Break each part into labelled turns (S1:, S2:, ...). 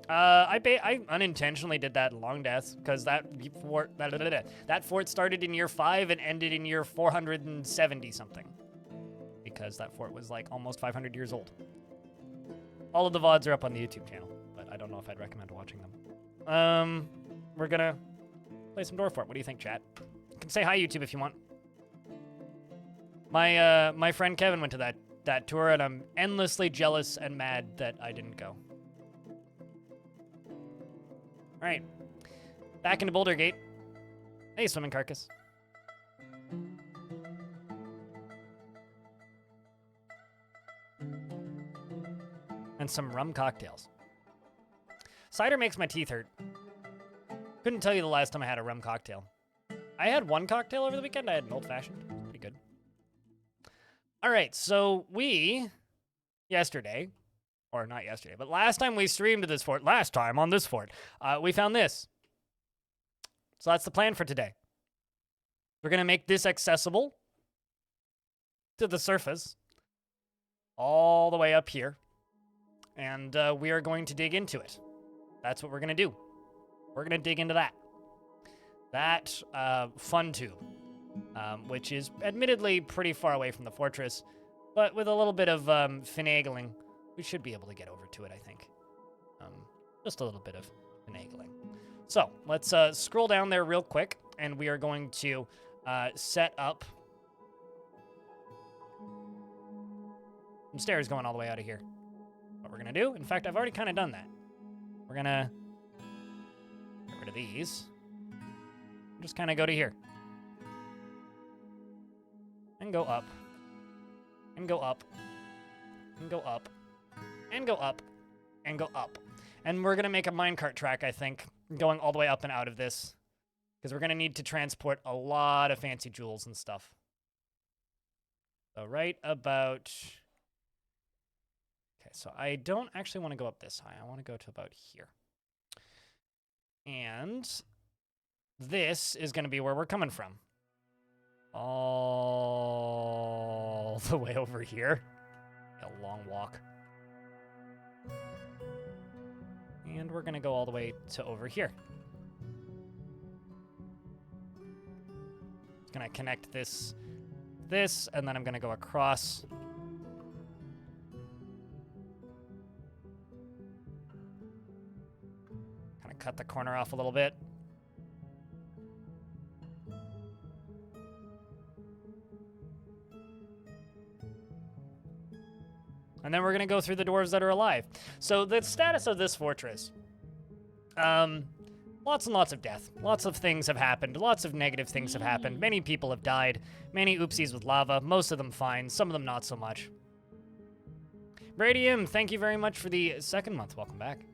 S1: I unintentionally did that long death because that fort started in year 5 and ended in year 470 something. Because that fort was like almost 500 years old. All of the VODs are up on the YouTube channel, but I don't know if I'd recommend watching them. We're gonna play some Dwarf Fort. What do you think, chat? You can say hi, YouTube, if you want. My friend Kevin went to that tour, and I'm endlessly jealous and mad that I didn't go. All right, back into Bouldergate. Hey, swimming carcass. And some rum cocktails. Cider makes my teeth hurt. Couldn't tell you the last time I had a rum cocktail. I had one cocktail over the weekend. I had an old-fashioned. Pretty good. All right, so yesterday, or not yesterday, but last time we streamed this fort, we found this. So that's the plan for today. We're going to make this accessible to the surface all the way up here. And we are going to dig into it. That's what we're going to do. We're going to dig into that. That fun tube, which is admittedly pretty far away from the fortress, but with a little bit of finagling, we should be able to get over to it, I think. Just a little bit of finagling. So let's scroll down there real quick, and we are going to set up some stairs going all the way out of here. What we're going to do, in fact, I've already kind of done that. We're going to get rid of these. Just kind of go to here. And go up. And go up. And go up. And go up. And go up. And we're going to make a minecart track, I think, going all the way up and out of this. Because we're going to need to transport a lot of fancy jewels and stuff. So right about... Okay, so I don't actually want to go up this high. I want to go to about here. And this is going to be where we're coming from. All the way over here. A long walk. And we're going to go all the way to over here. It's going to connect this, and then I'm going to go across. Kind of cut the corner off a little bit. And then we're going to go through the dwarves that are alive. So the status of this fortress. Lots and lots of death. Lots of things have happened. Lots of negative things have happened. Many people have died. Many oopsies with lava. Most of them fine. Some of them not so much. Bradium, thank you very much for the second month. Welcome back.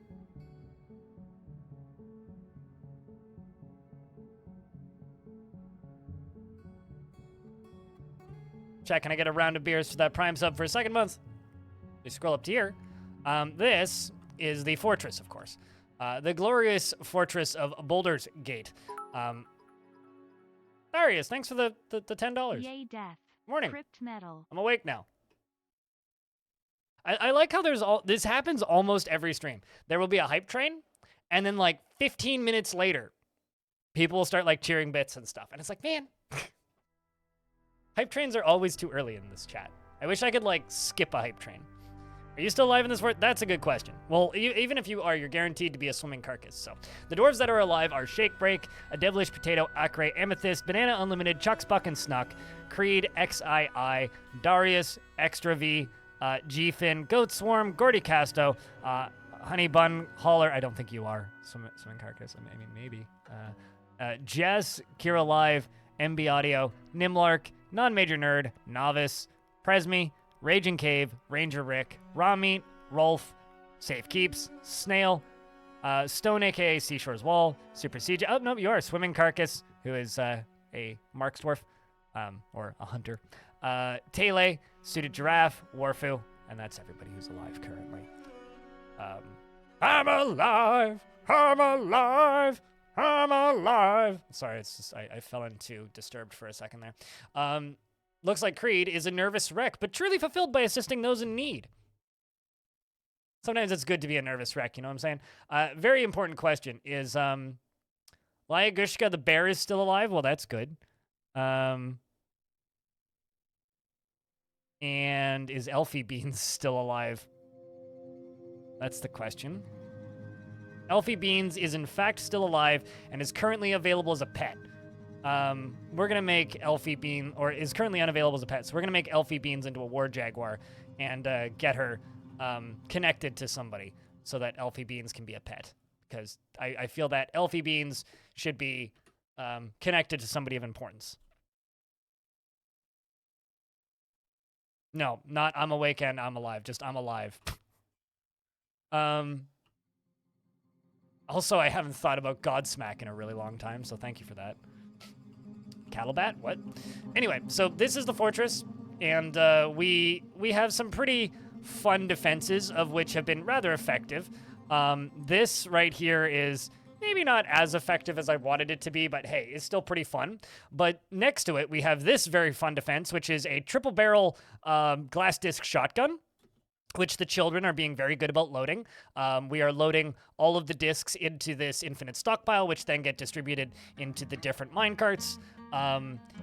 S1: Chat, can I get a round of beers for that Prime sub for a second month? We scroll up to here. This is the fortress, of course. The glorious fortress of Bouldersgate. Darius, thanks for the $10.
S2: Yay, death.
S1: Morning.
S2: Crypt metal.
S1: I'm awake now. I like how this happens almost every stream. There will be a hype train, and then like 15 minutes later, people will start like cheering bits and stuff. And it's like, man, hype trains are always too early in this chat. I wish I could like skip a hype train. Are you still alive in this fort? That's a good question. Well, even if you are, you're guaranteed to be a swimming carcass. So the dwarves that are alive are Shake Break, A Devilish Potato, Acre, Amethyst, Banana Unlimited, Chuck's Buck and Snuck, Creed, XII, Darius, Extra V, G-Fin, Goat Swarm, Gordy Casto, Honey Bun, Holler, I don't think you are swimming carcass. I mean, maybe. Jess, Kira Live, MB Audio, Nimlark, Non-Major Nerd, Novice, Presme, Raging Cave, Ranger Rick, Raw Meat, Rolf, Safe Keeps, Snail, Stone aka Seashore's Wall, Super Siege. Oh, no, you are Swimming Carcass, who is a Marks Dwarf, or a hunter. Tele, Suited Giraffe, Warfu, and that's everybody who's alive currently. I'm alive! I'm alive! I'm alive! Sorry, it's just, I fell into Disturbed for a second there. Looks like Creed is a nervous wreck, but truly fulfilled by assisting those in need. Sometimes it's good to be a nervous wreck, you know what I'm saying? Very important question is, Lyagushka the bear is still alive? Well, that's good. And is Elfie Beans still alive? That's the question. Elfie Beans is in fact still alive and is currently available as a pet. We're gonna make Elfie Bean, or is currently unavailable as a pet, so we're gonna make Elfie Beans into a war jaguar and get her connected to somebody so that Elfie Beans can be a pet. Because I feel that Elfie Beans should be connected to somebody of importance. No, not I'm awake and I'm alive. Just I'm alive. Also, I haven't thought about Godsmack in a really long time, so thank you for that. Cattlebat? What? Anyway, so this is the fortress, and we have some pretty fun defenses, of which have been rather effective. This right here is maybe not as effective as I wanted it to be, but hey, it's still pretty fun. But next to it, we have this very fun defense, which is a triple barrel glass disc shotgun, which the children are being very good about loading. We are loading all of the discs into this infinite stockpile, which then get distributed into the different minecarts.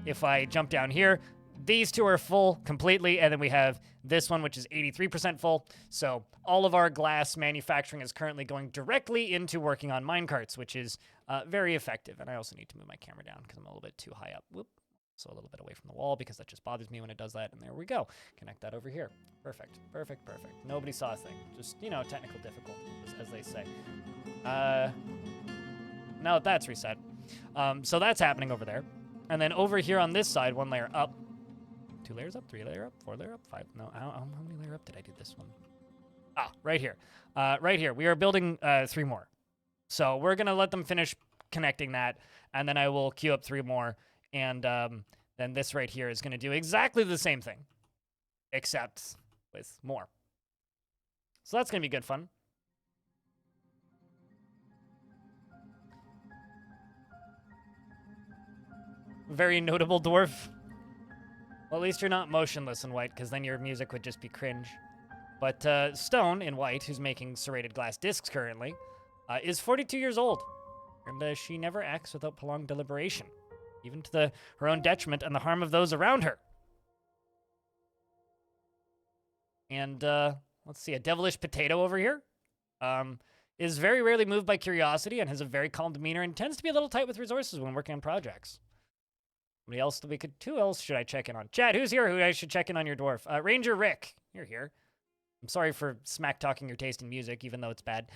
S1: If I jump down here, these two are full completely, and then we have this one, which is 83% full. So all of our glass manufacturing is currently going directly into working on minecarts, which is very effective. And I also need to move my camera down because I'm a little bit too high up. Whoop. So a little bit away from the wall because that just bothers me when it does that. And there we go. Connect that over here. Perfect. Perfect. Perfect. Nobody saw a thing. Just, you know, technical difficulties, as they say. Now that that's reset. So that's happening over there. And then over here on this side, one layer up. 2 layers up, 3 layer up, 4 layer up, 5. No, how many layer up did I do this one? Ah, right here. Right here. We are building 3 more. So we're going to let them finish connecting that. And then I will queue up 3 more. And then this right here is going to do exactly the same thing, except with more. So that's going to be good fun. Very notable dwarf. Well, at least you're not motionless in white, because then your music would just be cringe. But Stone in white, who's making serrated glass discs currently, is 42 years old. And she never acts without prolonged deliberation, even to her own detriment and the harm of those around her. And let's see, a devilish potato over here is very rarely moved by curiosity and has a very calm demeanor and tends to be a little tight with resources when working on projects. Somebody else that we could... Who else should I check in on? Chad, who's here? Who I should check in on your dwarf? Ranger Rick, you're here. I'm sorry for smack-talking your taste in music, even though it's bad.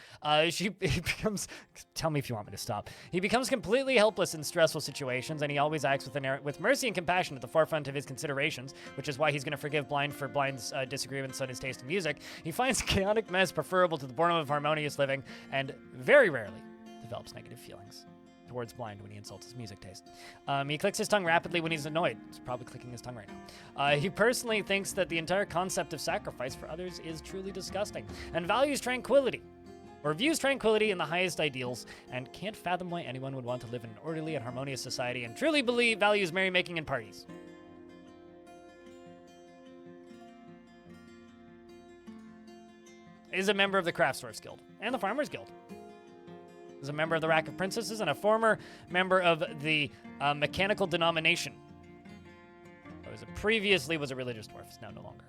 S1: He becomes... Tell me if you want me to stop. He becomes completely helpless in stressful situations, and he always acts with mercy and compassion at the forefront of his considerations, which is why he's going to forgive Blind for Blind's disagreements on his taste in music. He finds chaotic mess preferable to the boredom of harmonious living, and very rarely develops negative feelings towards Blind when he insults his music taste. He clicks his tongue rapidly when he's annoyed. He's probably clicking his tongue right now. He personally thinks that the entire concept of sacrifice for others is truly disgusting, and values tranquility, or views tranquility in the highest ideals, and can't fathom why anyone would want to live in an orderly and harmonious society, and truly values merrymaking and parties. Is a member of the Craftsdwarfs Guild and the Farmers Guild. Is a member of the Rack of Princesses and a former member of the Mechanical Denomination. Previously was a religious dwarf, is now no longer.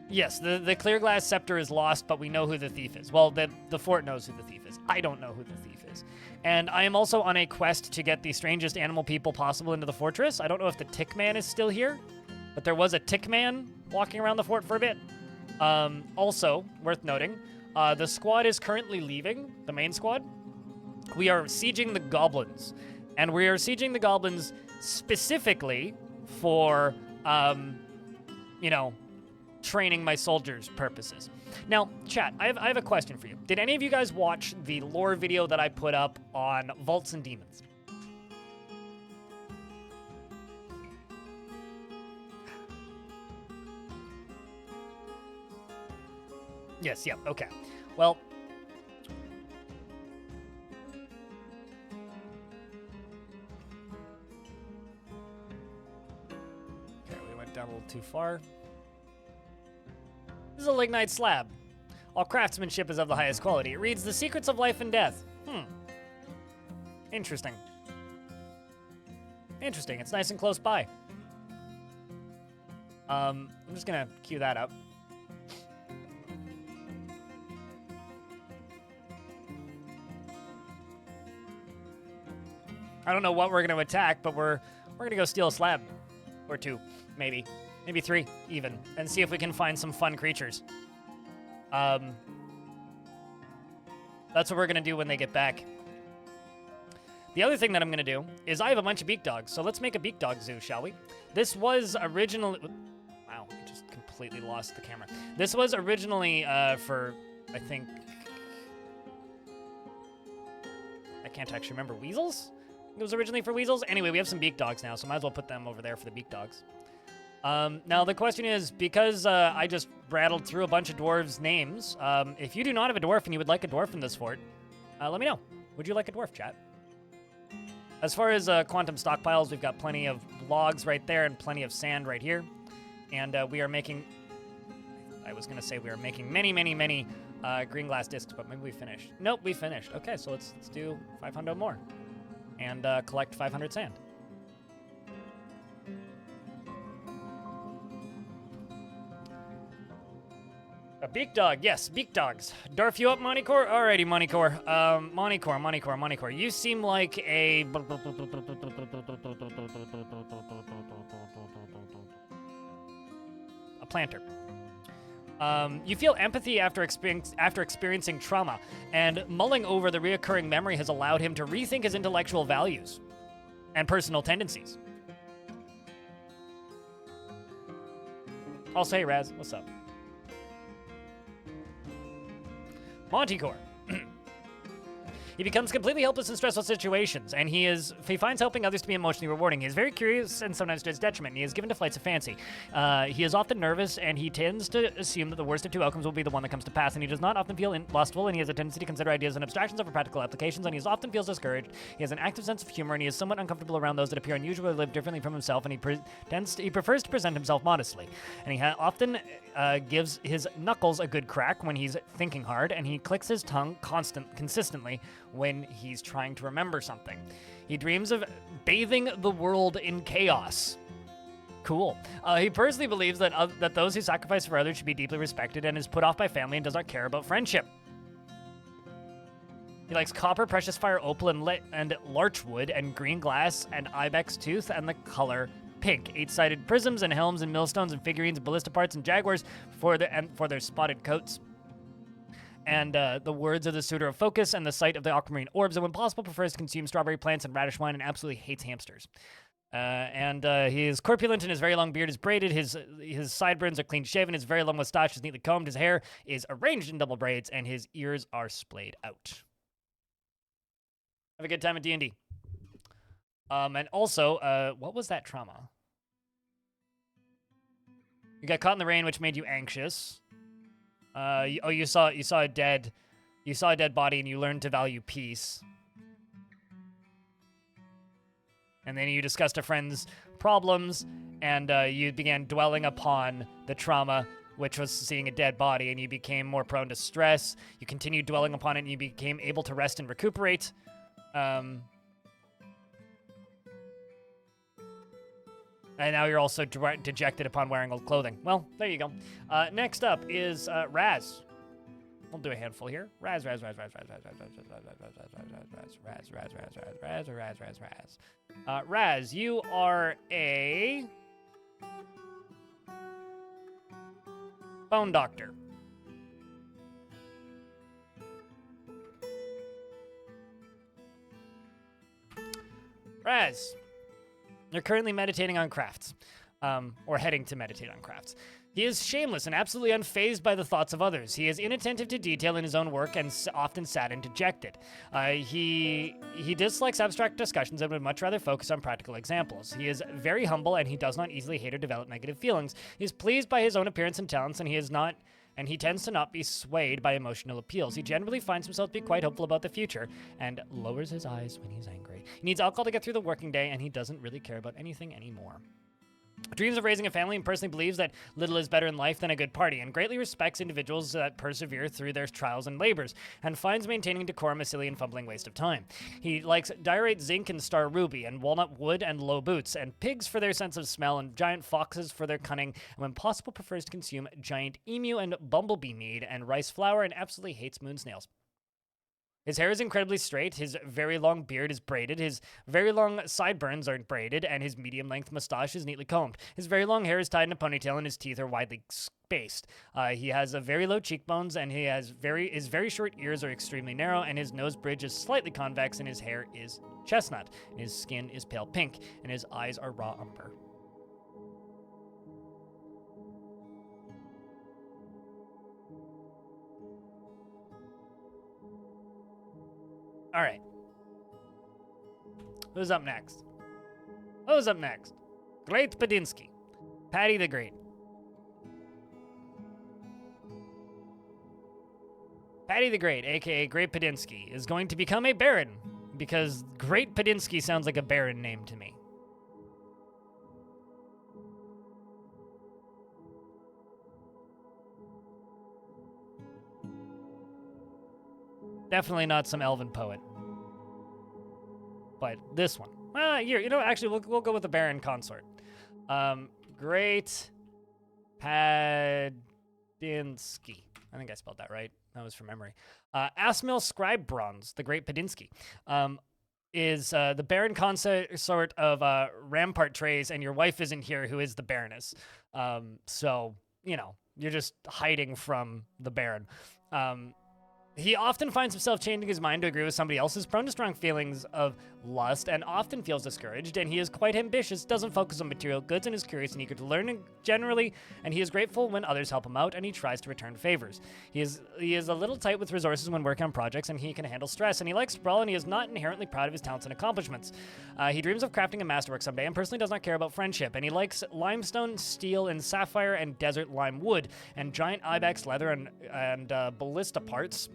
S1: Yes, the clear glass scepter is lost, but we know who the thief is. Well, the fort knows who the thief is. I don't know who the thief is. And I am also on a quest to get the strangest animal people possible into the fortress. I don't know if the Tick Man is still here, but there was a Tick Man walking around the fort for a bit. Also, worth noting, the squad is currently leaving, the main squad. We are sieging the goblins, and we are sieging the goblins specifically for, you know, training my soldiers' purposes. Now, chat, I have a question for you. Did any of you guys watch the lore video that I put up on Vaults and Demons? Yes, yep, okay. Well, okay, we went down a little too far. This is a lignite slab. All craftsmanship is of the highest quality. It reads the secrets of life and death. Interesting. Interesting. It's nice and close by. I'm just gonna queue that up. I don't know what we're gonna attack, but we're gonna go steal a slab or two, maybe 3 even, and see if we can find some fun creatures. That's what we're gonna do when they get back. The other thing that I'm gonna do is I have a bunch of beak dogs, so let's make a beak dog zoo, shall we? This was originally, wow, I just completely lost the camera. This was originally for, I think, I can't actually remember, weasels? It was originally for weasels. Anyway, we have some beak dogs now, so might as well put them over there for the beak dogs. Now, the question is, because I just rattled through a bunch of dwarves' names, if you do not have a dwarf and you would like a dwarf in this fort, let me know. Would you like a dwarf, chat? As far as quantum stockpiles, we've got plenty of logs right there and plenty of sand right here. And we are making, I was going to say we are making many, many, many green glass discs, but maybe we finished. Nope, we finished. Okay, so let's do 500 more and collect 500 sand. A beak dog, yes, beak dogs. Dwarf you up, Montycore? Alrighty, Montycore. Montycore. You seem like a planter. You feel empathy after experiencing trauma, and mulling over the reoccurring memory has allowed him to rethink his intellectual values and personal tendencies. Also, hey, Raz, what's up? Montycore. He becomes completely helpless in stressful situations, and he finds helping others to be emotionally rewarding. He is very curious and sometimes to his detriment, and he is given to flights of fancy. He is often nervous, and he tends to assume that the worst of two outcomes will be the one that comes to pass, and he does not often feel lustful, and he has a tendency to consider ideas and abstractions over practical applications, and he often feels discouraged. He has an active sense of humor, and he is somewhat uncomfortable around those that appear unusual or live differently from himself, and he prefers to present himself modestly. And he often gives his knuckles a good crack when he's thinking hard, and he clicks his tongue consistently when he's trying to remember something. He dreams of bathing the world in chaos. Cool. He personally believes that those who sacrifice for others should be deeply respected, and is put off by family and does not care about friendship. He likes copper, precious fire, opal, and larchwood, and green glass, and ibex tooth, and the color pink. 8-sided prisms and helms and millstones and figurines and ballista parts and jaguars for their spotted coats. And the words of the suitor of focus and the sight of the aquamarine orbs, and when possible prefers to consume strawberry plants and radish wine, and absolutely hates hamsters. He is corpulent, and his very long beard is braided. His sideburns are clean shaven. His very long mustache is neatly combed. His hair is arranged in double braids, and his ears are splayed out. Have a good time at D&D. And also, what was that trauma? You got caught in the rain, which made you anxious. You saw a dead body, and you learned to value peace. And then you discussed a friend's problems, and you began dwelling upon the trauma, which was seeing a dead body, and you became more prone to stress. You continued dwelling upon it, and you became able to rest and recuperate. And now you're also dejected upon wearing old clothing. Well, there you go. Next up is Raz. We'll do a handful here. Raz. Raz, you are a bone doctor. Raz, you're currently meditating on crafts, or heading to meditate on crafts. He is shameless and absolutely unfazed by the thoughts of others. He is inattentive to detail in his own work and often sad and dejected. He dislikes abstract discussions and would much rather focus on practical examples. He is very humble, and he does not easily hate or develop negative feelings. He is pleased by his own appearance and talents, and he tends to not be swayed by emotional appeals. He generally finds himself to be quite hopeful about the future and lowers his eyes when he's angry. He needs alcohol to get through the working day, and he doesn't really care about anything anymore. Dreams of raising a family and personally believes that little is better in life than a good party, and greatly respects individuals that persevere through their trials and labors, and finds maintaining decorum a silly and fumbling waste of time. He likes diorite zinc and star ruby, and walnut wood and low boots, and pigs for their sense of smell, and giant foxes for their cunning, and when possible prefers to consume giant emu and bumblebee mead and rice flour, and absolutely hates moon snails. His hair is incredibly straight, his very long beard is braided, his very long sideburns are braided, and his medium-length mustache is neatly combed. His very long hair is tied in a ponytail, and his teeth are widely spaced. He has a very low cheekbones, and his very short ears are extremely narrow, and his nose bridge is slightly convex, and his hair is chestnut, and his skin is pale pink, and his eyes are raw umber. All right. Who's up next? Who's up next? Great Padinsky. Patty the Great. Patty the Great, aka Great Padinsky, is going to become a baron because Great Padinsky sounds like a baron name to me. Definitely not some elven poet. But this one. You know, actually, we'll go with the Baron Consort. Great Padinsky. I think I spelled that right. That was from memory. Asmil Scribe Bronze, the Great Padinsky, is the Baron Consort of Rampart Trays, and your wife isn't here, who is the Baroness. So, you know, you're just hiding from the Baron. He often finds himself changing his mind to agree with somebody else, is prone to strong feelings of lust, and often feels discouraged, and he is quite ambitious, doesn't focus on material goods, and is curious and eager to learn generally, and he is grateful when others help him out, and he tries to return favors. He is a little tight with resources when working on projects, and he can handle stress, and he likes sprawl, and he is not inherently proud of his talents and accomplishments. He dreams of crafting a masterwork someday, and personally does not care about friendship, and he likes limestone, steel, and sapphire, and desert lime wood, and giant ibex leather, and ballista parts,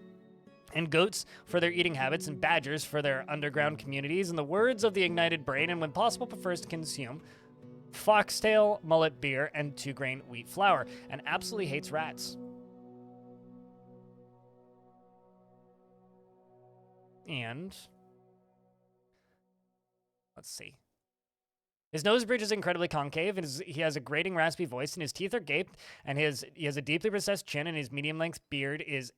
S1: and goats for their eating habits, and badgers for their underground communities, in the words of the ignited brain, and when possible prefers to consume foxtail, mullet beer, and 2-grain wheat flour, and absolutely hates rats. And let's see. His nose bridge is incredibly concave, and he has a grating, raspy voice, and his teeth are gaped, and he has a deeply recessed chin, and his medium-length beard is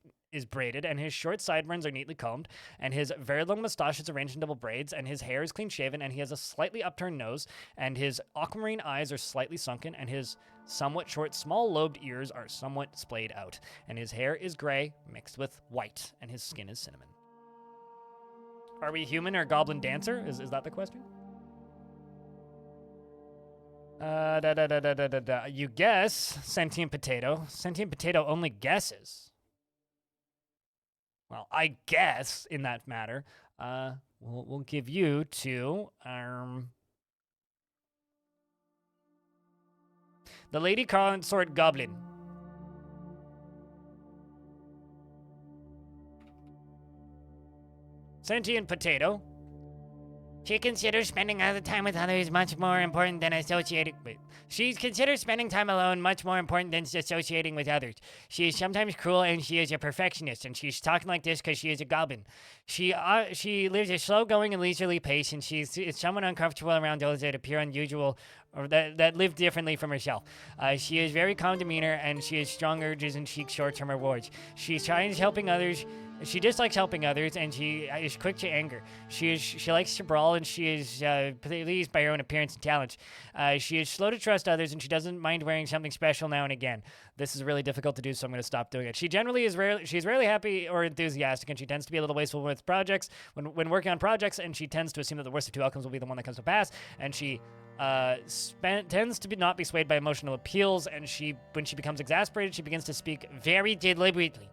S1: braided, and his short sideburns are neatly combed, and his very long mustache is arranged in double braids, and his hair is clean-shaven, and he has a slightly upturned nose, and his aquamarine eyes are slightly sunken, and his somewhat short, small-lobed ears are somewhat splayed out, and his hair is gray mixed with white, and his skin is cinnamon. Are we human or goblin dancer? Is that the question? You guess, Sentient Potato. Sentient Potato only guesses. Well, I guess in that matter, we'll give you to the Lady Consort Goblin. Sentient Potato. She considers spending other time with others much more important than associating with... She considers spending time alone much more important than associating with others. She is sometimes cruel, and she is a perfectionist, and she's talking like this because she is a goblin. She lives a slow-going and leisurely pace, and she's somewhat uncomfortable around those that appear unusual or that live differently from herself. She is very calm demeanor, and she has strong urges and seeks short-term rewards. She tries helping others... She dislikes helping others, and she is quick to anger. She likes to brawl, and she is pleased by her own appearance and talents. She is slow to trust others, and she doesn't mind wearing something special now and again. This is really difficult to do, so I'm going to stop doing it. She generally is she's rarely happy or enthusiastic, and she tends to be a little wasteful with projects when working on projects, and she tends to assume that the worst of two outcomes will be the one that comes to pass, and she tends to not be swayed by emotional appeals, and when she becomes exasperated, she begins to speak very deliberately.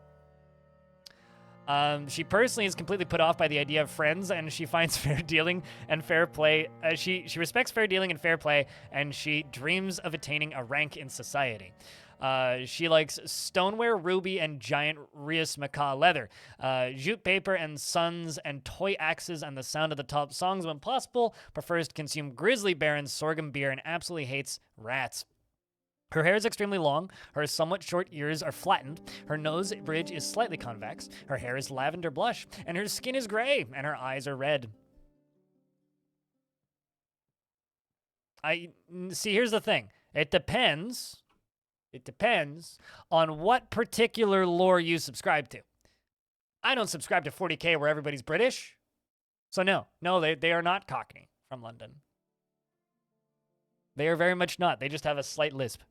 S1: She personally is completely put off by the idea of friends, and she finds fair dealing and fair play. She respects fair dealing and fair play, and she dreams of attaining a rank in society. She likes stoneware, ruby, and giant Rias macaw leather, jute paper and suns and toy axes and the sound of the top songs when possible. Prefers to consume grizzly bear and sorghum beer and absolutely hates rats. Her hair is extremely long, her somewhat short ears are flattened, her nose bridge is slightly convex, her hair is lavender blush, and her skin is gray, and her eyes are red. See, here's the thing. It depends on what particular lore you subscribe to. I don't subscribe to 40K where everybody's British. So no, they are not Cockney from London. They are very much not. They just have a slight lisp.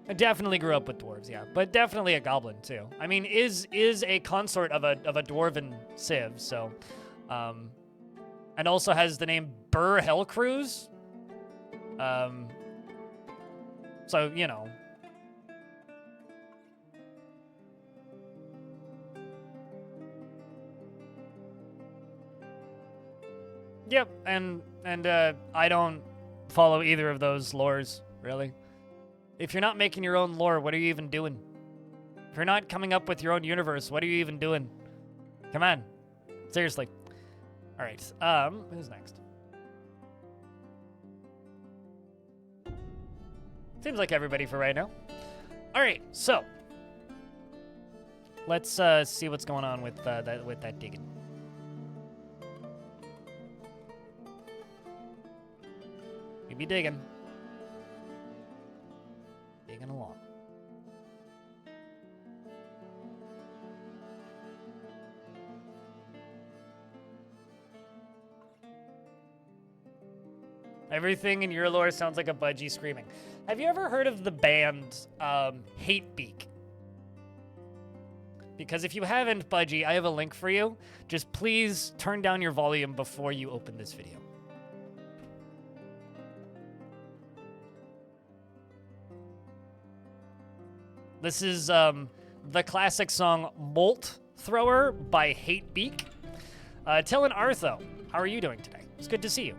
S1: I definitely grew up with dwarves, yeah, but definitely a goblin too. I mean, is a consort of a dwarven civ, so, and also has the name Burr Hellcruise. So you know. Yep, and I don't follow either of those lores, really. If you're not making your own lore, what are you even doing? If you're not coming up with your own universe, what are you even doing? Come on. Seriously. All right. Who's next? Seems like everybody for right now. All right, so let's see what's going on with that digging. We be digging. Digging along. Everything in your lore sounds like a budgie screaming. Have you ever heard of the band Hatebeak? Because if you haven't, Budgie, I have a link for you. Just please turn down your volume before you open this video. This is the classic song Molt Thrower by Hatebeak. Till and Artho, how are you doing today? It's good to see you.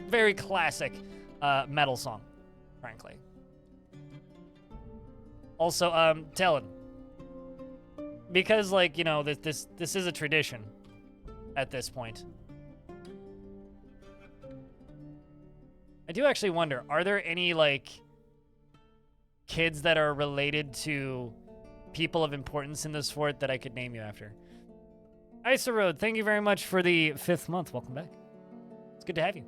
S1: Very classic metal song, frankly. Also, Talon, because, like, you know, this is a tradition at this point. I do actually wonder, are there any, like, kids that are related to people of importance in this fort that I could name you after? Isa Road, thank you very much for the 5th month. Welcome back. It's good to have you.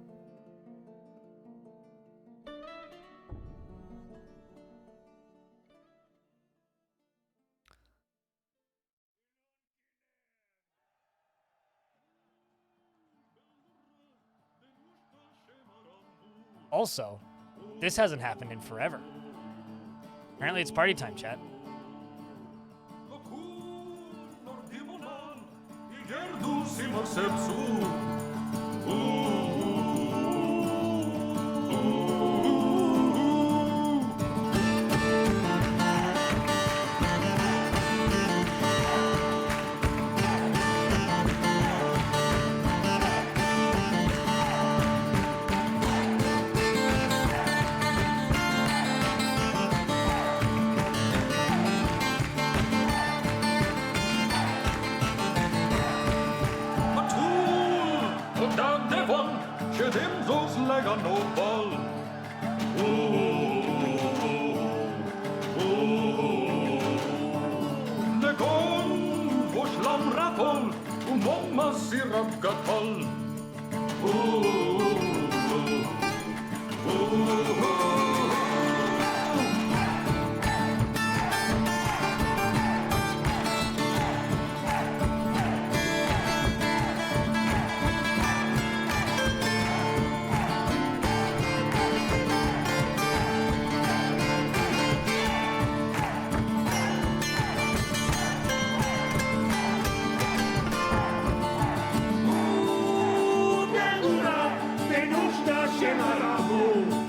S1: Also, this hasn't happened in forever. Apparently it's party time, chat.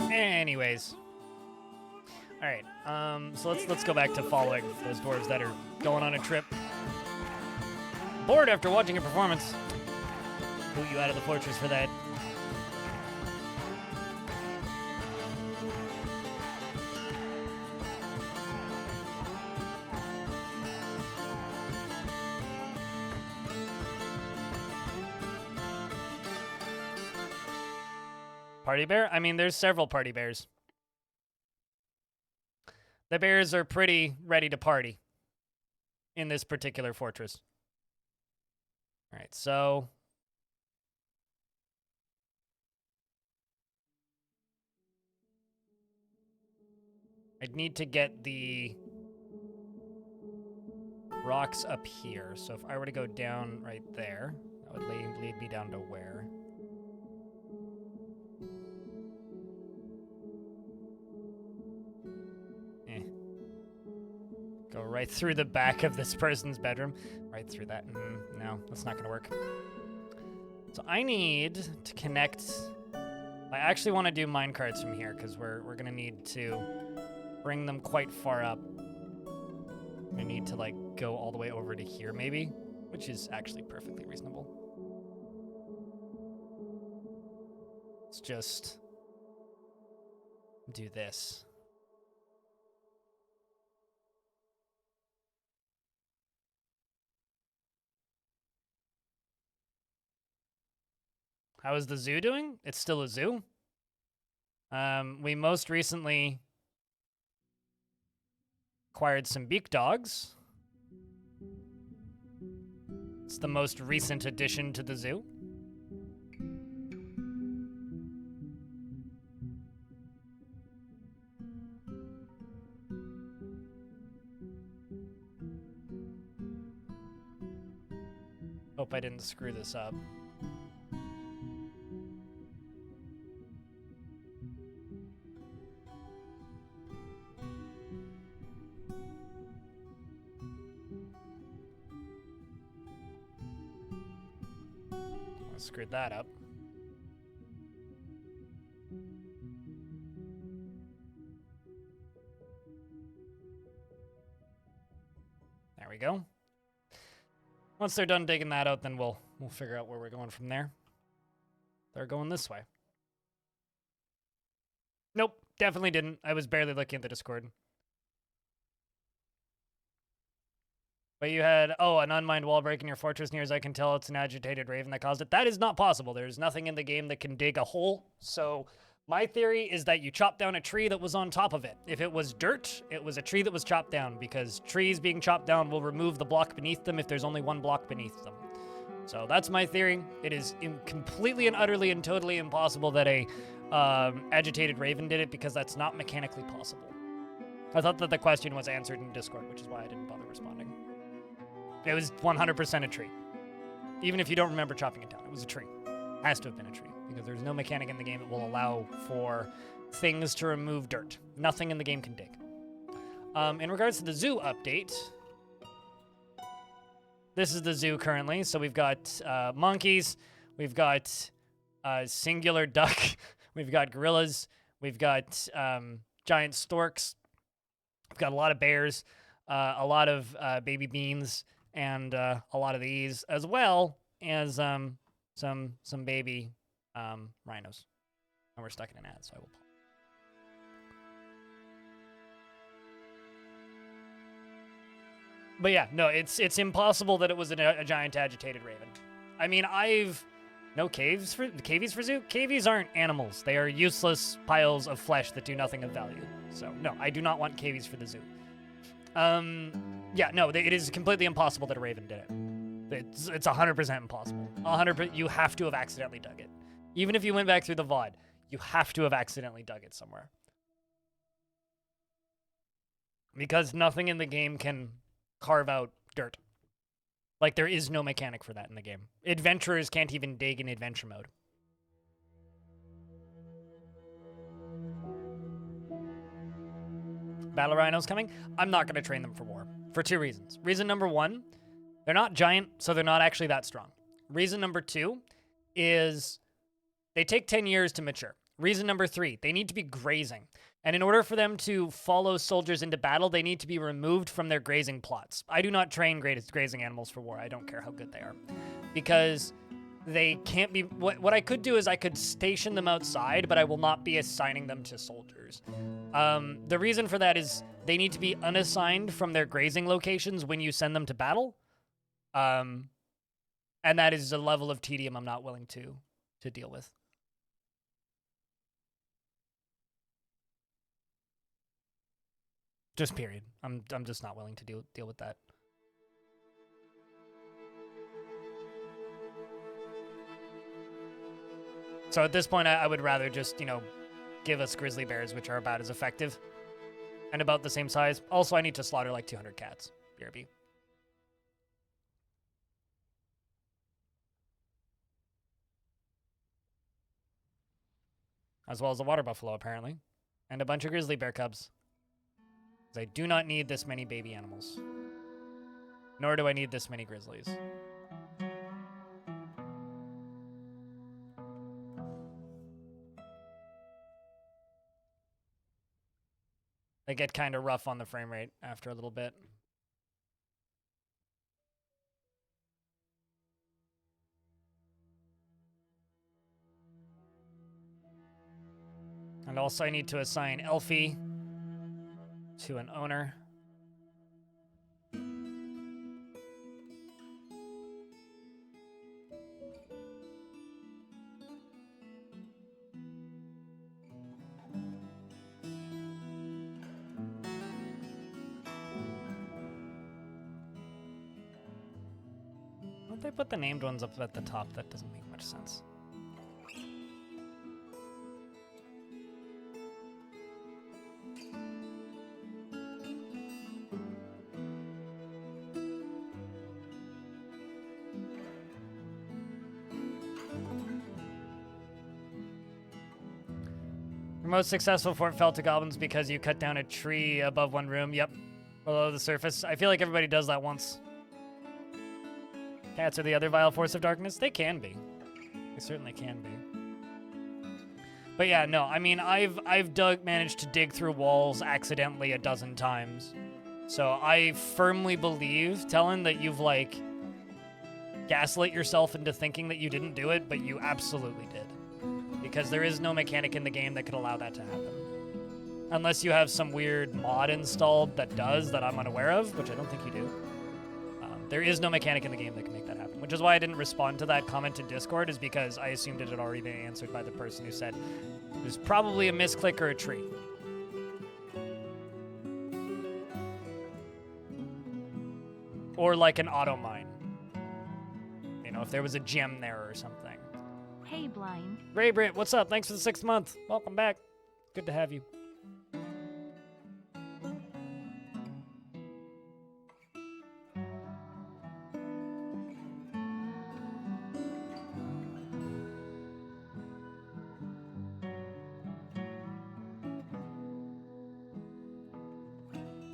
S1: Anyways. All right, so let's go back to following those dwarves that are going on a trip. Bored after watching a performance. Boot you out of the fortress for that. Party bear? I mean, there's several party bears. The bears are pretty ready to party in this particular fortress. All right, so I'd need to get the rocks up here. So if I were to go down right there, that would lead me down to where? Go right through the back of this person's bedroom. Right through that. No, that's not going to work. So I need to connect. I actually want to do minecarts from here because we're going to need to bring them quite far up. I need to like go all the way over to here maybe, which is actually perfectly reasonable. Let's just do this. How is the zoo doing? It's still a zoo. We most recently acquired some beak dogs. It's the most recent addition to the zoo. Hope I didn't screw this up. Screwed that up. There we go. Once they're done digging that out, then we'll figure out where we're going from there. They're going this way. Nope, definitely didn't. I was barely looking at the Discord. But you had, an unmined wall break in your fortress. Near as I can tell, it's an agitated raven that caused it. That is not possible. There's nothing in the game that can dig a hole. So my theory is that you chopped down a tree that was on top of it. If it was dirt, it was a tree that was chopped down, because trees being chopped down will remove the block beneath them if there's only one block beneath them. So that's my theory. It is completely and utterly and totally impossible that a agitated raven did it, because that's not mechanically possible. I thought that the question was answered in Discord, which is why I didn't bother responding. It was 100% a tree. Even if you don't remember chopping it down, it was a tree. It has to have been a tree, because there's no mechanic in the game that will allow for things to remove dirt. Nothing in the game can dig. In regards to the zoo update, this is the zoo currently. So we've got monkeys, we've got singular duck, we've got gorillas, we've got giant storks, we've got a lot of bears, a lot of baby beans, and a lot of these, as well as some baby rhinos. And we're stuck in an ad, so I will. But yeah, no, it's impossible that it was a giant agitated raven. I mean, no cavies for zoo. Cavies aren't animals; they are useless piles of flesh that do nothing of value. So no, I do not want cavies for the zoo. Yeah, no, it is completely impossible that a raven did it. It's 100% impossible. 100%. You have to have accidentally dug it. Even if you went back through the VOD, you have to have accidentally dug it somewhere. Because nothing in the game can carve out dirt. Like, there is no mechanic for that in the game. Adventurers can't even dig in adventure mode. Battle rhinos coming. I'm not going to train them for war for two reasons. Reason number one, they're not giant, so they're not actually that strong. Reason number two is they take 10 years to mature. Reason number three, they need to be grazing. And in order for them to follow soldiers into battle, they need to be removed from their grazing plots. I do not train grazing animals for war. I don't care how good they are. Because they can't be... What I could do is I could station them outside, but I will not be assigning them to soldiers. The reason for that is they need to be unassigned from their grazing locations when you send them to battle. And that is a level of tedium I'm not willing to deal with. Just period. I'm just not willing to deal with that. So at this point, I would rather just, you know, give us grizzly bears, which are about as effective and about the same size. Also, I need to slaughter like 200 cats. BRB. As well as a water buffalo, apparently. And a bunch of grizzly bear cubs. I do not need this many baby animals. Nor do I need this many grizzlies. They get kind of rough on the frame rate after a little bit. And also I need to assign Elfie to an owner. Why'd they put the named ones up at the top? That doesn't make much sense. Your most successful fort fell to goblins because you cut down a tree above one room. Yep. Below the surface. I feel like everybody does that once. Cats are the other vile force of darkness? They can be. They certainly can be. But yeah, no, I mean, I've managed to dig through walls accidentally a dozen times. So I firmly believe, Talon, that you've, like, gaslit yourself into thinking that you didn't do it, but you absolutely did. Because there is no mechanic in the game that could allow that to happen. Unless you have some weird mod installed that does, that I'm unaware of, which I don't think you do. There is no mechanic in the game that can make that happen, which is why I didn't respond to that comment in Discord, is because I assumed it had already been answered by the person who said there's probably a misclick or a tree. Or like an auto mine. You know, if there was a gem there or something.
S2: Hey, Blind.
S1: Ray Britt, what's up? Thanks for the 6th month. Welcome back. Good to have you.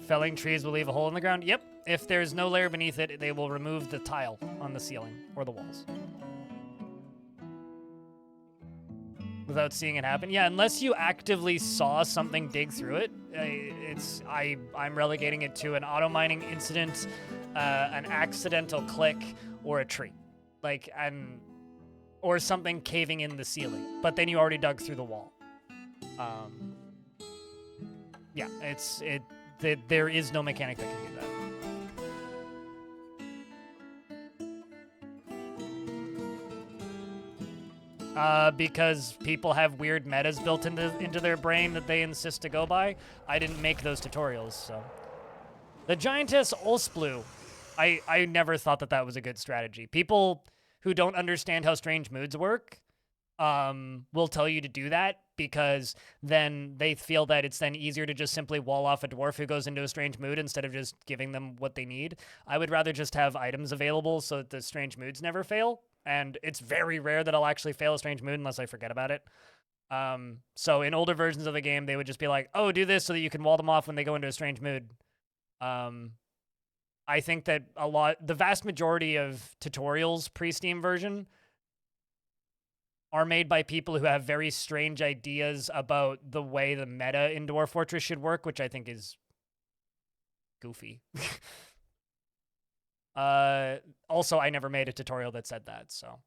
S1: Felling trees will leave a hole in the ground. Yep. If there's no layer beneath it, they will remove the tile on the ceiling or the walls. Without seeing it happen. Yeah, unless you actively saw something dig through it, I'm relegating it to an auto mining incident, an accidental click, or a tree. Like, or something caving in the ceiling. But then you already dug through the wall. Yeah, there is no mechanic that can do that. Because people have weird metas built into their brain that they insist to go by. I didn't make those tutorials, so. The Giantess Olsplu. I never thought that was a good strategy. People who don't understand how strange moods work will tell you to do that because then they feel that it's then easier to just simply wall off a dwarf who goes into a strange mood instead of just giving them what they need. I would rather just have items available so that the strange moods never fail. And it's very rare that I'll actually fail a strange mood unless I forget about it. So in older versions of the game, they would just be like, oh, do this so that you can wall them off when they go into a strange mood. I think that the vast majority of tutorials pre-Steam version are made by people who have very strange ideas about the way the meta in Dwarf Fortress should work, which I think is goofy. Also, I never made a tutorial that said that, so.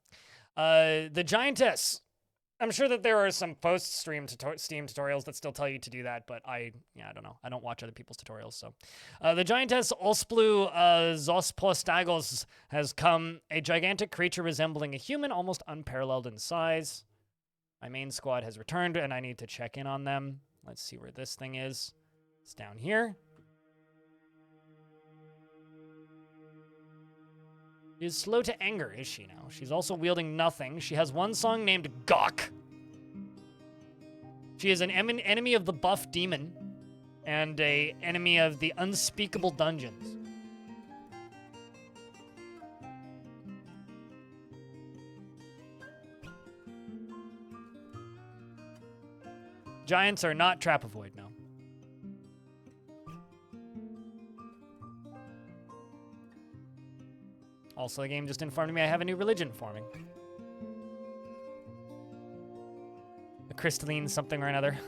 S1: The Giantess. I'm sure that there are some post-stream Steam tutorials that still tell you to do that, but I don't know. I don't watch other people's tutorials, so. The Giantess Olsplu Zospostagos has come, a gigantic creature resembling a human, almost unparalleled in size. My main squad has returned, and I need to check in on them. Let's see where this thing is. It's down here. Is slow to anger, is she now? She's also wielding nothing. She has one song named Gawk. She is an enemy of the buff demon and a enemy of the unspeakable dungeons. Giants are not trap avoid, no. Also, the game just informed me I have a new religion forming. A crystalline something or another.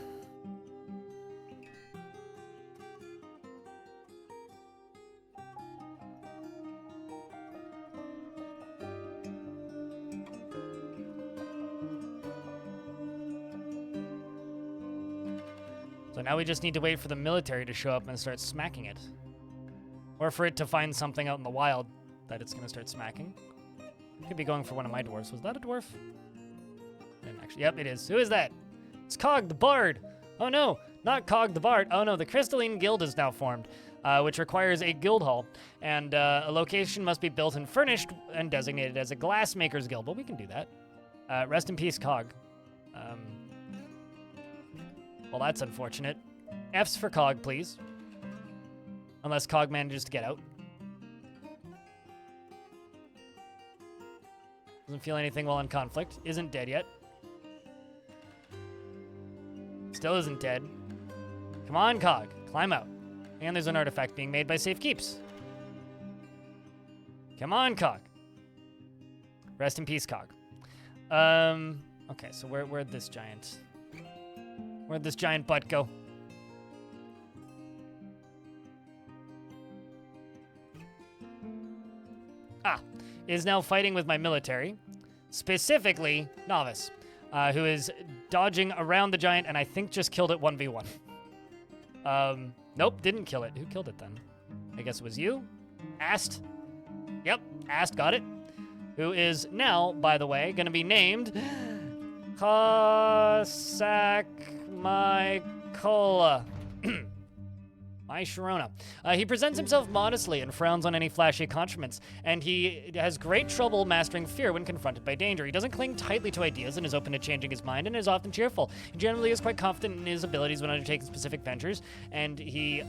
S1: So now we just need to wait for the military to show up and start smacking it. Or for it to find something out in the wild that it's going to start smacking. Could be going for one of my dwarves. Was that a dwarf? Didn't actually. Yep, it is. Who is that? It's Cog the Bard. Oh no, not Cog the Bard. Oh no, the Crystalline Guild is now formed, which requires a guild hall. And a location must be built and furnished and designated as a glassmaker's guild. But we can do that. Rest in peace, Cog. Well, that's unfortunate. F's for Cog, please. Unless Cog manages to get out. Doesn't feel anything while in conflict. Isn't dead yet. Still isn't dead. Come on, Cog. Climb out. And there's an artifact being made by Safe Keeps. Come on, Cog. Rest in peace, Cog. Okay, so where'd this giant... Where'd this giant butt go? Is now fighting with my military, specifically Novice, who is dodging around the giant and I think just killed it 1v1. Nope, didn't kill it. Who killed it then? I guess it was you? Ast? Yep, Ast got it. Who is now, by the way, going to be named Cossack Mykola. My Sharona. He presents himself modestly and frowns on any flashy accoutrements, and he has great trouble mastering fear when confronted by danger. He doesn't cling tightly to ideas and is open to changing his mind and is often cheerful. He generally is quite confident in his abilities when undertaking specific ventures, and he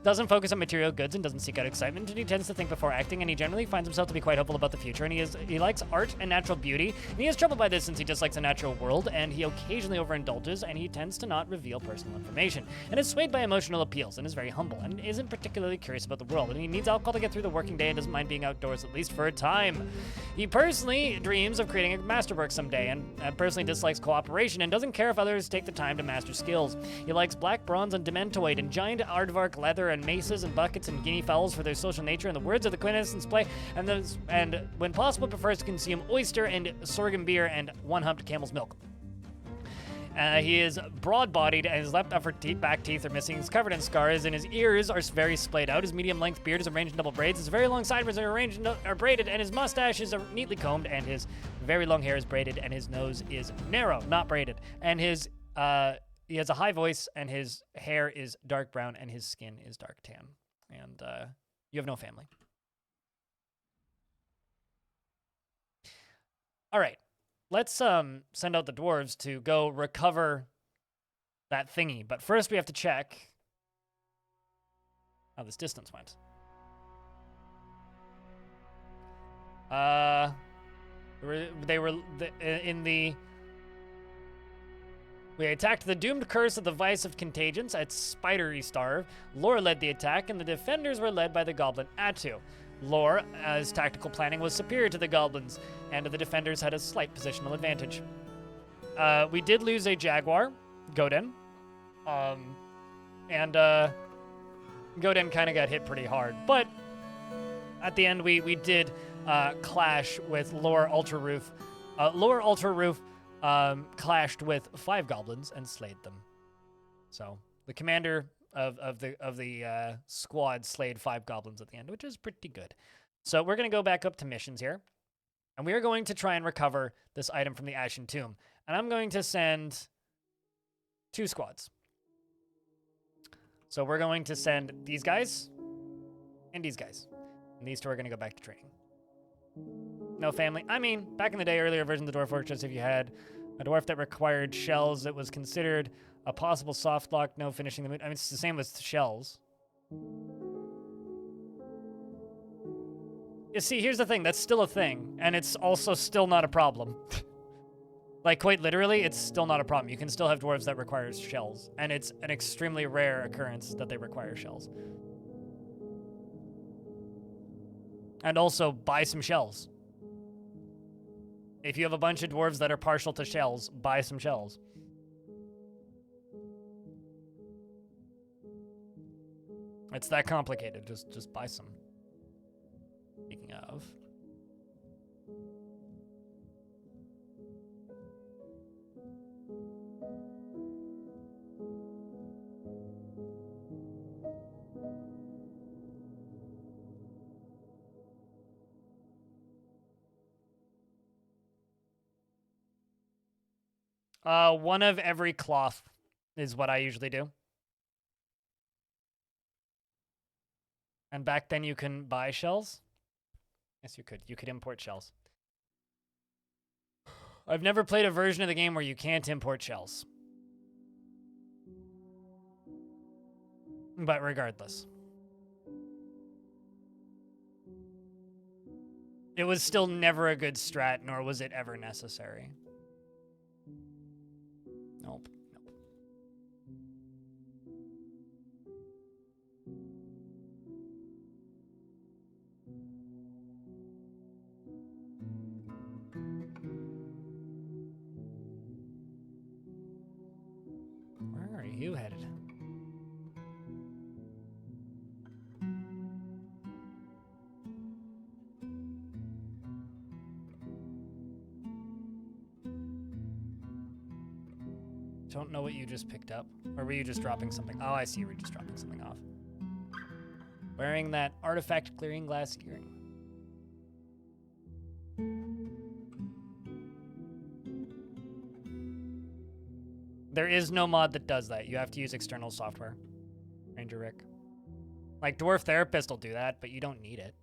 S1: doesn't focus on material goods and doesn't seek out excitement, and he tends to think before acting, and he generally finds himself to be quite hopeful about the future, and he likes art and natural beauty, and he has trouble by this since he dislikes the natural world, and he occasionally overindulges, and he tends to not reveal personal information, and is swayed by emotional appeals, and is very humble, and isn't particularly curious about the world, and he needs alcohol to get through the working day and doesn't mind being outdoors at least for a time. He personally dreams of creating a masterwork someday, and personally dislikes cooperation, and doesn't care if others take the time to master skills. He likes black bronze and dementoid, and giant aardvark leather, and maces and buckets and guinea fowls for their social nature and the words of the quintessence play, and when possible prefers to consume oyster and sorghum beer and one-humped camel's milk. He is broad-bodied, and his left upper back teeth are missing. He's covered in scars, and his ears are very splayed out. His medium-length beard is arranged in double braids. His very long sideburns are braided, and his mustache is neatly combed, and his very long hair is braided, and his nose is narrow, not braided. And he has a high voice, and his hair is dark brown, and his skin is dark tan. And you have no family. All right. Let's send out the dwarves to go recover that thingy. But first we have to check how this distance went. We attacked the doomed curse of the vice of contagions at Spidery Starve. Lore led the attack, and the defenders were led by the goblin Atu. Lore, as tactical planning, was superior to the goblins, and the defenders had a slight positional advantage. We did lose a jaguar, Goden, and Goden kind of got hit pretty hard. But at the end, we did clash with Lore Ultra Roof. Lore Ultra Roof clashed with 5 goblins and slayed them. So the commander of the squad slayed 5 goblins at the end, which is pretty good. So we're going to go back up to missions here, and we are going to try and recover this item from the Ashen Tomb. And I'm going to send 2 squads. So we're going to send these guys and these guys. And these two are going to go back to training. No family. I mean, back in the day, earlier versions of the Dwarf Fortress, if you had a dwarf that required shells, it was considered a possible soft lock, no finishing the mood. I mean, it's the same with shells. You see, here's the thing. That's still a thing, and it's also still not a problem. Like, quite literally, it's still not a problem. You can still have dwarves that require shells, and it's an extremely rare occurrence that they require shells. And also, buy some shells. If you have a bunch of dwarves that are partial to shells, buy some shells. It's that complicated. Just buy some. Speaking of... one of every cloth is what I usually do. And back then you can buy shells? Yes, you could. You could import shells. I've never played a version of the game where you can't import shells. But regardless. It was still never a good strat, nor was it ever necessary. Nope. Where are you headed? Don't know what you just picked up. Or were you just dropping something? Oh, I see. You were just dropping something off. Wearing that artifact clearing glass earring. There is no mod that does that. You have to use external software. Ranger Rick. Like, Dwarf Therapist will do that, but you don't need it.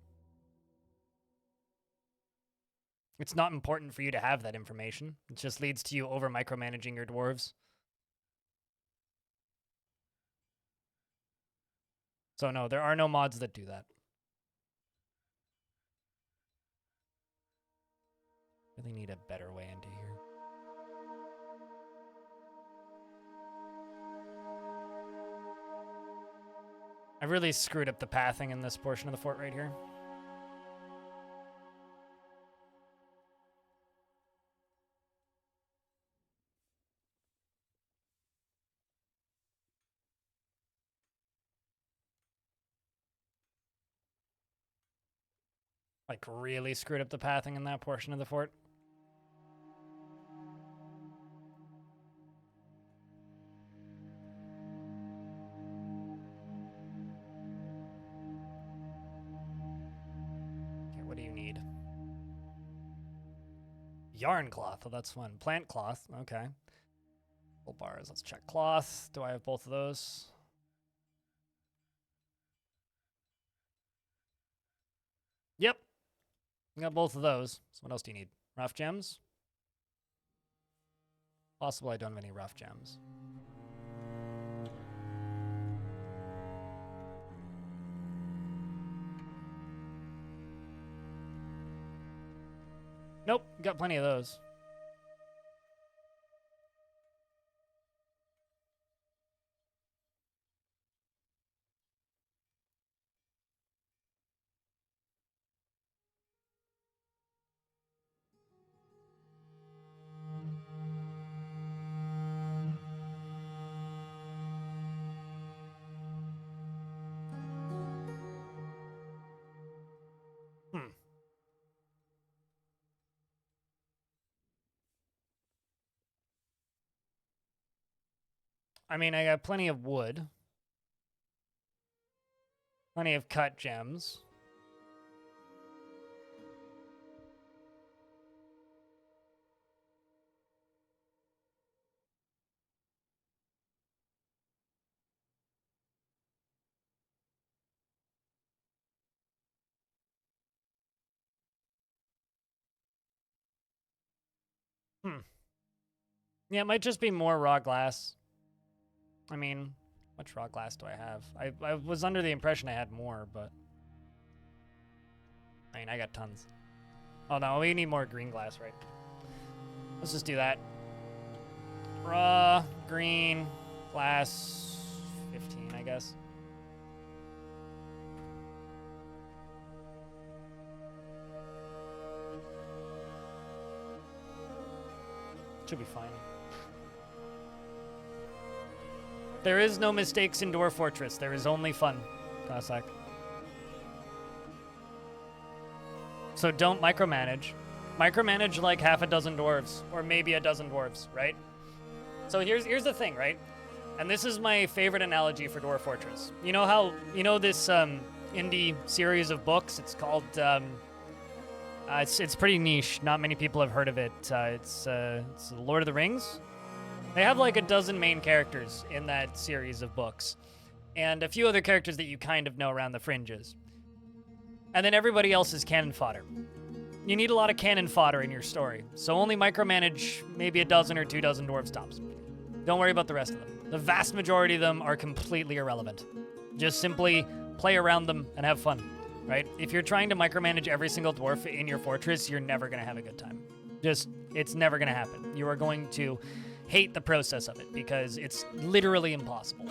S1: It's not important for you to have that information. It just leads to you over micromanaging your dwarves. So no, there are no mods that do that. Really need a better way into here. I really screwed up the pathing in this portion of the fort right here. Like, really screwed up the pathing in that portion of the fort. Okay, what do you need? Yarn cloth. Oh, that's fun. Plant cloth. Okay. Full bars. Let's check cloth. Do I have both of those? Yep. I got both of those. So what else do you need? Rough gems? Possible I don't have any rough gems. Nope, got plenty of those. I mean, I got plenty of wood. Plenty of cut gems. Yeah, it might just be more raw glass. I mean, how much raw glass do I have? I was under the impression I had more, but... I mean, I got tons. Oh no, we need more green glass, right? Let's just do that. Raw, green, glass, 15, I guess. Should be fine. There is no mistakes in Dwarf Fortress. There is only fun, Cossack. So don't micromanage. Micromanage like half a dozen dwarves, or maybe a dozen dwarves, right? So here's the thing, right? And this is my favorite analogy for Dwarf Fortress. You know how, you know this indie series of books? It's called, it's pretty niche. Not many people have heard of it. It's Lord of the Rings. They have like a dozen main characters in that series of books, and a few other characters that you kind of know around the fringes. And then everybody else is cannon fodder. You need a lot of cannon fodder in your story, so only micromanage maybe a dozen or 2 dozen dwarves tops. Don't worry about the rest of them. The vast majority of them are completely irrelevant. Just simply play around them and have fun, right? If you're trying to micromanage every single dwarf in your fortress, you're never going to have a good time. It's never going to happen. You are going to hate the process of it because it's literally impossible.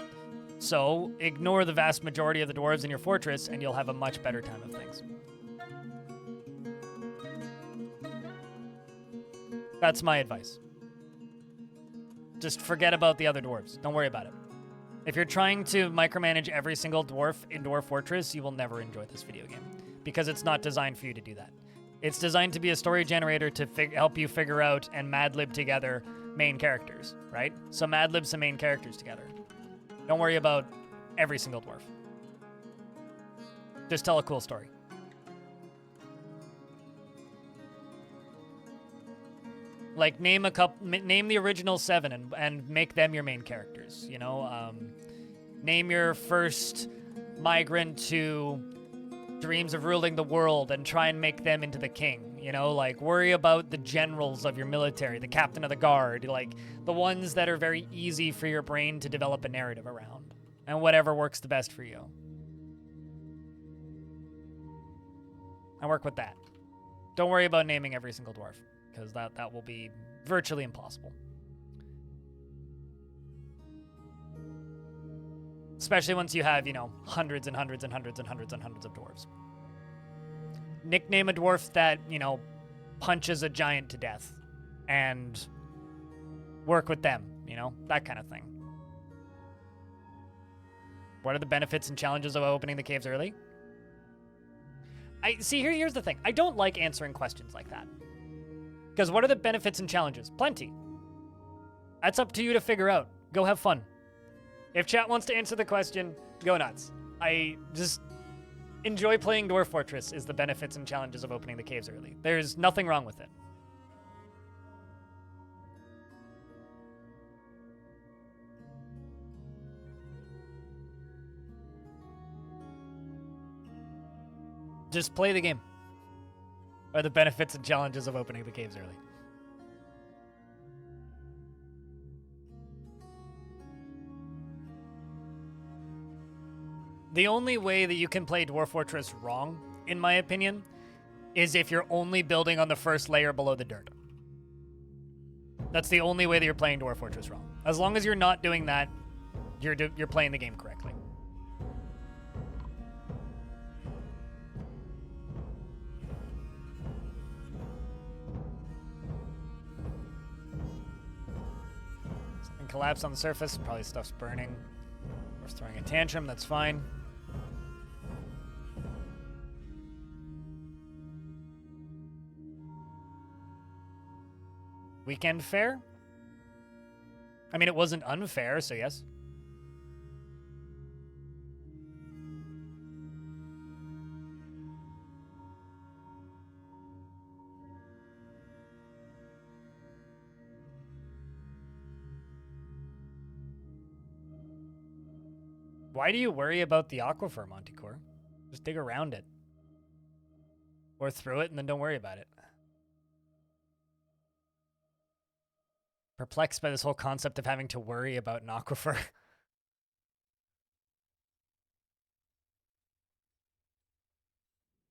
S1: So ignore the vast majority of the dwarves in your fortress and you'll have a much better time of things. That's my advice. Just forget about the other dwarves. Don't worry about it. If you're trying to micromanage every single dwarf in Dwarf Fortress, you will never enjoy this video game because it's not designed for you to do that. It's designed to be a story generator to help you figure out and madlib together main characters, right? So madlib some main characters together. Don't worry about every single dwarf. Just tell a cool story. Like name the original 7 and make them your main characters. You know, name your first migrant to dreams of ruling the world and try and make them into the king. You know, like worry about the generals of your military, the captain of the guard, like the ones that are very easy for your brain to develop a narrative around, and whatever works the best for you. I work with that. Don't worry about naming every single dwarf, because that will be virtually impossible. Especially once you have, you know, hundreds and hundreds and hundreds and hundreds and hundreds of dwarves. Nickname a dwarf that, you know, punches a giant to death and work with them, you know, that kind of thing. What are the benefits and challenges of opening the caves early? Here's the thing. I don't like answering questions like that. Because what are the benefits and challenges? Plenty. That's up to you to figure out. Go have fun. If chat wants to answer the question, go nuts. I just enjoy playing Dwarf Fortress is the benefits and challenges of opening the caves early. There's nothing wrong with it. Just play the game. Are the benefits and challenges of opening the caves early. The only way that you can play Dwarf Fortress wrong, in my opinion, is if you're only building on the first layer below the dirt. That's the only way that you're playing Dwarf Fortress wrong. As long as you're not doing that, you're playing the game correctly. Something collapsed on the surface. Probably stuff's burning. Or throwing a tantrum. That's fine. Weekend fair? I mean, it wasn't unfair, so yes. Why do you worry about the aquifer, Montecore? Just dig around it. Or through it and then don't worry about it. Perplexed by this whole concept of having to worry about an aquifer.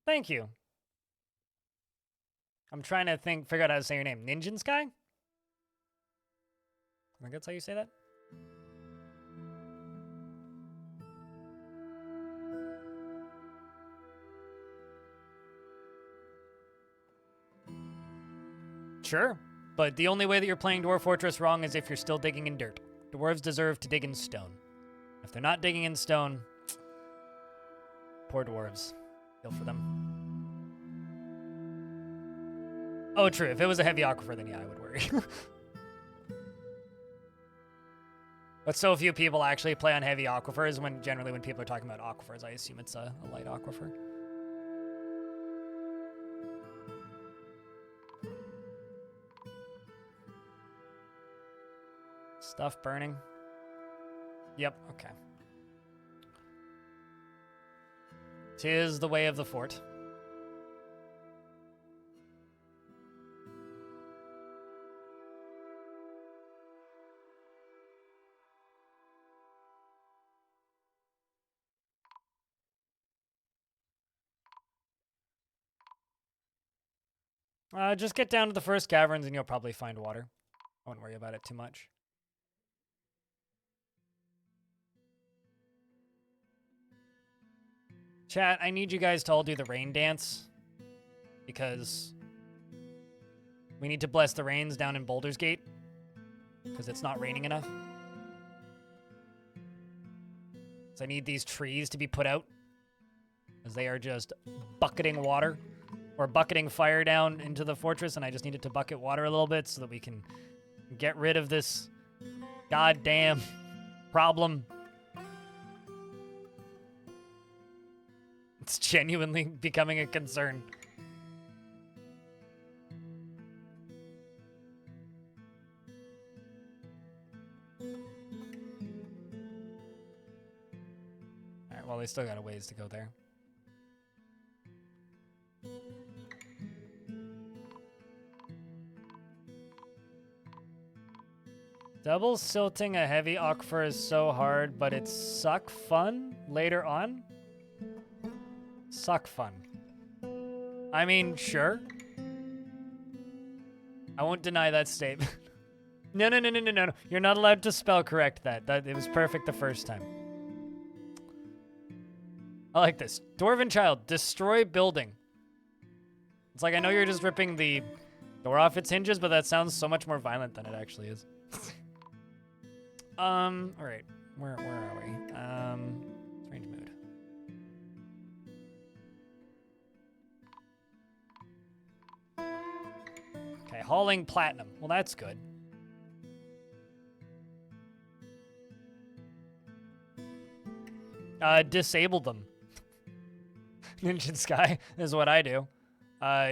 S1: Thank you. I'm trying to figure out how to say your name. Ninja Sky? I think that's how you say that. Sure, but the only way that you're playing Dwarf Fortress wrong is if you're still digging in dirt. Dwarves deserve to dig in stone. If they're not digging in stone, poor dwarves. Feel for them. Oh, true. If it was a heavy aquifer, then yeah, I would worry. But so few people actually play on heavy aquifers. Generally when people are talking about aquifers, I assume it's a light aquifer. Stuff burning. Yep, okay. 'Tis the way of the fort. Just get down to the first caverns and you'll probably find water. I wouldn't worry about it too much. Chat, I need you guys to all do the rain dance because we need to bless the rains down in Bouldersgate because it's not raining enough. So I need these trees to be put out as they are just bucketing water or bucketing fire down into the fortress, and I just needed to bucket water a little bit so that we can get rid of this goddamn problem. It's genuinely becoming a concern. Alright, well, they still got a ways to go there. Double silting a heavy aquifer is so hard, but it's suck fun later on? Suck fun. I mean, sure. I won't deny that statement. No. You're not allowed to spell correct that. It was perfect the first time. I like this. Dwarven child, destroy building. It's like, I know you're just ripping the door off its hinges, but that sounds so much more violent than it actually is. All right. Where are we? Strange mood. Okay, hauling platinum. Well, that's good. Disable them. Ninja Sky is what I do.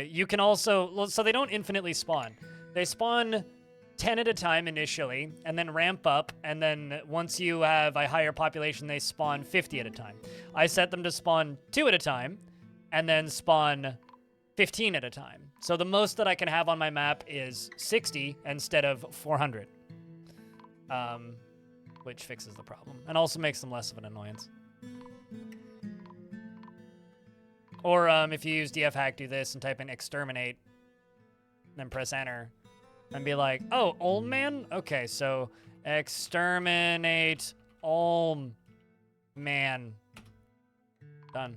S1: You can also, so they don't infinitely spawn. They spawn 10 at a time initially, and then ramp up, and then once you have a higher population, they spawn 50 at a time. I set them to spawn 2 at a time, and then spawn 15 at a time. So the most that I can have on my map is 60 instead of 400. Which fixes the problem, and also makes them less of an annoyance. Or if you use dfhack, do this and type in exterminate, then press enter, and be like, oh, old man? Okay, so exterminate old man. Done.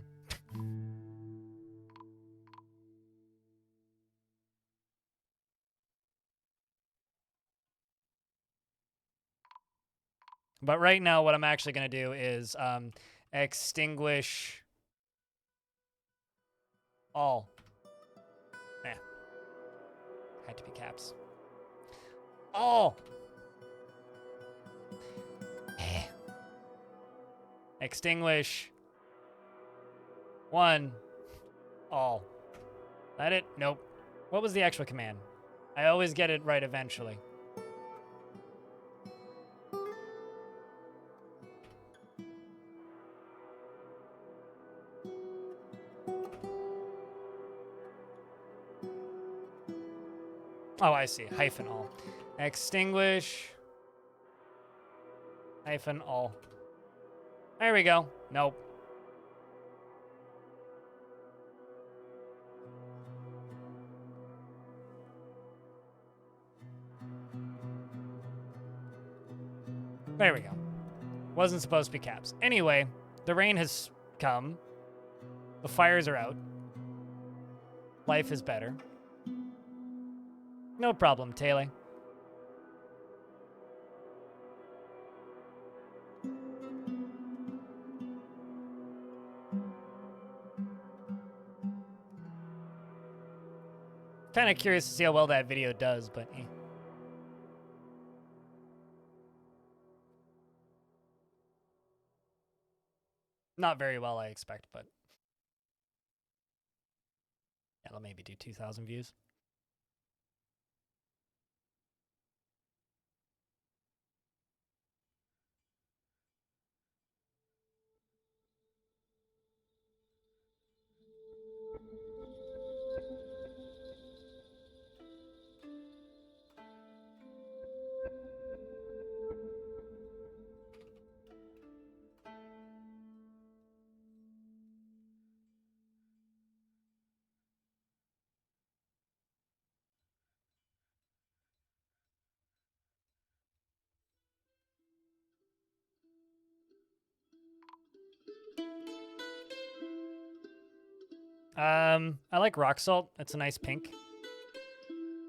S1: But right now, what I'm actually going to do is extinguish all. Eh. Had to be caps. All. Eh. Extinguish. One. All. That it? Nope. What was the actual command? I always get it right eventually. Oh, I see. Hyphen all. Extinguish. Hyphen all. There we go. Nope. There we go. Wasn't supposed to be caps. Anyway, the rain has come. The fires are out. Life is better. No problem, Taylor. Kind of curious to see how well that video does, but eh. Not very well, I expect, but yeah, I'll maybe do 2,000 views. I like rock salt. It's a nice pink,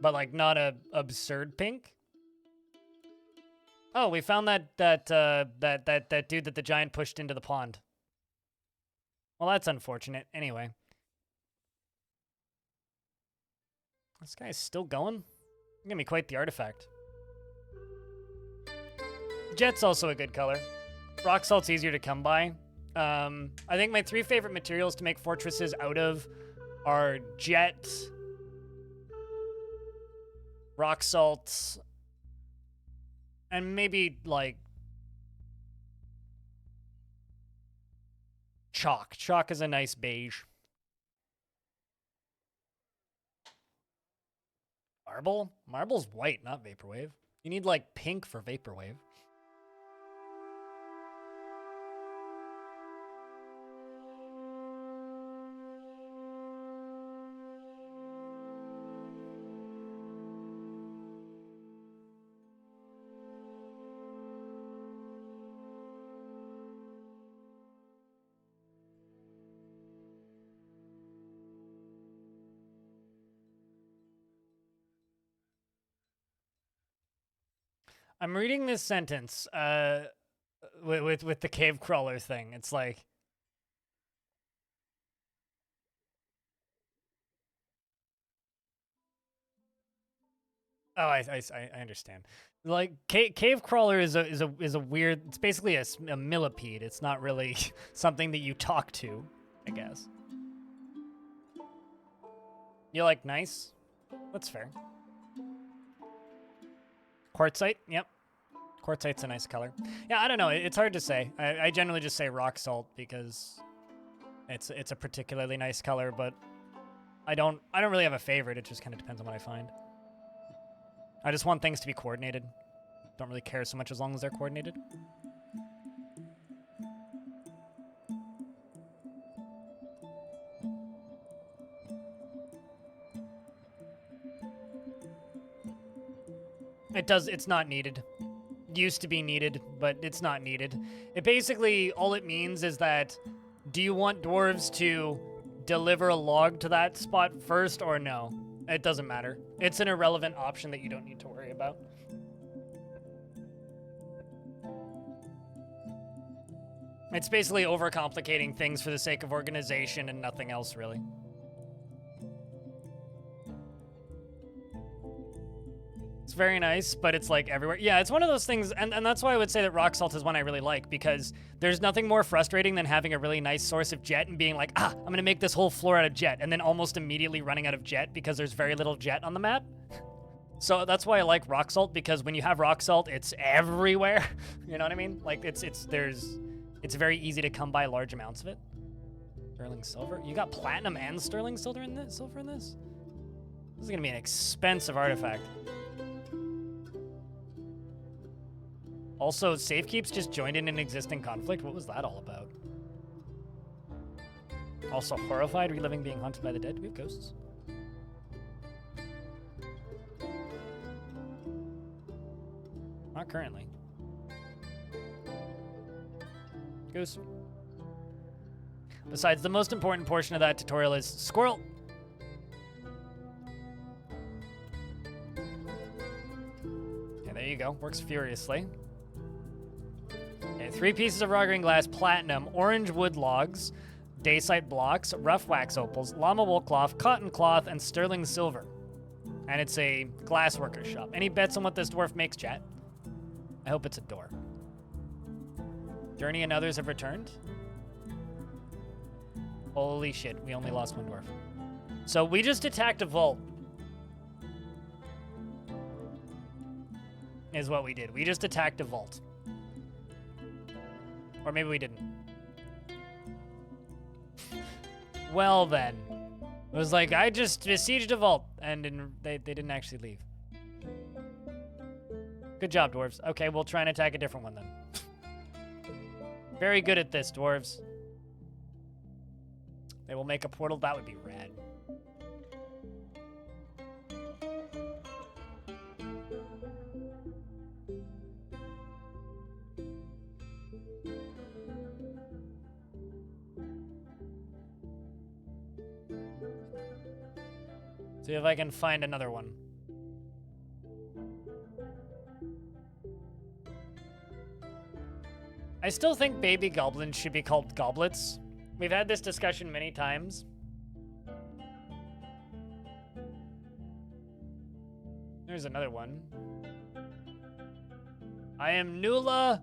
S1: but like not a absurd pink. Oh, we found that dude that the giant pushed into the pond. Well, that's unfortunate. Anyway, this guy's still going. Gonna be quite the artifact. Jet's also a good color. Rock salt's easier to come by. I think my 3 favorite materials to make fortresses out of are jet, rock salt, and maybe like chalk. Chalk is a nice beige. Marble? Marble's white, not vaporwave. You need like pink for vaporwave. I'm reading this sentence with the cave crawler thing. It's like, oh, I understand. Like cave crawler is a weird. It's basically a millipede. It's not really something that you talk to, I guess. You like nice? That's fair. Quartzite, yep. Quartzite's a nice color. Yeah, I don't know. It's hard to say. I generally just say rock salt because it's a particularly nice color, but I don't really have a favorite. It just kind of depends on what I find. I just want things to be coordinated. Don't really care so much as long as they're coordinated. It's not needed. Used to be needed, but it's not needed. It basically, all it means is that, do you want dwarves to deliver a log to that spot first or no? It doesn't matter. It's an irrelevant option that you don't need to worry about. It's basically overcomplicating things for the sake of organization and nothing else, really. It's very nice, but it's like everywhere. Yeah, it's one of those things, and that's why I would say that rock salt is one I really like, because there's nothing more frustrating than having a really nice source of jet and being like, I'm gonna make this whole floor out of jet, and then almost immediately running out of jet because there's very little jet on the map. So that's why I like rock salt, because when you have rock salt, it's everywhere. You know what I mean? Like it's very easy to come by large amounts of it. Sterling silver? You got platinum and sterling silver in this? This is gonna be an expensive artifact. Also, Safekeep's just joined in an existing conflict. What was that all about? Also, horrified, reliving being haunted by the dead. Do we have ghosts? Not currently. Goose. Besides, the most important portion of that tutorial is squirrel. Okay, there you go. Works furiously. Okay, 3 pieces of raw green glass, platinum, orange wood logs, dacite blocks, rough wax opals, llama wool cloth, cotton cloth, and sterling silver. And it's a glassworker's shop. Any bets on what this dwarf makes, chat? I hope it's a door. Journey and others have returned. Holy shit, we only lost 1 dwarf. So we just attacked a vault. Is what we did. We just attacked a vault. Or maybe we didn't. Well then. It was like, I just besieged a vault, and they didn't actually leave. Good job, dwarves. Okay, we'll try and attack a different one then. Very good at this, dwarves. They will make a portal. That would be rad. See if I can find another one. I still think baby goblins should be called goblets. We've had this discussion many times. There's another one. I am Nula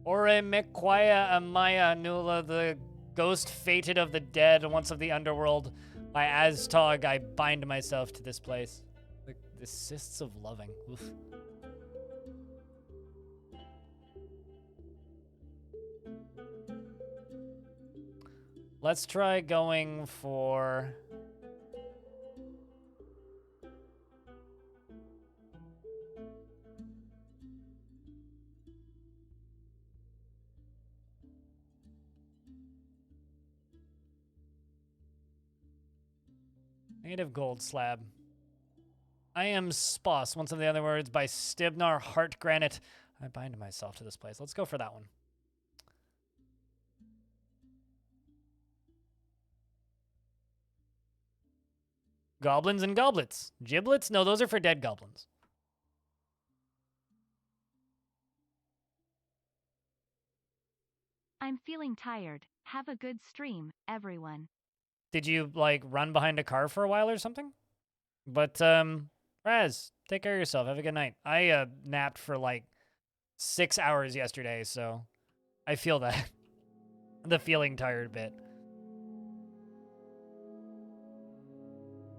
S1: Oremekwaya Amaya Nula, the ghost fated of the dead, once of the underworld. By Aztog, I bind myself to this place. The cysts of loving. Oof. Let's try going for... Native gold slab. I am Sposs, once of the other words, by Stibnar Heart Granite. I bind myself to this place. Let's go for that one. Goblins and goblets. Giblets? No, those are for dead goblins.
S2: I'm feeling tired. Have a good stream, everyone.
S1: Did you, like, run behind a car for a while or something? But, Raz, take care of yourself. Have a good night. I, napped for, like, 6 hours yesterday, so I feel that. The feeling tired bit.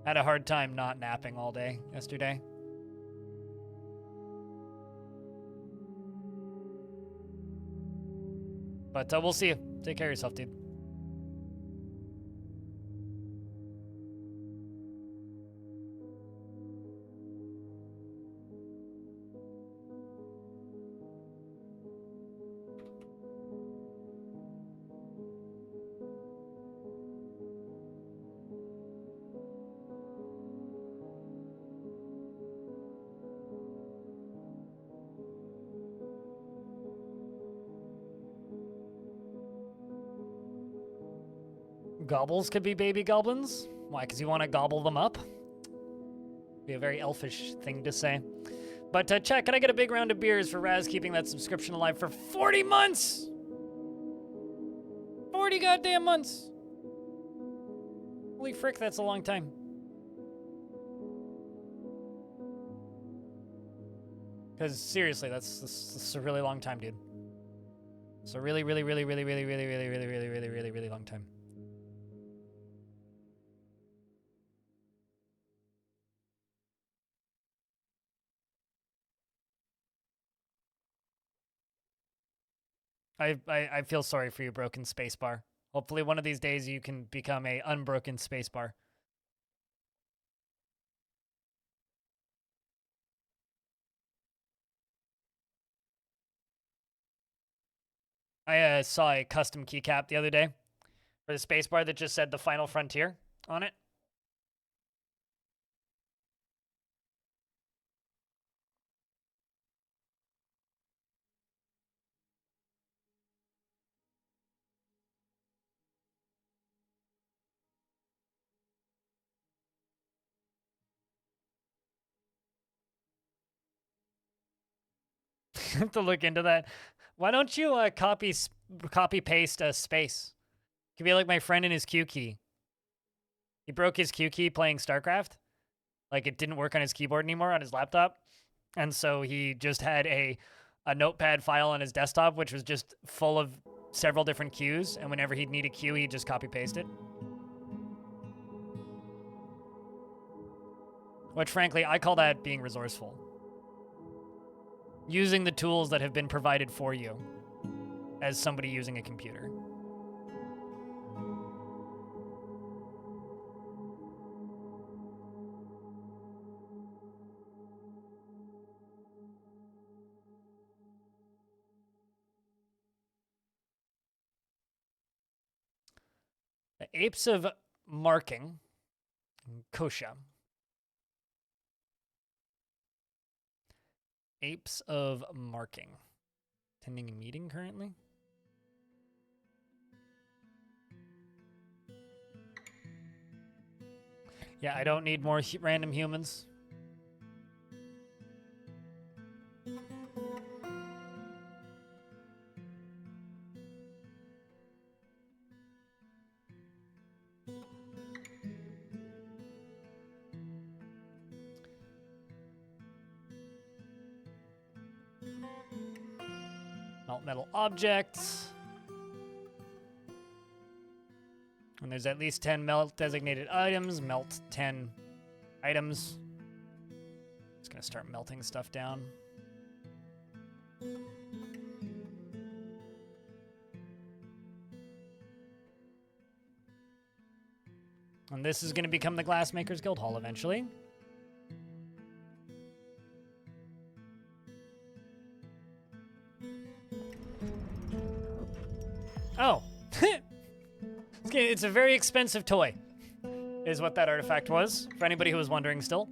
S1: Had a hard time not napping all day yesterday. But we'll see you. Take care of yourself, dude. Gobbles could be baby goblins. Why? Because you want to gobble them up? Be a very elfish thing to say. But chat, can I get a big round of beers for Raz keeping that subscription alive for 40 months? 40 goddamn months. Holy frick, that's a long time. Because seriously, that's a really long time, dude. It's a really, really, really, really, really, really, really, really, really, really, really, really long time. I feel sorry for you, broken spacebar. Hopefully one of these days you can become a unbroken spacebar. I saw a custom keycap the other day for the spacebar that just said "The Final Frontier" on it. Have to look into that. Why don't you copy paste a space? Could be like my friend in his Q key. He broke his Q key playing StarCraft. Like it didn't work on his keyboard anymore on his laptop, and so he just had a notepad file on his desktop which was just full of several different Qs, and whenever he'd need a Q, he'd just copy paste it. Which frankly, I call that being resourceful. Using the tools that have been provided for you as somebody using a computer. The apes of marking, Kosha. Apes of marking. Attending a meeting currently? Yeah, I don't need more random humans. Melt metal objects. When there's at least 10 melt designated items, melt 10 items. Just gonna start melting stuff down. And this is gonna become the Glassmakers Guild Hall eventually. Oh. It's a very expensive toy, is what that artifact was, for anybody who was wondering still.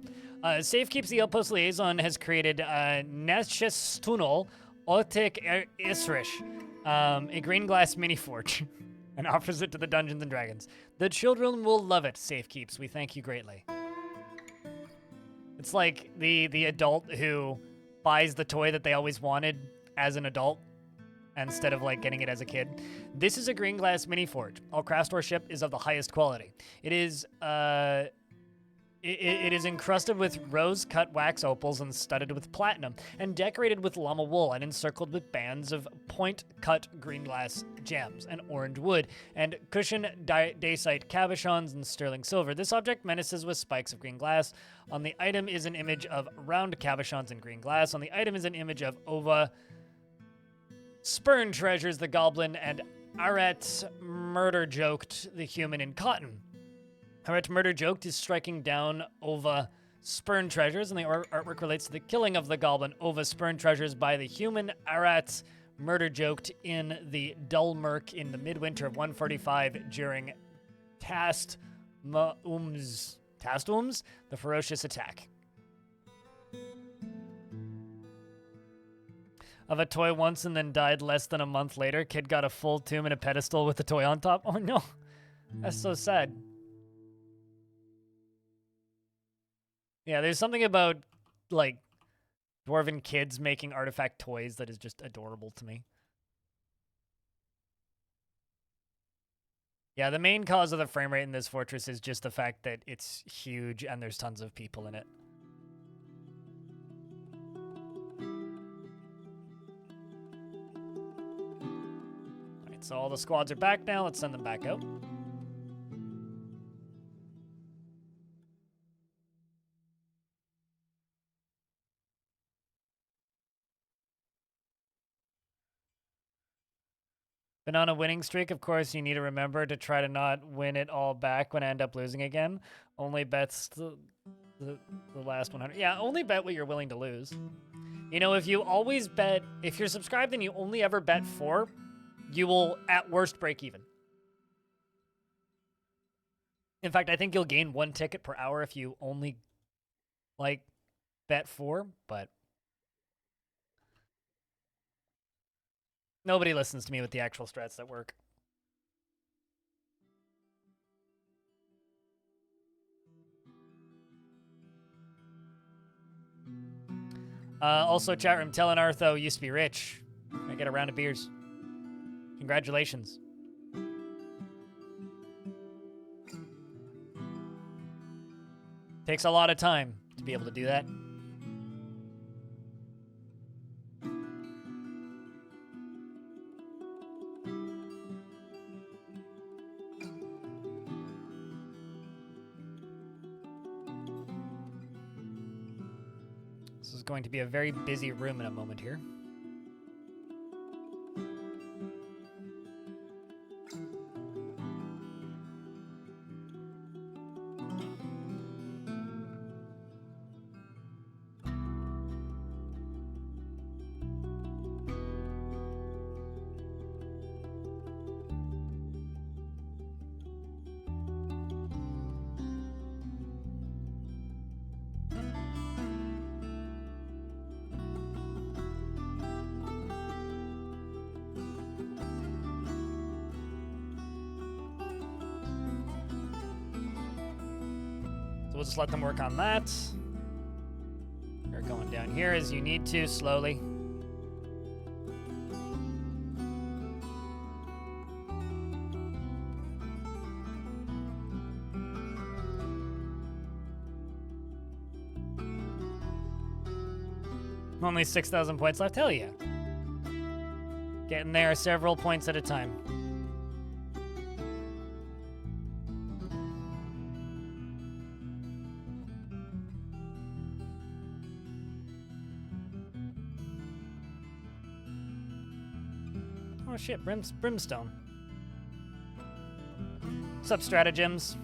S1: Safekeep's the Outpost Liaison has created Neshes Tunnel Otik Isrish, a green glass mini forge, and offers it to the Dungeons and Dragons. The children will love it, Safekeeps. We thank you greatly. It's like the adult who buys the toy that they always wanted as an adult, instead of like getting it as a kid. This is a green glass mini forge. All craftworkmanship is of the highest quality. It is it is encrusted with rose-cut wax opals and studded with platinum, and decorated with llama wool and encircled with bands of point-cut green glass gems and orange wood and cushion dacite cabochons and sterling silver. This object menaces with spikes of green glass. On the item is an image of round cabochons in green glass. On the item is an image of Ova Spurn treasures the goblin, and Aret murder joked the human in cotton. Aret murder joked is striking down Ova Spurn treasures, and the artwork relates to the killing of the goblin Ova Spurn treasures by the human Aret murder joked in the Dulmurk in the midwinter of 145 during Tastums, the ferocious attack. Of a toy once and then died less than a month later. Kid got a full tomb and a pedestal with the toy on top. Oh no, that's so sad. Yeah, there's something about like dwarven kids making artifact toys that is just adorable to me. Yeah, the main cause of the frame rate in this fortress is just the fact that it's huge and there's tons of people in it. So all the squads are back now. Let's send them back out. Been on a winning streak, of course, you need to remember to try to not win it all back when I end up losing again. Only bets the last 100. Yeah, only bet what you're willing to lose. You know, if you always bet, if you're subscribed and you only ever bet 4, you will at worst break even. In fact, I think you'll gain 1 ticket per hour if you only like bet 4, but nobody listens to me with the actual strats that work. Also, chat room, telling Artho used to be rich. I get a round of beers. Congratulations. Takes a lot of time to be able to do that. This is going to be a very busy room in a moment here. We'll just let them work on that. You're going down here as you need to, slowly. Only 6,000 points left? Hell yeah. Getting there several points at a time. Oh shit, Brimstone. What's up, Stratagems?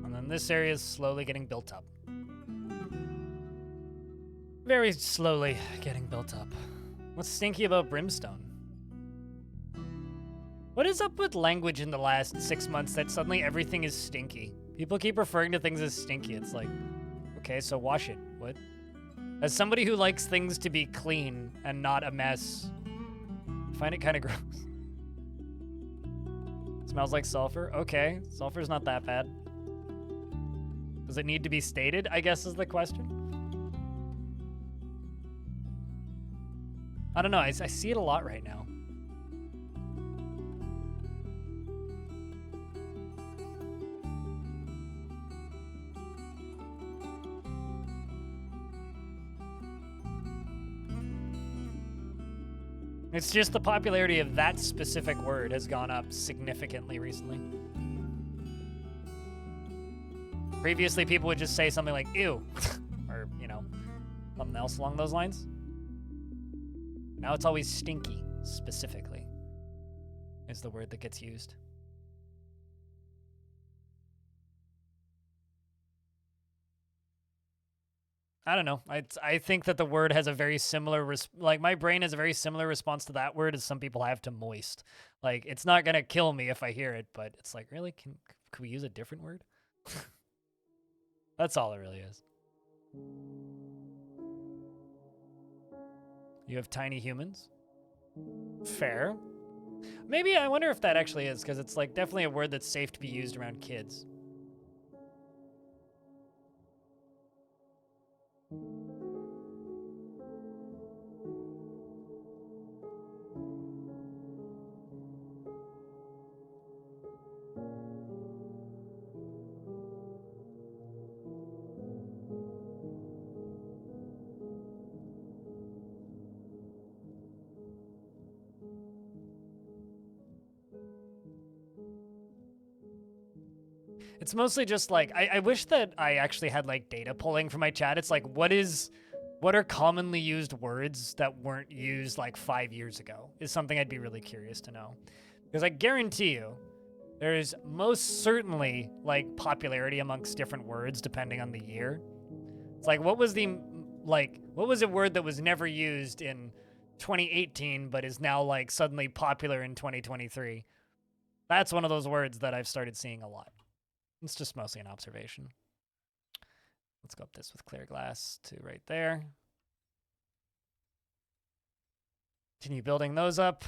S1: And then this area is slowly getting built up. Very slowly getting built up. What's stinky about Brimstone? What is up with language in the last 6 months that suddenly everything is stinky? People keep referring to things as stinky. It's like, okay, so wash it. What? As somebody who likes things to be clean and not a mess, I find it kind of gross. Smells like sulfur? Okay, sulfur's not that bad. Does it need to be stated, I guess is the question? I don't know, I see it a lot right now. It's just the popularity of that specific word has gone up significantly recently. Previously, people would just say something like, ew, or, you know, something else along those lines. Now it's always stinky, specifically, is the word that gets used. I don't know. I think that the word has a very similar, like my brain has a very similar response to that word as some people have to moist. Like, it's not going to kill me if I hear it, but it's like, really? Could we use a different word? That's all it really is. You have tiny humans? Fair. Maybe I wonder if that actually is, because it's like definitely a word that's safe to be used around kids. It's mostly just like, I wish that I actually had like data pulling for my chat. It's like, what is What are commonly used words that weren't used like 5 years ago is something I'd be really curious to know. Because I guarantee you, there's most certainly like popularity amongst different words depending on the year. It's like what was a word that was never used in 2018 but is now like suddenly popular in 2023? That's one of those words that I've started seeing a lot. It's just mostly an observation. Let's go up this with clear glass to right there. Continue building those up.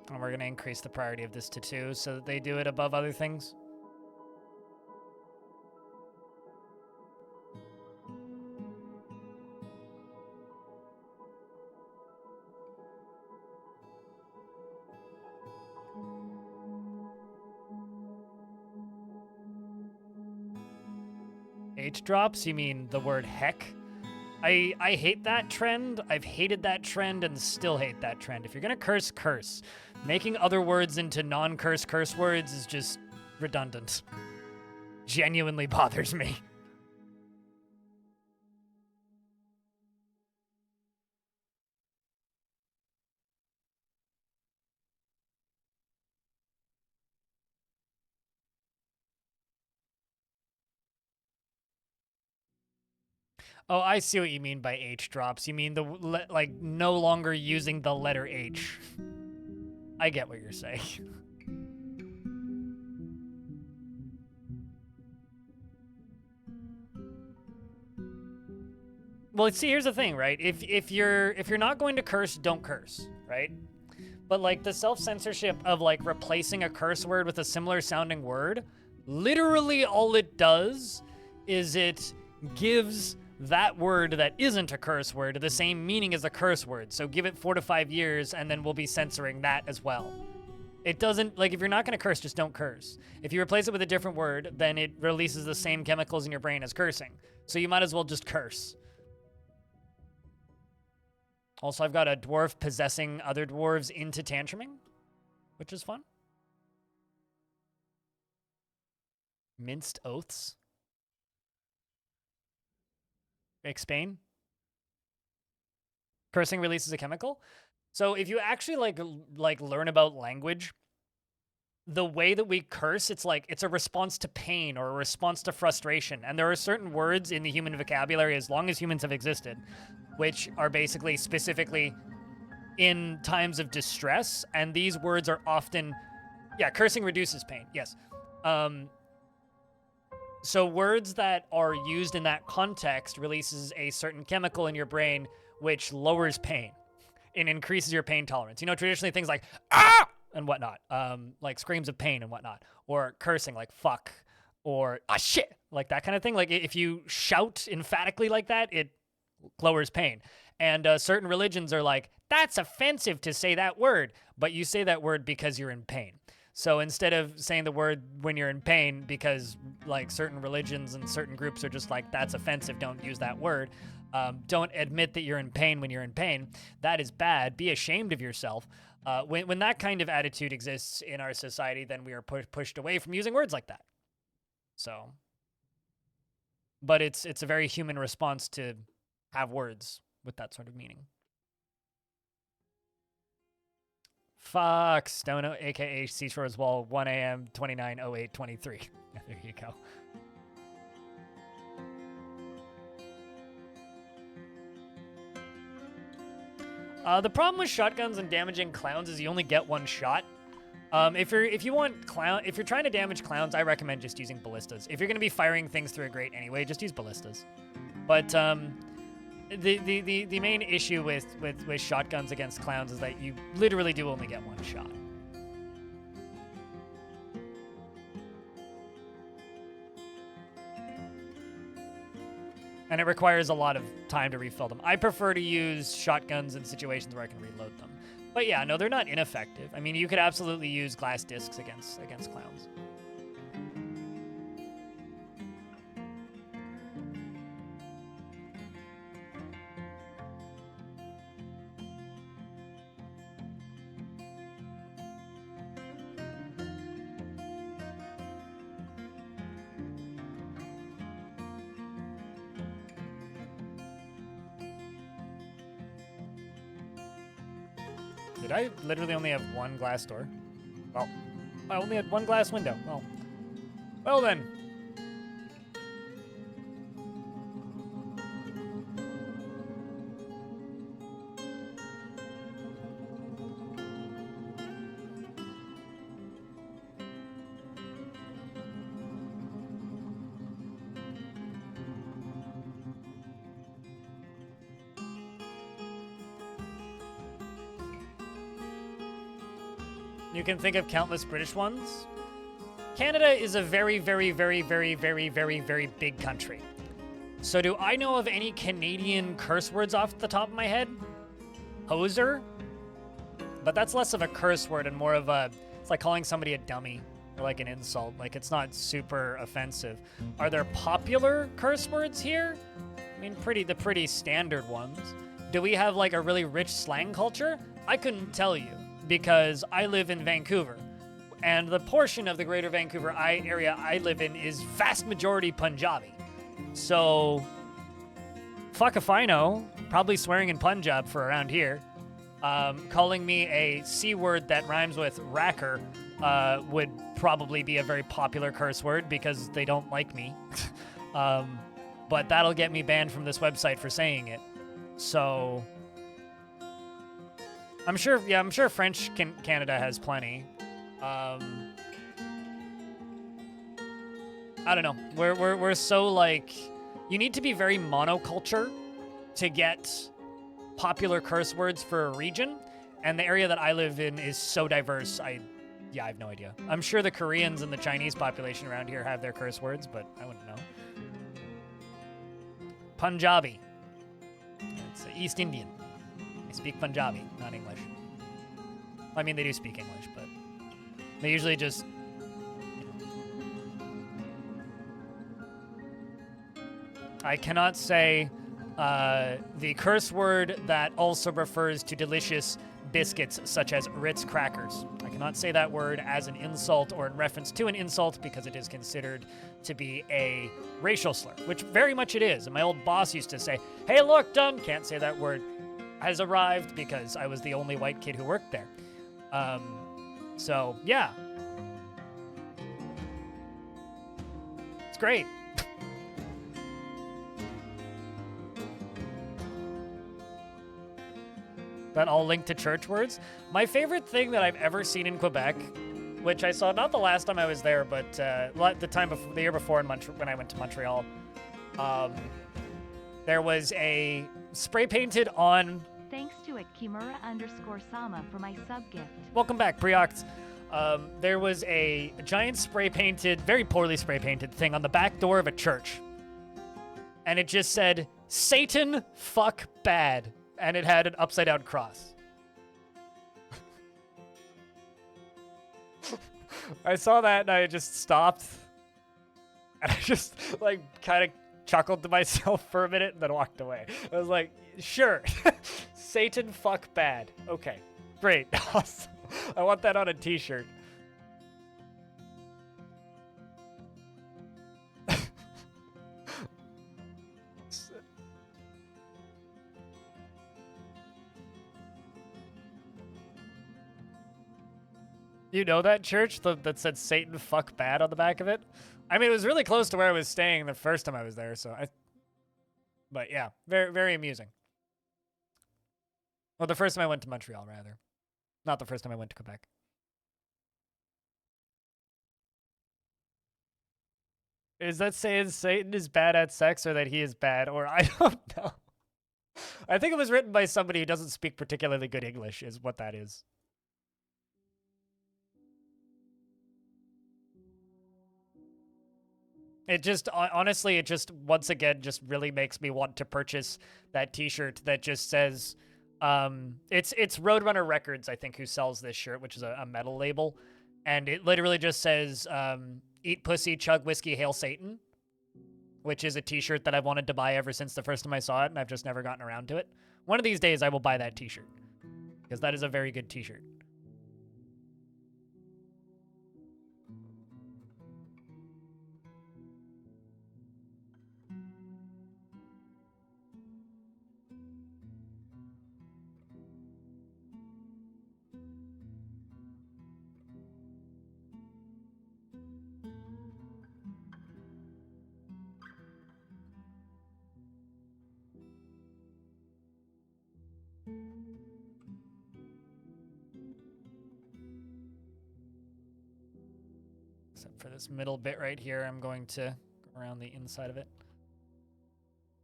S1: And we're going to increase the priority of this to 2 so that they do it above other things. H drops? You mean the word heck? I hate that trend. I've hated that trend and still hate that trend. If you're gonna curse, curse. Making other words into non-curse curse words is just redundant. Genuinely bothers me. Oh, I see what you mean by H drops. You mean the like no longer using the letter H. I get what you're saying. Well, see, here's the thing, right? If you're not going to curse, don't curse, right? But like the self-censorship of like replacing a curse word with a similar sounding word, literally all it does is it gives that word that isn't a curse word the same meaning as a curse word. So give it 4 to 5 years and then we'll be censoring that as well. It doesn't, like, if you're not going to curse, just don't curse. If you replace it with a different word, then it releases the same chemicals in your brain as cursing. So you might as well just curse. Also, I've got a dwarf possessing other dwarves into tantruming, which is fun. Minced oaths. Explain. Cursing releases a chemical. So if you actually like learn about language, the way that we curse, it's like it's a response to pain or a response to frustration. And there are certain words in the human vocabulary, as long as humans have existed, which are basically specifically in times of distress. And these words are often, yeah, cursing reduces pain. Yes. So words that are used in that context releases a certain chemical in your brain, which lowers pain and increases your pain tolerance. You know, traditionally things like, ah, and whatnot, like screams of pain and whatnot, or cursing like fuck, or ah shit, like that kind of thing. Like if you shout emphatically like that, it lowers pain. And certain religions are like, that's offensive to say that word, but you say that word because you're in pain. So instead of saying the word when you're in pain, because like certain religions and certain groups are just like, that's offensive, don't use that word. Don't admit that you're in pain when you're in pain. That is bad. Be ashamed of yourself. When that kind of attitude exists in our society, then we are pushed away from using words like that. So, but it's a very human response to have words with that sort of meaning. Fox, Stono, aka Seashore's Wall, 1 a.m., 29/08/23. There you go. The problem with shotguns and damaging clowns is you only get one shot. If you're trying to damage clowns, I recommend just using ballistas. If you're gonna be firing things through a grate anyway, just use ballistas. But the main issue with shotguns against clowns is that you literally do only get one shot. And it requires a lot of time to refill them. I prefer to use shotguns in situations where I can reload them. But yeah, no, they're not ineffective. I mean, you could absolutely use glass discs against clowns. Did I literally only have one glass door? Well, I only had one glass window. Well then. You can think of countless British ones. Canada is a very, very, very, very, very, very, very big country. So do I know of any Canadian curse words off the top of my head? Hoser? But that's less of a curse word and more of a, it's like calling somebody a dummy or like an insult. Like it's not super offensive. Are there popular curse words here? I mean, the pretty standard ones. Do we have like a really rich slang culture? I couldn't tell you because I live in Vancouver. And the portion of the greater Vancouver area I live in is vast majority Punjabi. So, fuck if I know. Probably swearing in Punjab for around here. Calling me a C word that rhymes with racker would probably be a very popular curse word because they don't like me. But that'll get me banned from this website for saying it. So, I'm sure French Canada has plenty. I don't know. We're so like, you need to be very monoculture to get popular curse words for a region, and the area that I live in is so diverse. I have no idea. I'm sure the Koreans and the Chinese population around here have their curse words, but I wouldn't know. Punjabi. It's East Indian. They speak Punjabi, not English. I mean, they do speak English, but they usually just... I cannot say the curse word that also refers to delicious biscuits such as Ritz crackers. I cannot say that word as an insult or in reference to an insult because it is considered to be a racial slur, which very much it is. And my old boss used to say, "Hey, look, Dunn," can't say that word, has arrived because I was the only white kid who worked there. So, yeah. It's great. That all linked to church words. My favorite thing that I've ever seen in Quebec, which I saw not the last time I was there, but the year before when I went to Montreal, there was a spray painted on...
S2: Thanks to @Kimura_Sama for my sub gift.
S1: Welcome back, Preoct. There was a giant spray painted, very poorly spray painted thing on the back door of a church. And it just said, "Satan, fuck bad." And it had an upside down cross. I saw that and I just stopped. And I just like kind of chuckled to myself for a minute and then walked away. I was like, sure. Satan, fuck bad. Okay, great. Awesome. I want that on a t-shirt. You know that church that said "Satan fuck bad" on the back of it? I mean, it was really close to where I was staying the first time I was there, but yeah, very, very amusing. Well, the first time I went to Montreal, rather. Not the first time I went to Quebec. Is that saying Satan is bad at sex or that he is bad? Or I don't know. I think it was written by somebody who doesn't speak particularly good English, is what that is. It just, honestly, it just, once again, just really makes me want to purchase that t-shirt that just says, it's Roadrunner Records, I think, who sells this shirt, which is a metal label. And it literally just says, "Eat pussy, chug whiskey, hail Satan," which is a t-shirt that I've wanted to buy ever since the first time I saw it, and I've just never gotten around to it. One of these days, I will buy that t-shirt, because that is a very good t-shirt. Except for this middle bit right here, I'm going to go around the inside of it.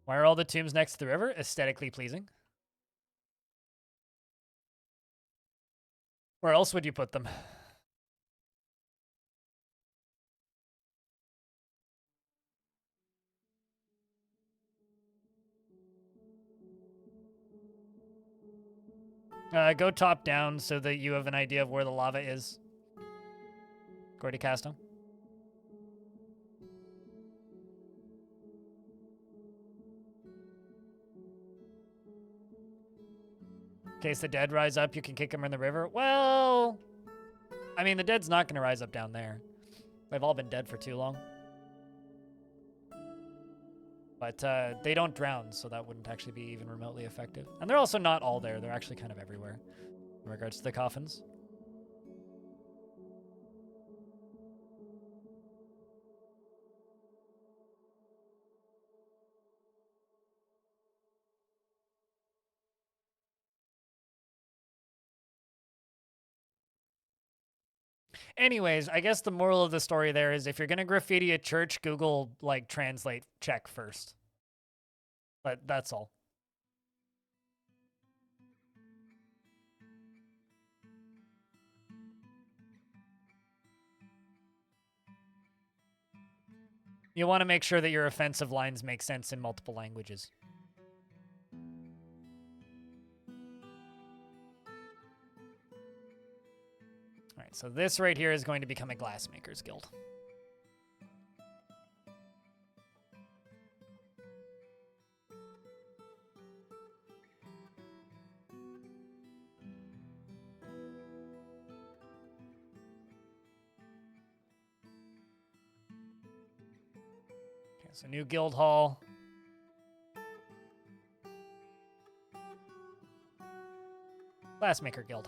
S1: Why are all the tombs next to the river? Aesthetically pleasing. Where else would you put them? Go top down so that you have an idea of where the lava is. Gordy Casto. In case the dead rise up, you can kick them in the river. Well, I mean, the dead's not going to rise up down there. They've all been dead for too long. But they don't drown, so that wouldn't actually be even remotely effective. And they're also not all there. They're actually kind of everywhere in regards to the coffins. Anyways, I guess the moral of the story there is if you're going to graffiti a church, Google, like, translate check first. But that's all. You want to make sure that your offensive lines make sense in multiple languages. All right, so this right here is going to become a glassmaker's guild. Okay, so new guild hall. Glassmaker guild.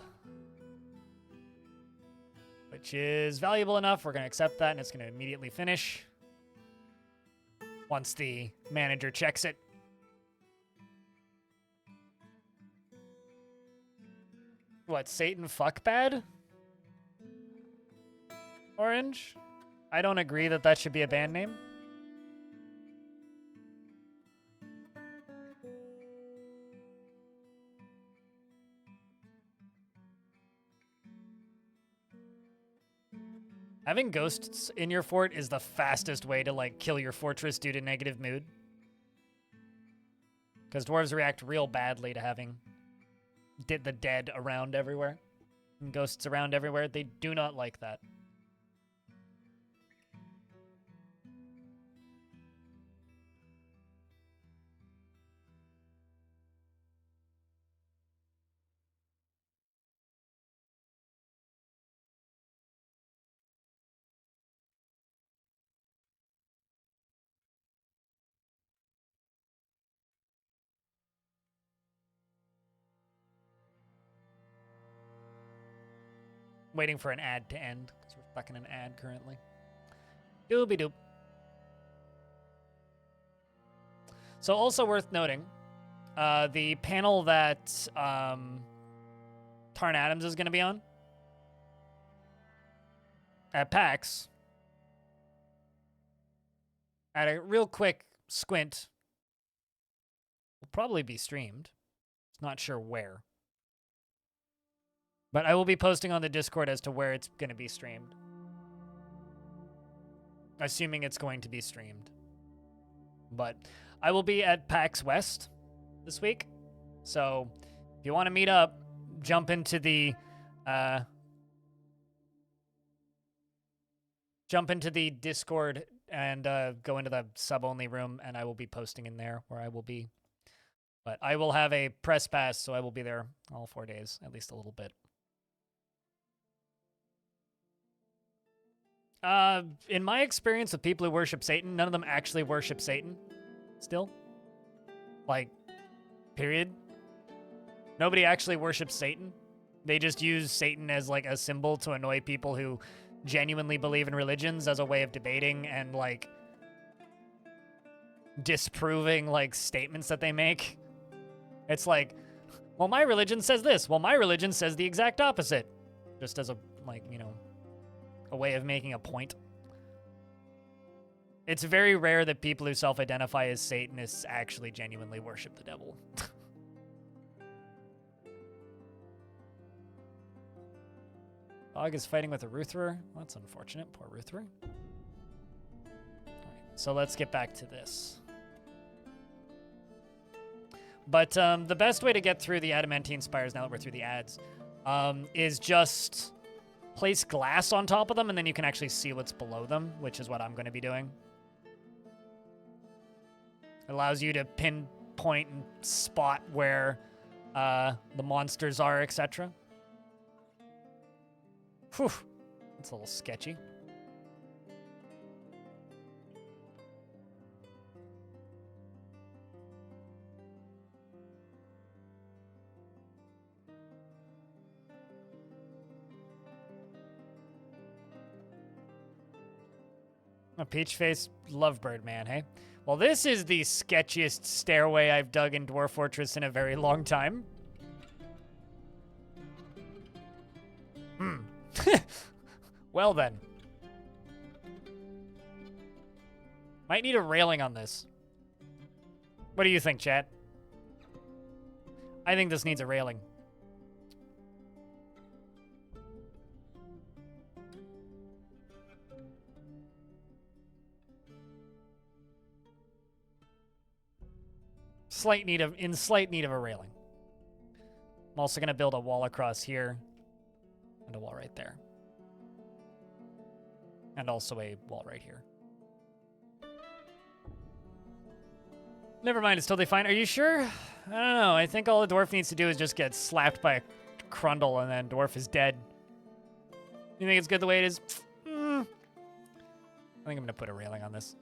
S1: Which is valuable enough. We're going to accept that, and it's going to immediately finish once the manager checks it. What, Satan fuck bad? Orange? I don't agree that that should be a band name. Having ghosts in your fort is the fastest way to, like, kill your fortress due to negative mood. Because dwarves react real badly to having the dead around everywhere. And ghosts around everywhere. They do not like that. Waiting for an ad to end, because we're stuck in an ad currently. Doobie-doop. So also worth noting, the panel that Tarn Adams is going to be on at PAX, at a real quick squint, will probably be streamed. Not sure where. But I will be posting on the Discord as to where it's going to be streamed. Assuming it's going to be streamed. But I will be at PAX West this week. So if you want to meet up, jump into the Discord and go into the sub-only room, and I will be posting in there where I will be. But I will have a press pass, so I will be there all 4 days, at least a little bit. In my experience with people who worship Satan, none of them actually worship Satan. Still. Like, period. Nobody actually worships Satan. They just use Satan as, like, a symbol to annoy people who genuinely believe in religions as a way of debating and, like, disproving, like, statements that they make. It's like, well, my religion says this. Well, my religion says the exact opposite. Just as a, like, you know, a way of making a point. It's very rare that people who self-identify as Satanists actually genuinely worship the devil. Dog is fighting with a Rutherer. Well, that's unfortunate. Poor Rutherer. Alright, so let's get back to this. But the best way to get through the adamantine spires, now that we're through the ads, is just place glass on top of them, and then you can actually see what's below them, which is what I'm going to be doing. It allows you to pinpoint and spot where the monsters are, etc. Whew, that's a little sketchy. A peach face lovebird man, hey? Well, this is the sketchiest stairway I've dug in Dwarf Fortress in a very long time. Well then. Might need a railing on this. What do you think, chat? I think this needs a railing. In slight need of a railing. I'm also going to build a wall across here and a wall right there. And also a wall right here. Never mind, it's totally fine. Are you sure? I don't know. I think all the dwarf needs to do is just get slapped by a Crundle and then dwarf is dead. You think it's good the way it is? I think I'm going to put a railing on this.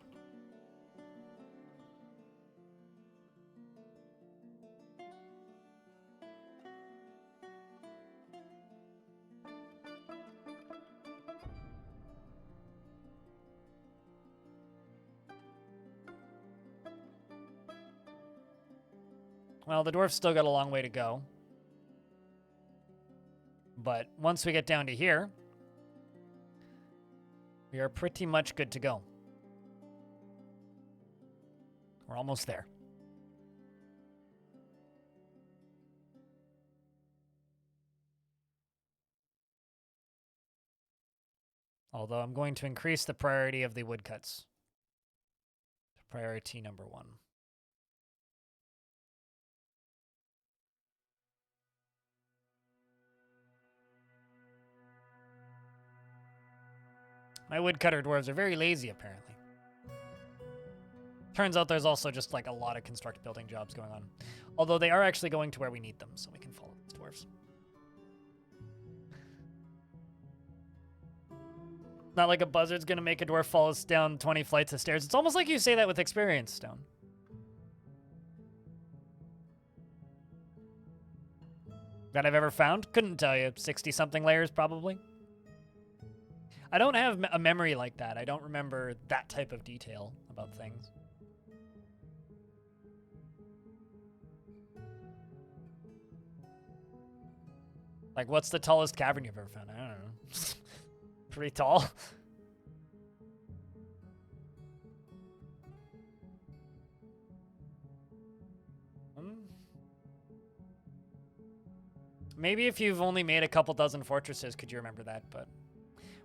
S1: Well, the dwarf's still got a long way to go. But once we get down to here, we are pretty much good to go. We're almost there. Although I'm going to increase the priority of the woodcuts to priority number 1. My woodcutter dwarves are very lazy, apparently. Turns out there's also just like a lot of construct building jobs going on. Although they are actually going to where we need them, so we can follow these dwarves. Not like a buzzard's gonna make a dwarf fall down 20 flights of stairs. It's almost like you say that with experience, Stone. That I've ever found? Couldn't tell you. 60-something layers, probably. I don't have a memory like that. I don't remember that type of detail about things. Like, what's the tallest cavern you've ever found? I don't know. Pretty tall. Maybe if you've only made a couple dozen fortresses, could you remember that, but...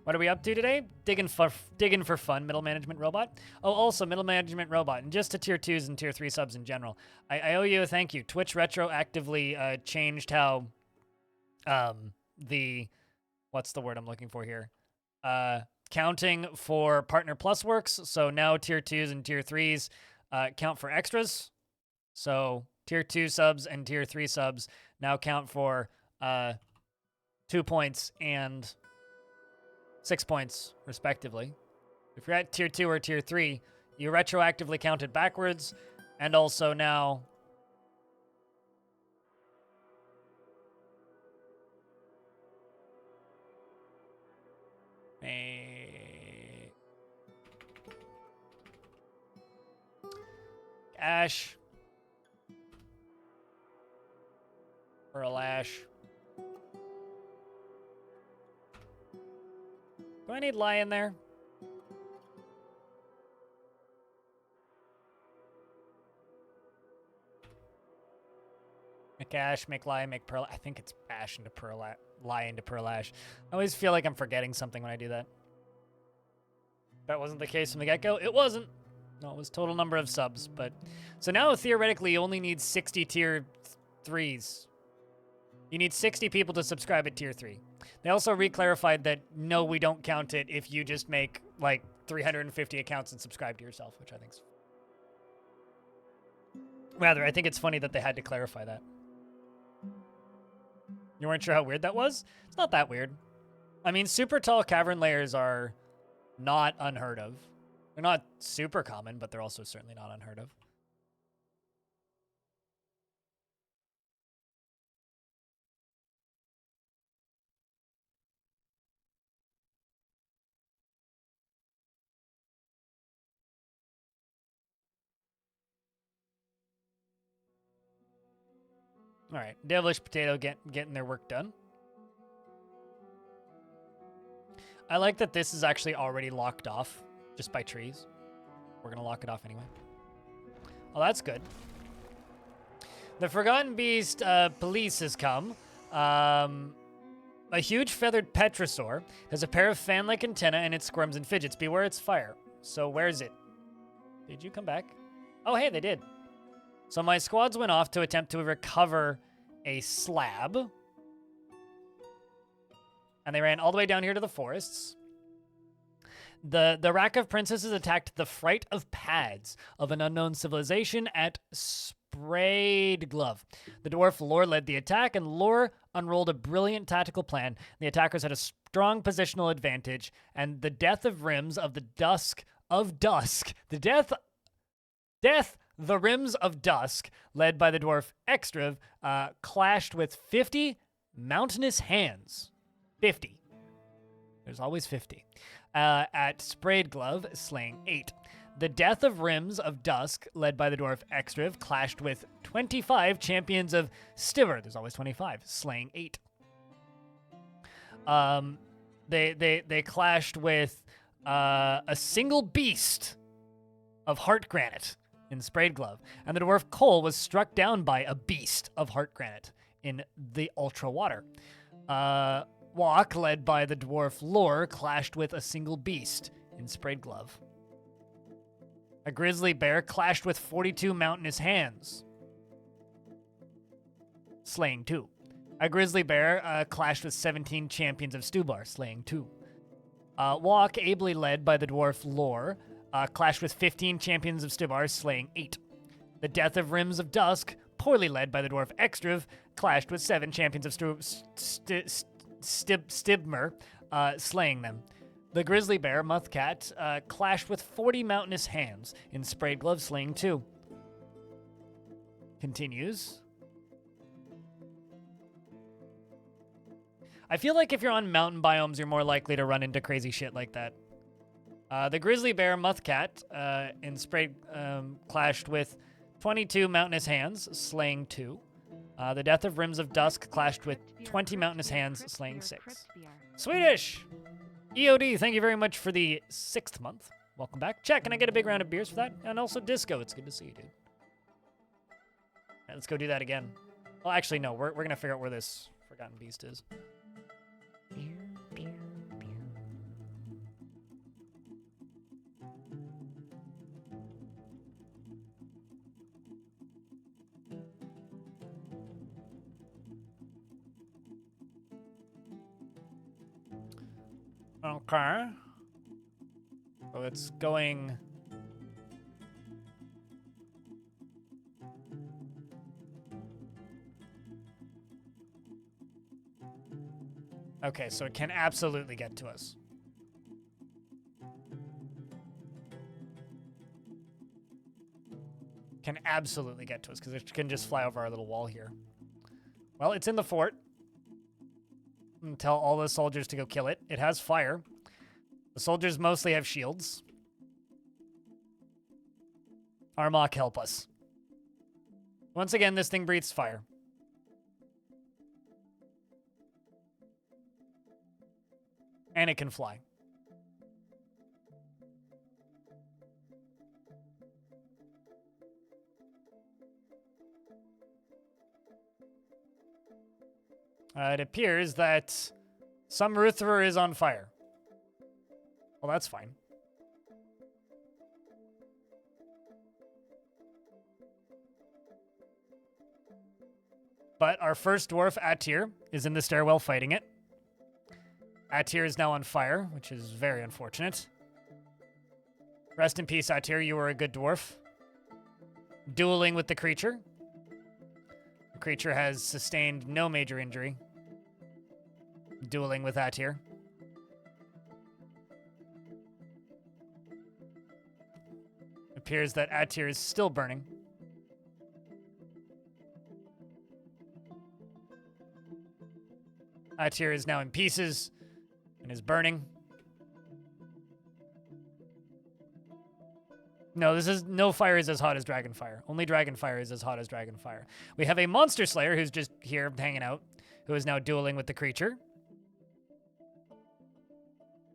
S1: What are we up to today? Digging for fun, middle management robot. Oh, also, middle management robot. And just to tier 2s and tier 3 subs in general. I owe you a thank you. Twitch retroactively changed how what's the word I'm looking for here? Counting for Partner Plus works. So now tier 2s and tier 3s count for extras. So tier 2 subs and tier 3 subs now count for 2 points and 6 points, respectively. If you're at tier 2 or tier 3, you retroactively counted backwards, and also now... Ash. Pearl Ash. Do I need lion there? Make ash, make lye, make pearl. I think it's ash into pearl, lye into pearl ash. I always feel like I'm forgetting something when I do that. That wasn't the case from the get-go. It wasn't. No, it was total number of subs. But so now theoretically you only need 60 tier 3s. You need 60 people to subscribe at tier 3. They also reclarified that no, we don't count it if you just make like 350 accounts and subscribe to yourself, which I think's rather, I think it's funny that they had to clarify that. You weren't sure how weird that was? It's not that weird. I mean, super tall cavern layers are not unheard of. They're not super common, but they're also certainly not unheard of. All right, Devilish Potato getting their work done. I like that this is actually already locked off just by trees. We're going to lock it off anyway. Oh, that's good. The Forgotten Beast police has come. A huge feathered petrosaur has a pair of fan-like antennae and it squirms and fidgets. Beware its fire. So where's it? Did you come back? Oh, hey, they did. So my squads went off to attempt to recover a slab. And they ran all the way down here to the forests. The Rack of Princesses attacked the Fright of Pads of an unknown civilization at Sprayed Glove. The dwarf Lore led the attack, and Lore unrolled a brilliant tactical plan. The attackers had a strong positional advantage, and the death of Rims of the Dusk of Dusk, the Rims of Dusk, led by the dwarf Extrav, clashed with 50 mountainous hands. 50. There's always 50. At Sprayed Glove, slaying 8. The death of Rims of Dusk, led by the dwarf Extrav, clashed with 25 champions of Stiver. There's always 25, slaying 8. They clashed with a single beast of Heart Granite in Sprayed Glove, and the dwarf Cole was struck down by a beast of Heart Granite in the Ultra Water. Walk, led by the dwarf Lore, clashed with a single beast in Sprayed Glove. A grizzly bear clashed with 42 mountainous hands, slaying 2. A grizzly bear clashed with 17 champions of Stubar, slaying 2. Walk, ably led by the dwarf Lore, clashed with 15 champions of Stubar, slaying 8. The death of Rims of Dusk, poorly led by the dwarf Extrav, clashed with 7 champions of Stibmer, slaying them. The grizzly bear, Muthcat, clashed with 40 mountainous hands in Sprayed Glove, slaying 2. Continues. I feel like if you're on mountain biomes, you're more likely to run into crazy shit like that. The grizzly bear, Muthcat, in Sprayed, clashed with 22 mountainous hands, slaying 2. The death of Rims of Dusk clashed with 20 mountainous hands, slaying 6. Swedish! EOD, thank you very much for the 6th month. Welcome back. Check, can I get a big round of beers for that? And also Disco, it's good to see you, dude. All right, let's go do that again. Well, actually, no, we're going to figure out where this Forgotten Beast is. Okay. So it's going... Okay, so it can absolutely get to us. Can absolutely get to us, because it can just fly over our little wall here. Well, it's in the fort. And tell all the soldiers to go kill it. It has fire. The soldiers mostly have shields. Armok, help us. Once again, this thing breathes fire. And it can fly. It appears that some Ruthver is on fire. Well, that's fine. But our first dwarf, Atir, is in the stairwell fighting it. Atir is now on fire, which is very unfortunate. Rest in peace, Atir. You were a good dwarf. Dueling with the creature. The creature has sustained no major injury. Dueling with Atir. Appears that Atir is still burning. Atir is now in pieces and is burning. No, no fire is as hot as dragon fire. Only dragon fire is as hot as dragon fire. We have a monster slayer who's just here hanging out, who is now dueling with the creature.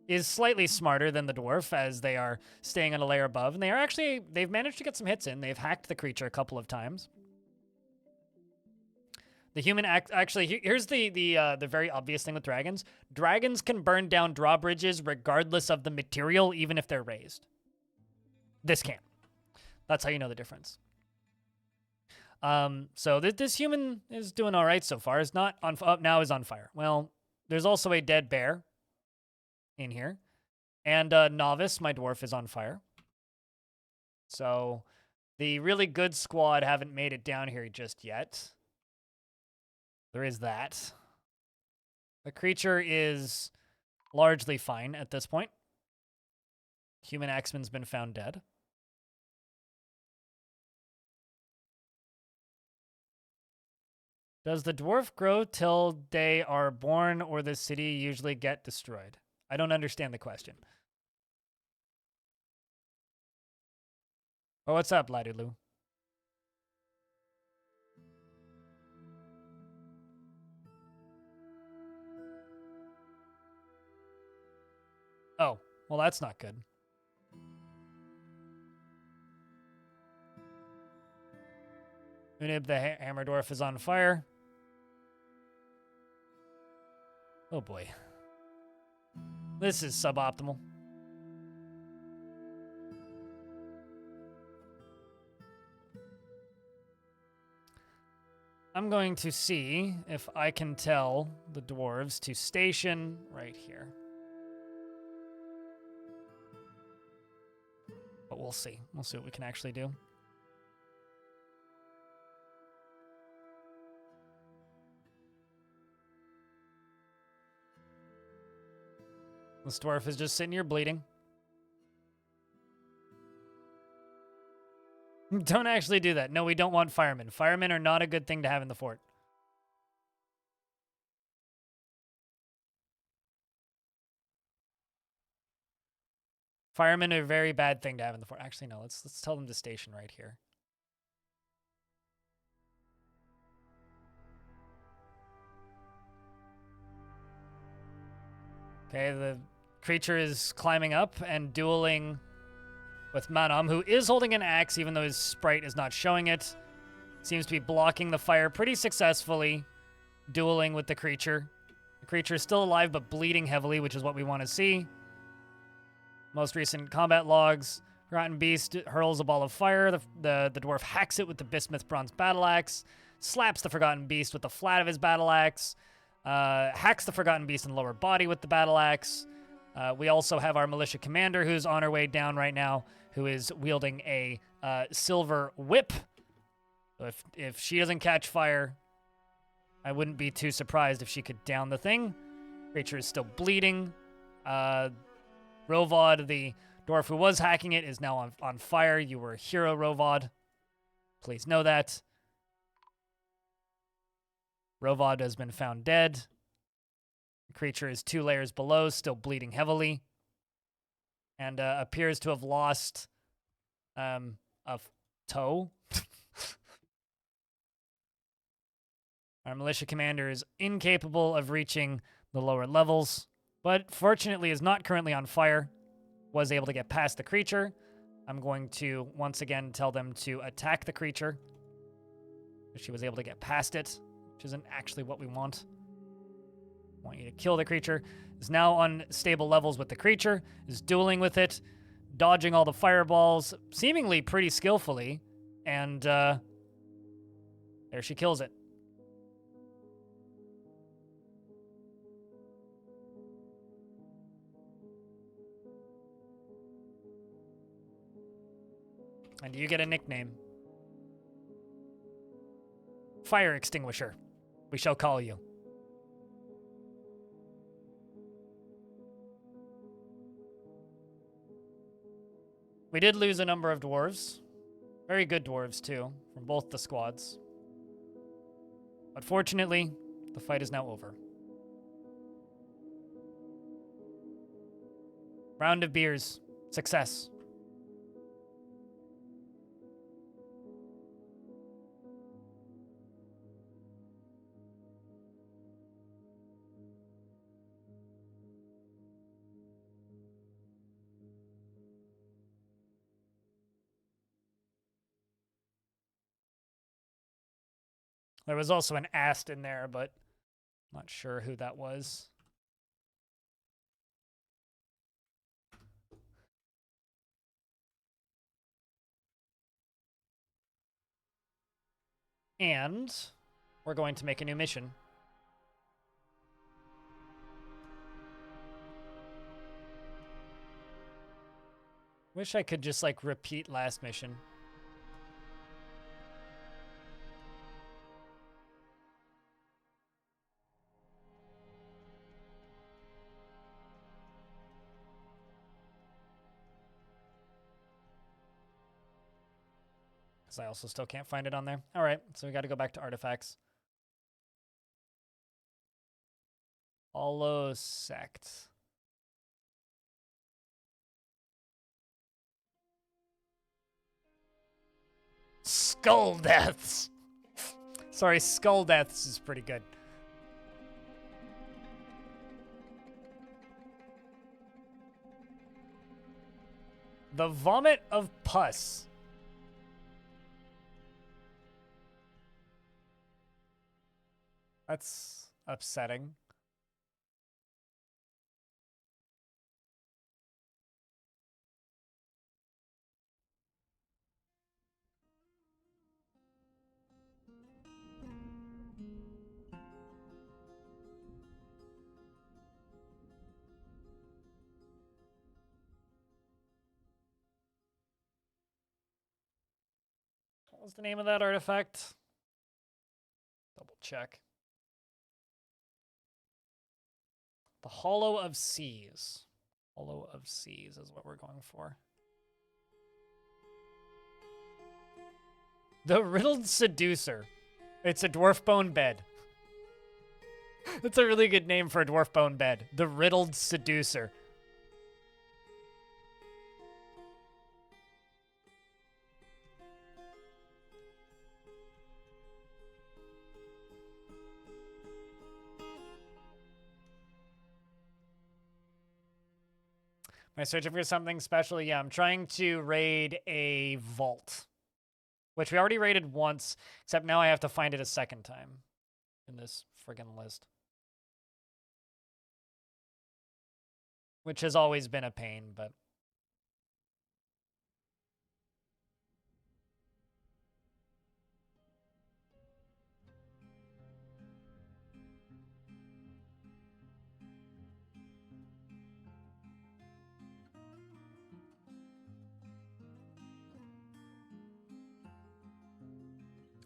S1: Is slightly smarter than the dwarf, as they are staying on a layer above, and they've managed to get some hits in. They've hacked the creature a couple of times. The human actually, here's the very obvious thing with dragons. Dragons can burn down drawbridges regardless of the material, even if they're raised. This can't. That's how you know the difference. So this human is doing all right so far. Is not on now is on fire. Well, there's also a dead bear in here, and Novice, my dwarf, is on fire. So the really good squad haven't made it down here just yet. There is that. The creature is largely fine at this point. Human axeman's been found dead. Does the dwarf grow till they are born, or the city usually get destroyed? I don't understand the question. Oh, what's up, Ladulu? Oh, well, that's not good. Unib the hammer dwarf is on fire. Oh boy. This is suboptimal. I'm going to see if I can tell the dwarves to station right here. But we'll see. We'll see what we can actually do. This dwarf is just sitting here bleeding. Don't actually do that. No, we don't want firemen. Firemen are not a good thing to have in the fort. Firemen are a very bad thing to have in the fort. Actually, no. Let's tell them to station right here. Okay, the creature is climbing up and dueling with Manam, who is holding an axe, even though his sprite is not showing it. Seems to be blocking the fire pretty successfully, dueling with the creature. The creature is still alive, but bleeding heavily, which is what we want to see. Most recent combat logs. Forgotten Beast hurls a ball of fire. The dwarf hacks it with the Bismuth Bronze Battle Axe. Slaps the Forgotten Beast with the flat of his Battle Axe. Hacks the Forgotten Beast in the lower body with the Battle Axe. We also have our Militia Commander, who's on her way down right now, who is wielding a silver whip. If she doesn't catch fire, I wouldn't be too surprised if she could down the thing. Creature is still bleeding. Rovod, the dwarf who was hacking it, is now on fire. You were a hero, Rovod. Please know that. Rovod has been found dead. The creature is 2 layers below, still bleeding heavily. And appears to have lost a toe. Our militia commander is incapable of reaching the lower levels, but fortunately is not currently on fire. Was able to get past the creature. I'm going to once again tell them to attack the creature. She was able to get past it, which isn't actually what we want. want you to kill the creature, is now on stable levels with the creature, is dueling with it, dodging all the fireballs, seemingly pretty skillfully, and there she kills it. And you get a nickname. Fire Extinguisher, we shall call you. We did lose a number of dwarves. Very good dwarves, too, from both the squads. But fortunately, the fight is now over. Round of beers. Success. There was also an ast in there, but not sure who that was. And we're going to make a new mission. Wish I could just, like, repeat last mission. Because I also still can't find it on there. All right, so we got to go back to artifacts. Hollow Sect. Skull Deaths. Sorry, Skull Deaths is pretty good. The Vomit of Pus. That's upsetting. What was the name of that artifact? Double check. The Hollow of Seas. Hollow of Seas is what we're going for. The Riddled Seducer. It's a dwarf bone bed. That's a really good name for a dwarf bone bed. The Riddled Seducer. Am I searching for something special? Yeah, I'm trying to raid a vault, which we already raided once, except now I have to find it a second time in this friggin' list, which has always been a pain, but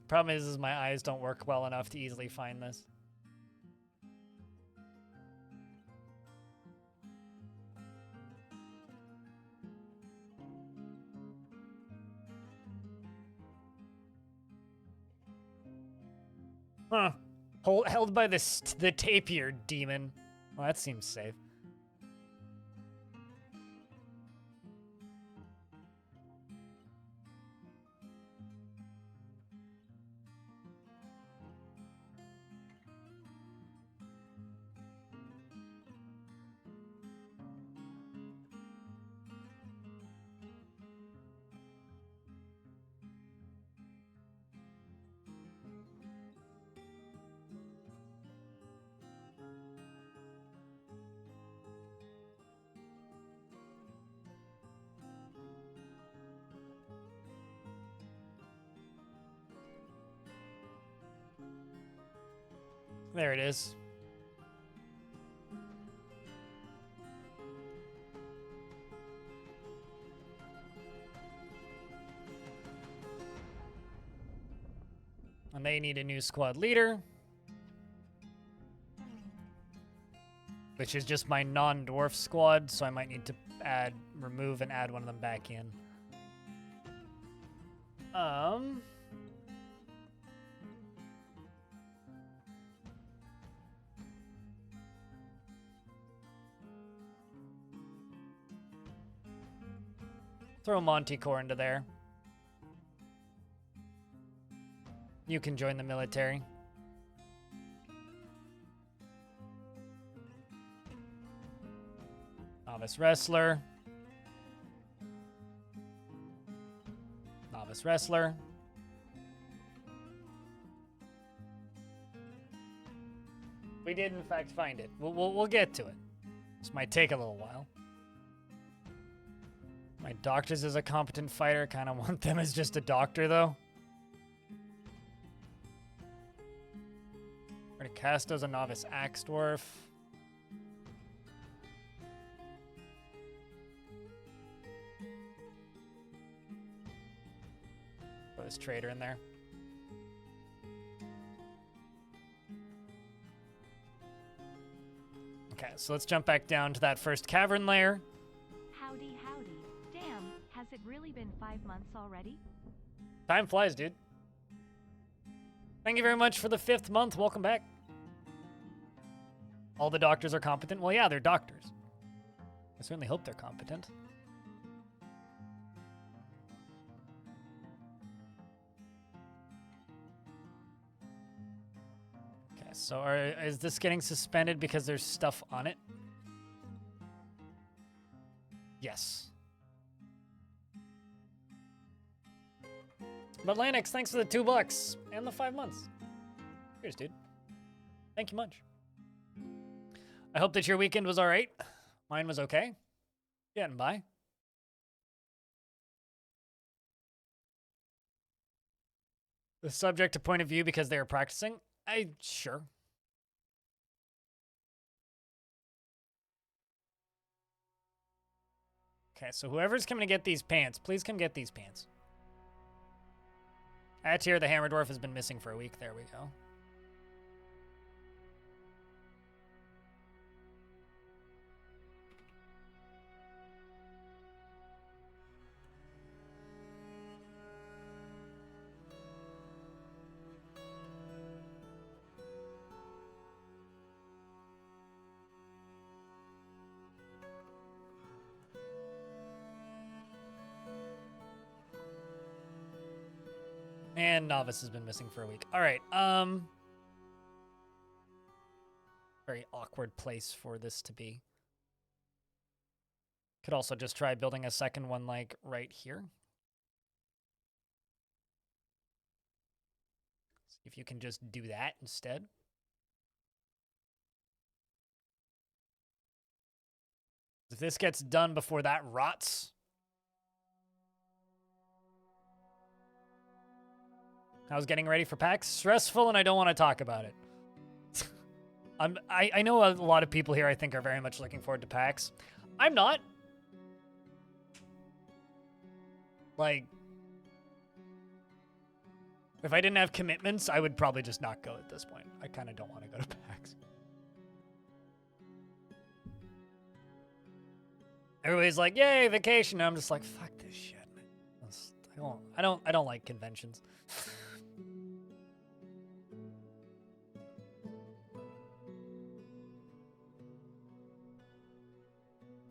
S1: problem is my eyes don't work well enough to easily find this. Huh. Held by the tapir demon. Well, that seems safe. There it is. And they need a new squad leader, which is just my non-dwarf squad, so I might need to remove and add one of them back in. Throw Montecore into there. You can join the military. Novice wrestler. Novice wrestler. We did in fact find it. We'll get to it. This might take a little while. My doctors is a competent fighter. Kind of want them as just a doctor though. Casto's a novice axe dwarf. Put this trader in there. Okay, so let's jump back down to that first cavern layer.
S2: Howdy, howdy. Damn, has it really been 5 months already?
S1: Time flies, dude. Thank you very much for the 5th month. Welcome back. All the doctors are competent? Well, yeah, they're doctors. I certainly hope they're competent. Okay, so is this getting suspended because there's stuff on it? Yes. But Lanix, thanks for the $2 and the 5 months. Cheers, dude. Thank you much. I hope that your weekend was all right. Mine was okay. Getting by. The subject to point of view because they were practicing? Sure. Okay, so whoever's coming to get these pants, please come get these pants. Atir, the Hammer Dwarf, has been missing for a week. There we go. And Novice has been missing for a week. All right. Very awkward place for this to be. Could also just try building a second one, like, right here. See if you can just do that instead. If this gets done before that rots... How's getting ready for PAX? Stressful, and I don't want to talk about it. I know a lot of people here I think are very much looking forward to PAX. I'm not. Like, if I didn't have commitments, I would probably just not go at this point. I kind of don't want to go to PAX. Everybody's like, "Yay, vacation!" And I'm just like, "Fuck this shit, man. I don't like conventions."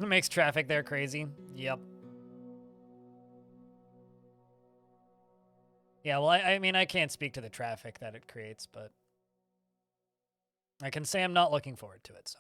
S1: It makes traffic there crazy. Yep. Yeah, well, I mean, I can't speak to the traffic that it creates, but I can say I'm not looking forward to it, so.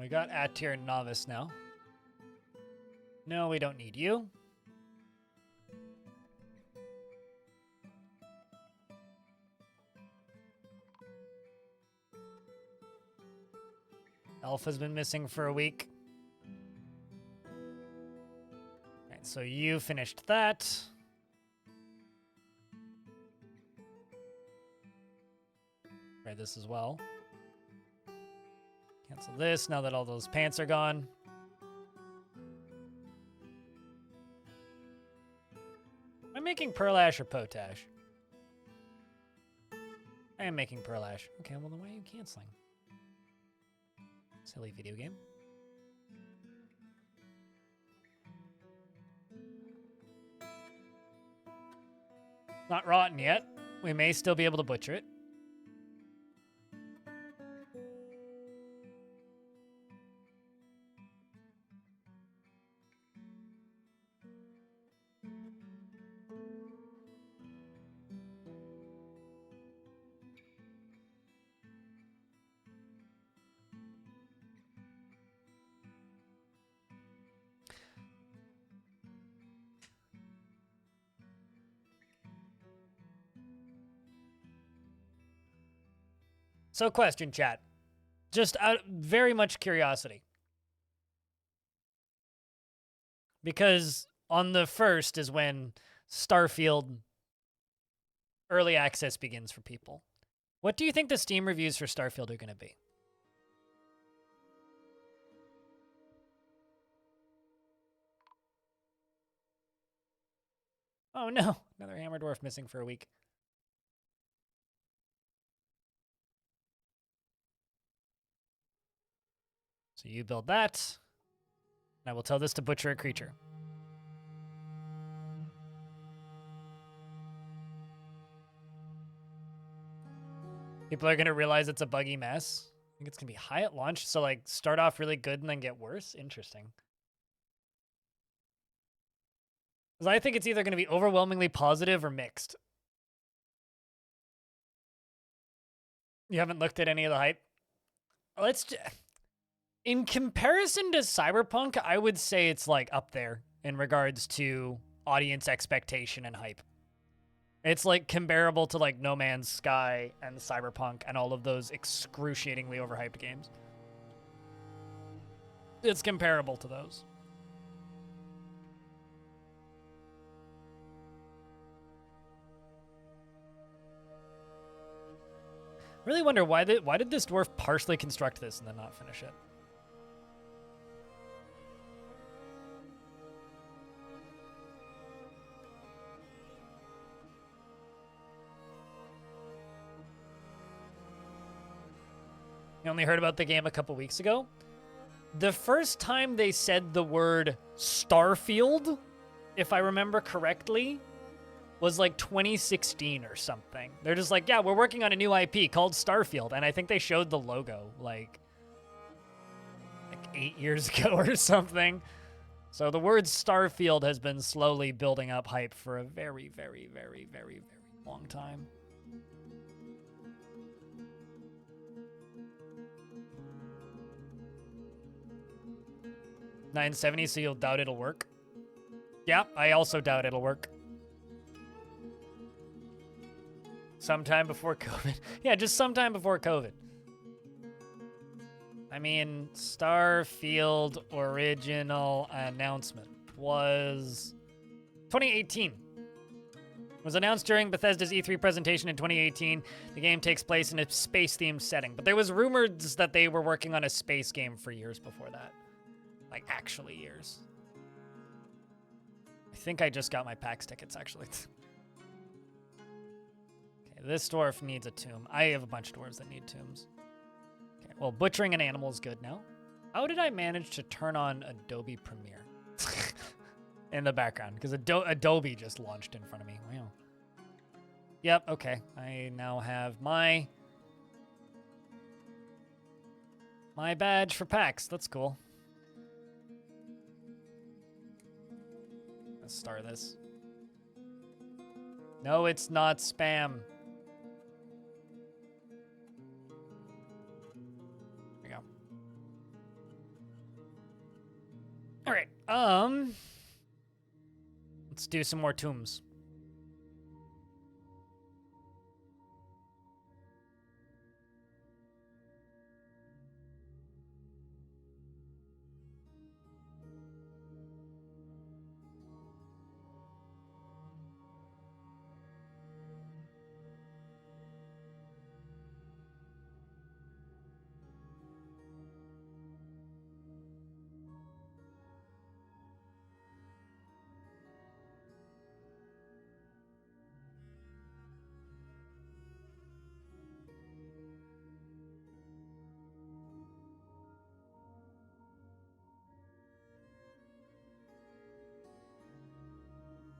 S1: We got at tier novice now. No, we don't need you. Alpha's been missing for a week. Alright, so you finished that. Try this as well. Cancel this now that all those pants are gone. Am I making pearl ash or potash? I am making pearl ash. Okay, well then why are you canceling? Silly video game. Not rotten yet. We may still be able to butcher it. So question, chat. Just out very much curiosity. Because on the 1st is when Starfield early access begins for people. What do you think the Steam reviews for Starfield are going to be? Oh no, another Hammer Dwarf missing for a week. So you build that. And I will tell this to butcher a creature. People are going to realize it's a buggy mess. I think it's going to be high at launch. So like start off really good and then get worse. Interesting. Because I think it's either going to be overwhelmingly positive or mixed. You haven't looked at any of the hype? In comparison to Cyberpunk, I would say it's like up there in regards to audience expectation and hype. It's like comparable to like No Man's Sky and Cyberpunk and all of those excruciatingly overhyped games. It's comparable to those. Really wonder why did this dwarf partially construct this and then not finish it? You only heard about the game a couple weeks ago. The first time they said the word Starfield, if I remember correctly, was like 2016 or something. They're just like, yeah, we're working on a new IP called Starfield. And I think they showed the logo like 8 years ago or something. So the word Starfield has been slowly building up hype for a very, very, very, very, very long time. $970, so you'll doubt it'll work? Yeah, I also doubt it'll work. Sometime before COVID. Yeah, just sometime before COVID. I mean, Starfield original announcement was 2018. It was announced during Bethesda's E3 presentation in 2018. The game takes place in a space-themed setting, but there was rumors that they were working on a space game for years before that. Like, actually years. I think I just got my PAX tickets, actually. Okay, this dwarf needs a tomb. I have a bunch of dwarves that need tombs. Okay, well, butchering an animal is good now. How did I manage to turn on Adobe Premiere in the background? Because Adobe just launched in front of me. Wow. Yep, okay. I now have my badge for PAX. That's cool. Let's start this. No, it's not spam. There we go. do some more tombs.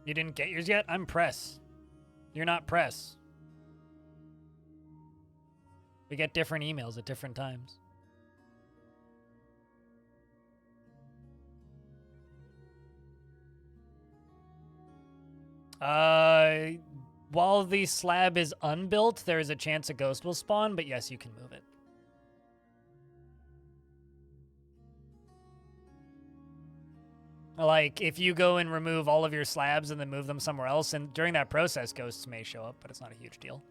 S1: You didn't get yours yet? I'm press. You're not press. We get different emails at different times. While the slab is unbuilt, there is a chance a ghost will spawn, but yes, you can move it. Like, if you go and remove all of your slabs and then move them somewhere else, and during that process, ghosts may show up, but it's not a huge deal.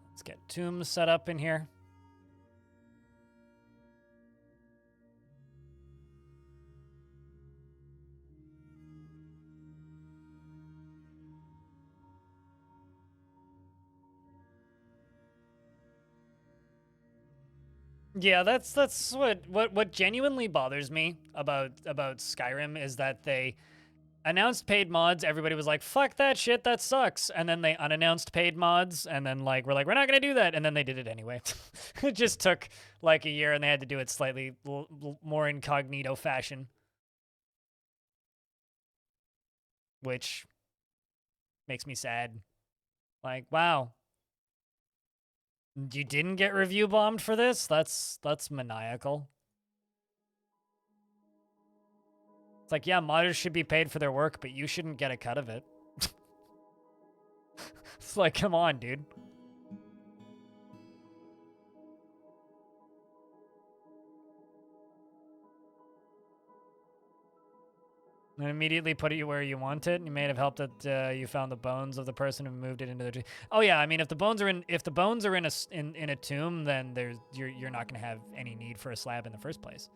S1: Let's get tombs set up in here. Yeah, that's what genuinely bothers me about Skyrim is that they announced paid mods, everybody was like, fuck that shit, that sucks. And then they unannounced paid mods, and then we're like, we're not gonna do that, and then they did it anyway. It just took like a year, and they had to do it slightly more incognito fashion. Which makes me sad. Like, wow. You didn't get review bombed for this? That's maniacal. It's like, yeah, modders should be paid for their work, but you shouldn't get a cut of it. It's like, come on, dude. And immediately put it where you want it. You may have helped that you found the bones of the person who moved it into the tomb. Oh yeah, I mean, if the bones are in a tomb, then you're not going to have any need for a slab in the first place.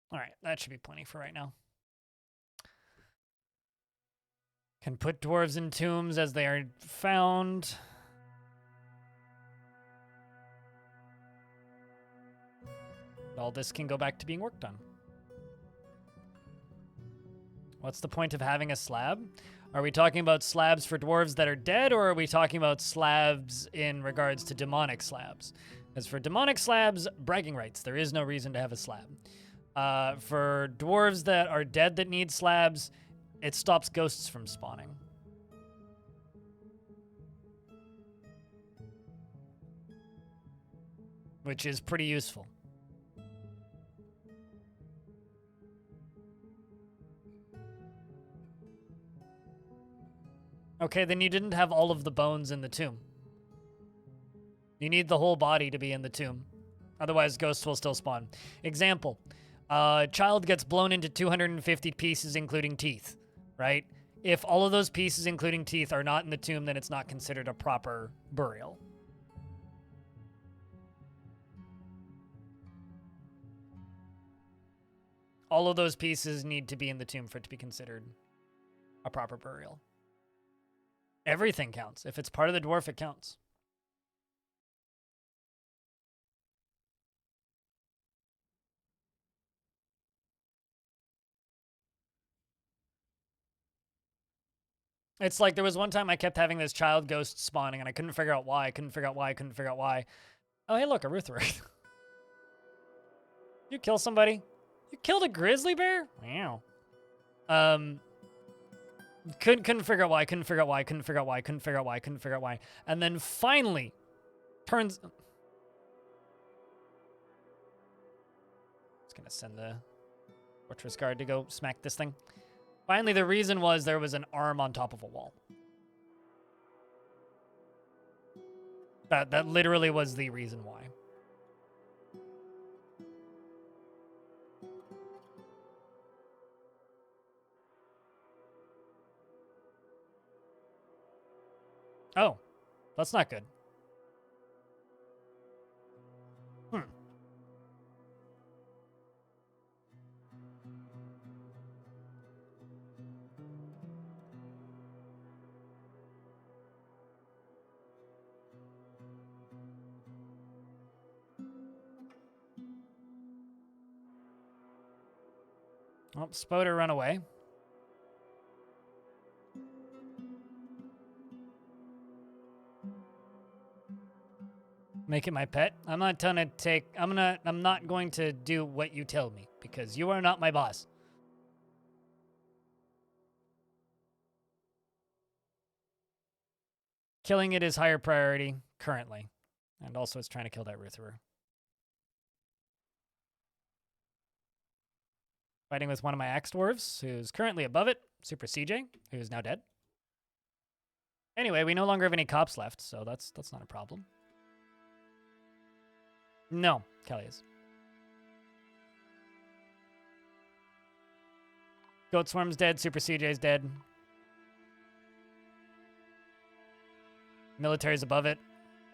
S1: All right, that should be plenty for right now. Can put dwarves in tombs as they are found. All this can go back to being worked on. What's the point of having a slab? Are we talking about slabs for dwarves that are dead, or are we talking about slabs in regards to demonic slabs? As for demonic slabs, bragging rights. There is no reason to have a slab. For dwarves that are dead that need slabs, it stops ghosts from spawning. Which is pretty useful. Okay, then you didn't have all of the bones in the tomb. You need the whole body to be in the tomb. Otherwise, ghosts will still spawn. Example. Child gets blown into 250 pieces, including teeth, right? If all of those pieces, including teeth, are not in the tomb, then it's not considered a proper burial. All of those pieces need to be in the tomb for it to be considered a proper burial. Everything counts. If it's part of the dwarf, it counts. It's like there was one time I kept having this child ghost spawning and I couldn't figure out why. I couldn't figure out why. I couldn't figure out why. Oh, hey, look, a Ruther. You kill somebody? You killed a grizzly bear? Wow. Couldn't figure out why. Couldn't figure out why. Couldn't figure out why. Couldn't figure out why. Couldn't figure out why. And then finally, turns. Just gonna send the fortress guard to go smack this thing. Finally, the reason was there was an arm on top of a wall. That literally was the reason why. Oh, that's not good. Oh, Spoder run away. Make it my pet. I'm not gonna take. I'm not going to do what you tell me because you are not my boss. Killing it is higher priority currently, and also it's trying to kill that Rutherer. Fighting with one of my axe dwarves, who's currently above it, Super CJ, who's now dead. Anyway, we no longer have any cops left, so that's not a problem. No, Kelly is. Goat Swarm's dead, Super CJ's dead. Militaries above it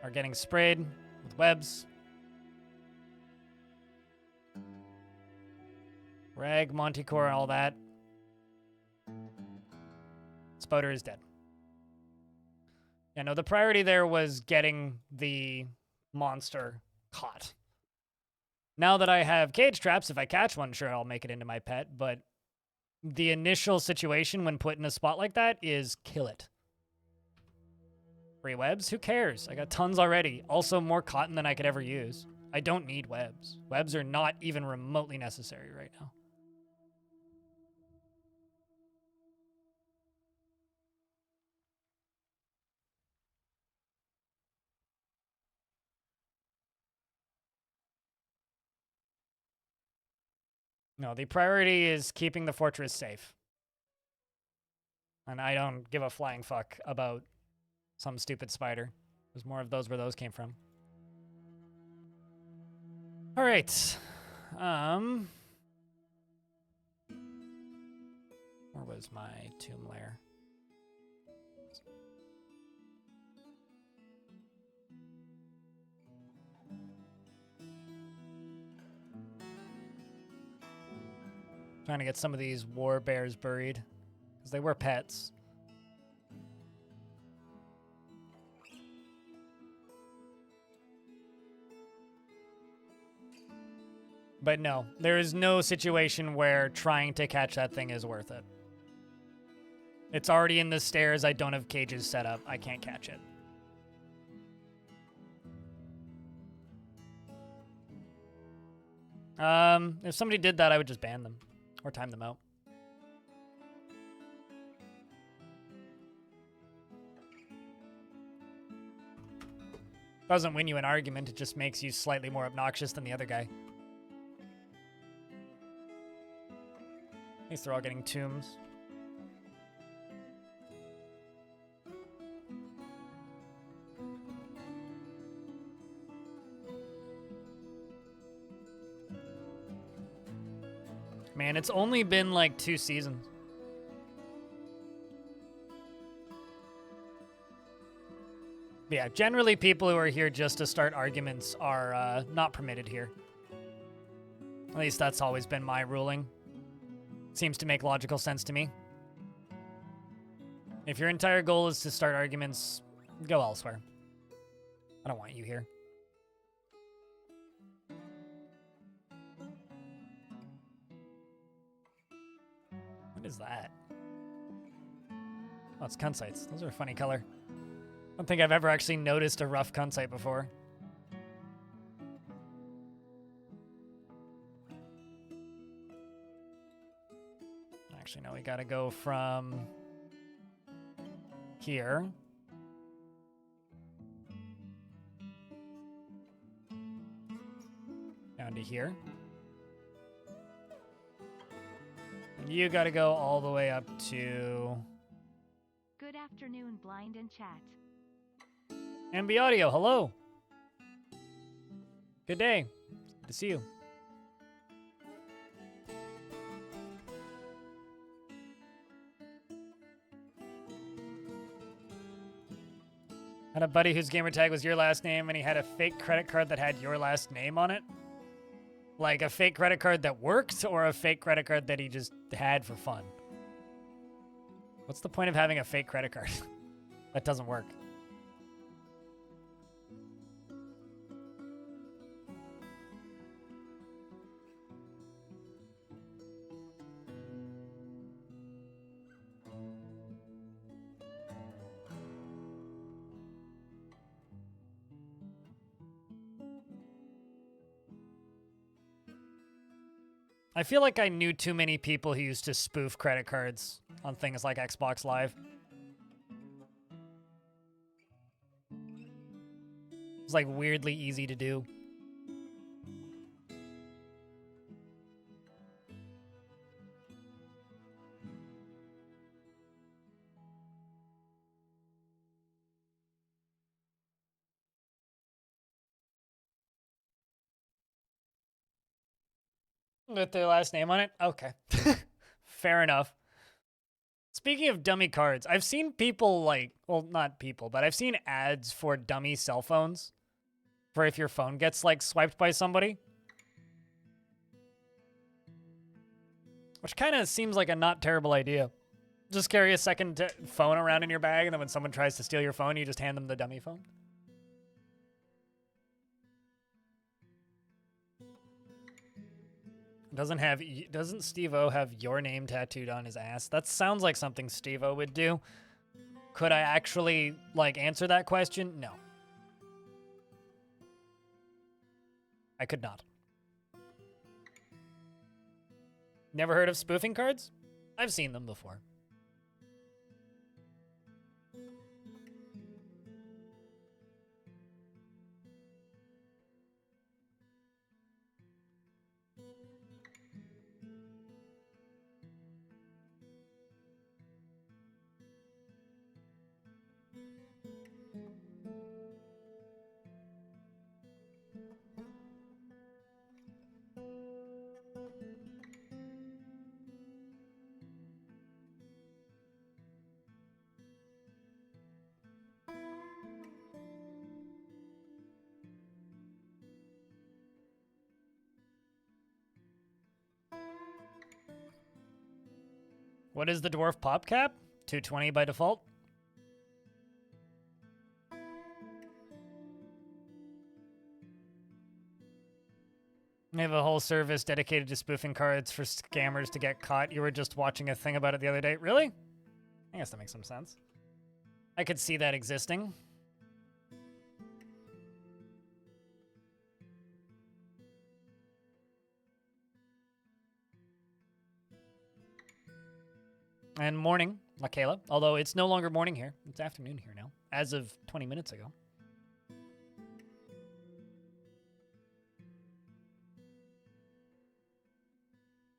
S1: are getting sprayed with webs. Rag, Monticore, and all that. Spoder is dead. Yeah, no, the priority there was getting the monster caught. Now that I have cage traps, if I catch one, sure, I'll make it into my pet, but the initial situation when put in a spot like that is kill it. Free webs? Who cares? I got tons already. Also more cotton than I could ever use. I don't need webs. Webs are not even remotely necessary right now. No, the priority is keeping the fortress safe. And I don't give a flying fuck about some stupid spider. There's more of those where those came from. All right. Where was my tomb lair? Trying to get some of these war bears buried, because they were pets. But no, there is no situation where trying to catch that thing is worth it. It's already in the stairs. I don't have cages set up. I can't catch it. If somebody did that, I would just ban them or time them out. Doesn't win you an argument. It just makes you slightly more obnoxious than the other guy. At least they're all getting tombs. Man, it's only been like 2 seasons. Yeah, generally people who are here just to start arguments are not permitted here. At least that's always been my ruling. Seems to make logical sense to me. If your entire goal is to start arguments, go elsewhere. I don't want you here. What is that? Oh, it's kunsites. Those are a funny color. I don't think I've ever actually noticed a rough kunsite before. Actually, no, we gotta go from here. Down to here. And you gotta go all the way up to
S2: Good afternoon, blind and chat.
S1: MB Audio. Hello. Good day. Good to see you. Had a buddy whose gamer tag was your last name, and he had a fake credit card that had your last name on it. Like a fake credit card that worked, or a fake credit card that he just had for fun. What's the point of having a fake credit card? That doesn't work. I feel like I knew too many people who used to spoof credit cards on things like Xbox Live. It's like weirdly easy to do. With their last name on it? Okay. Fair enough. Speaking of dummy cards, I've seen people like, well, not people, but I've seen ads for dummy cell phones for if your phone gets like swiped by somebody. Which kind of seems like a not terrible idea. Just carry a second phone around in your bag, and then when someone tries to steal your phone, you just hand them the dummy phone. Doesn't Steve-O have your name tattooed on his ass? That sounds like something Steve-O would do. Could I actually, like, answer that question? No. I could not. Never heard of spoofing cards? I've seen them before. What is the Dwarf pop cap? 220 by default? They have a whole service dedicated to spoofing cards for scammers to get caught. You were just watching a thing about it the other day. Really? I guess that makes some sense. I could see that existing. And morning, Lakayla. Although it's no longer morning here. It's afternoon here now, as of 20 minutes ago.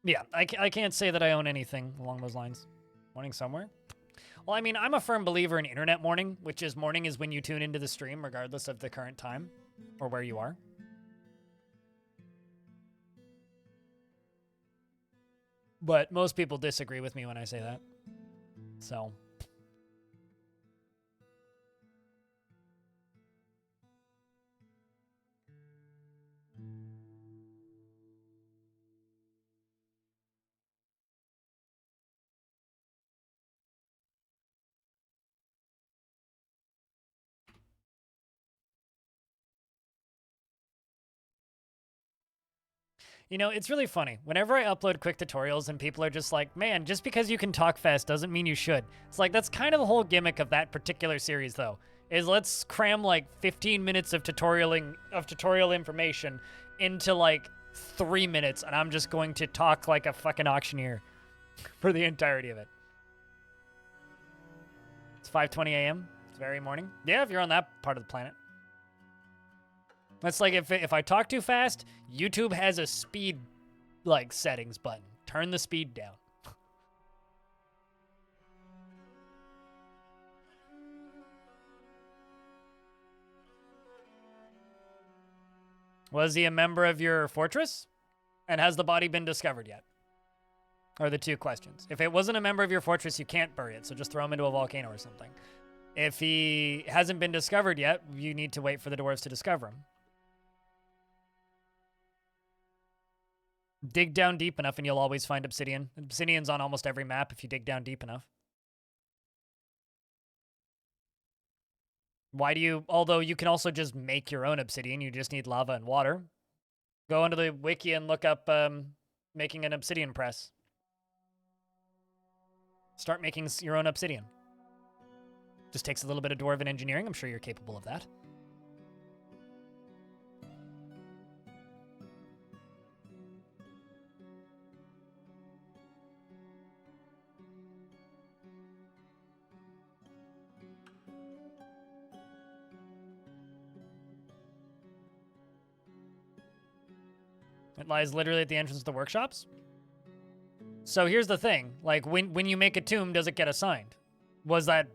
S1: Yeah, I can't say that I own anything along those lines. Morning somewhere? Well, I mean, I'm a firm believer in internet morning, which is morning is when you tune into the stream, regardless of the current time or where you are. But most people disagree with me when I say that. So... You know, it's really funny. Whenever I upload quick tutorials and people are just like, man, just because you can talk fast doesn't mean you should. It's like, that's kind of the whole gimmick of that particular series, though, is let's cram like 15 minutes of tutorial information into like 3 minutes, and I'm just going to talk like a fucking auctioneer for the entirety of it. It's 5:20 a.m. It's very morning. Yeah, if you're on that part of the planet. That's like if I talk too fast, YouTube has a speed like settings button. Turn the speed down. Was he a member of your fortress? And has the body been discovered yet? Are the two questions. If it wasn't a member of your fortress, you can't bury it, so just throw him into a volcano or something. If he hasn't been discovered yet, you need to wait for the dwarves to discover him. Dig down deep enough and you'll always find obsidian. Obsidian's on almost every map if you dig down deep enough. Why do you, although you can also just make your own obsidian, you just need lava and water. Go into the wiki and look up making an obsidian press. Start making your own obsidian. Just takes a little bit of dwarven engineering. I'm sure you're capable of that. It lies literally at the entrance to the workshops. So here's the thing. Like, when you make a tomb, does it get assigned? Was that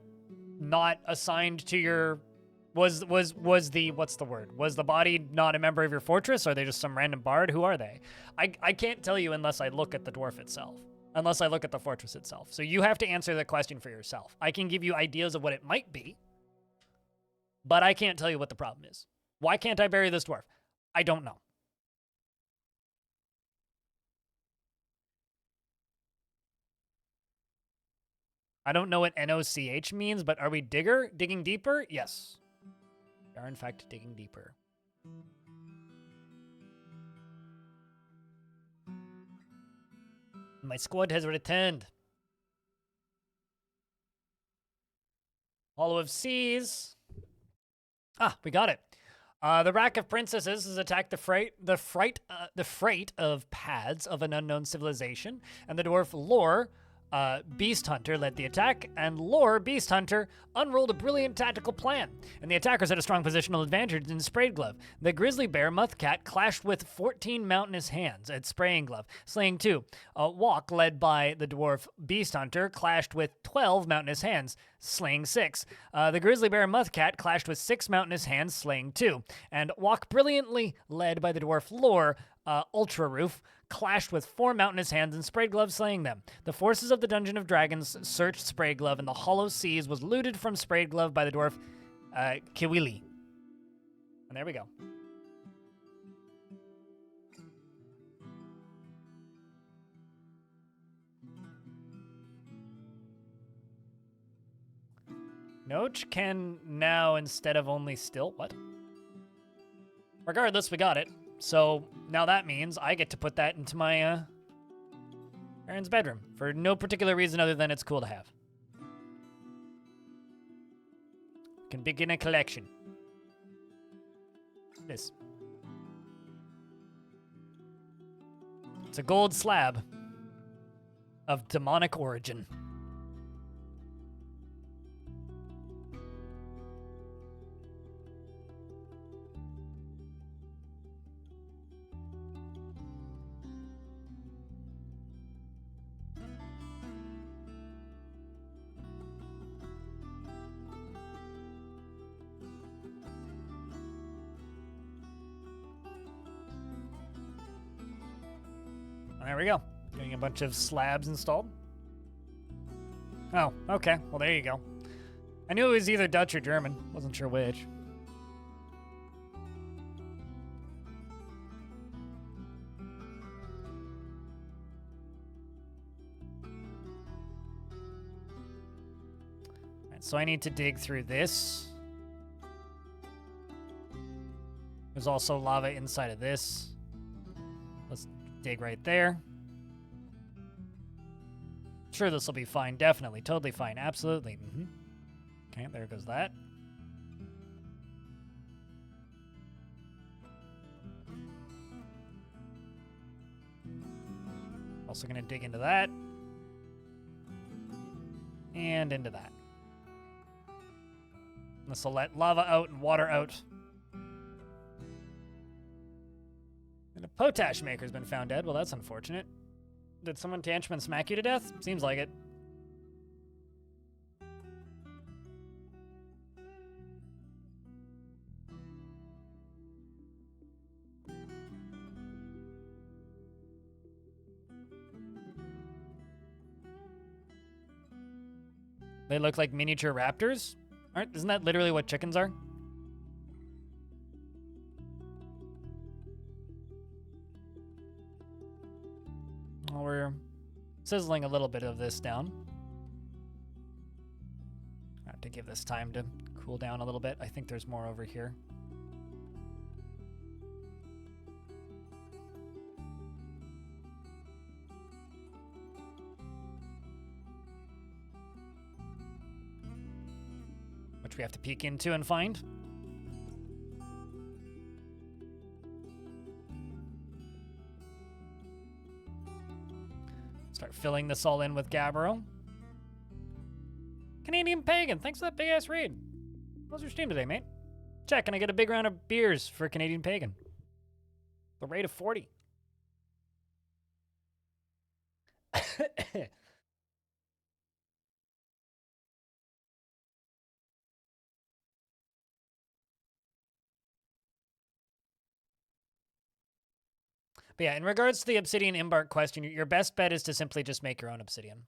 S1: not assigned to your... Was the... What's the word? Was the body not a member of your fortress? Or are they just some random bard? Who are they? I can't tell you unless I look at the dwarf itself. Unless I look at the fortress itself. So you have to answer the question for yourself. I can give you ideas of what it might be. But I can't tell you what the problem is. Why can't I bury this dwarf? I don't know. I don't know what NOCH means, but are we digging deeper? Yes. We are, in fact, digging deeper. My squad has returned. Hollow of Seas. Ah, we got it. The Rack of Princesses has attacked the freight of paths of an unknown civilization, and the dwarf Lore, Beast Hunter led the attack, and Lore, Beast Hunter, unrolled a brilliant tactical plan, and the attackers had a strong positional advantage in Sprayed Glove. The Grizzly Bear Muthcat clashed with 14 Mountainous Hands at Spraying Glove, slaying 2. Walk, led by the dwarf Beast Hunter, clashed with 12 Mountainous Hands, slaying 6. The Grizzly Bear Muthcat clashed with 6 Mountainous Hands, slaying 2. And Walk, brilliantly led by the dwarf Lore, Ultra Roof, clashed with 4 Mountainous Hands and Sprayed Glove, slaying them. The forces of the Dungeon of Dragons searched Sprayed Glove, and the Hollow Seas was looted from Sprayed Glove by the dwarf Kiwili. And there we go. Noach can now, instead of only still, what? Regardless, we got it. So now that means I get to put that into my Aaron's bedroom for no particular reason other than it's cool to have. Can begin a collection. This. It's a gold slab of demonic origin. There we go. Getting a bunch of slabs installed. Oh, okay. Well, there you go. I knew it was either Dutch or German. Wasn't sure which. Alright, so I need to dig through this. There's also lava inside of this. Let's Dig right there. Sure, this will be fine. Definitely. Totally fine. Absolutely. Okay, there goes that. Also going to dig into that. And into that. This will let lava out and water out. And a potash maker's been found dead. Well, that's unfortunate. Did someone Tanchman smack you to death? Seems like it. They look like miniature raptors? Isn't that literally what chickens are? Well, we're sizzling a little bit of this down. I have to give this time to cool down a little bit. I think there's more over here. Which we have to peek into and find. Start filling this all in with Gabbro. Canadian Pagan, thanks for that big-ass raid. How's your stream today, mate? Check, can I get a big round of beers for Canadian Pagan? The rate of 40. But yeah, in regards to the obsidian embark question, your best bet is to simply just make your own obsidian.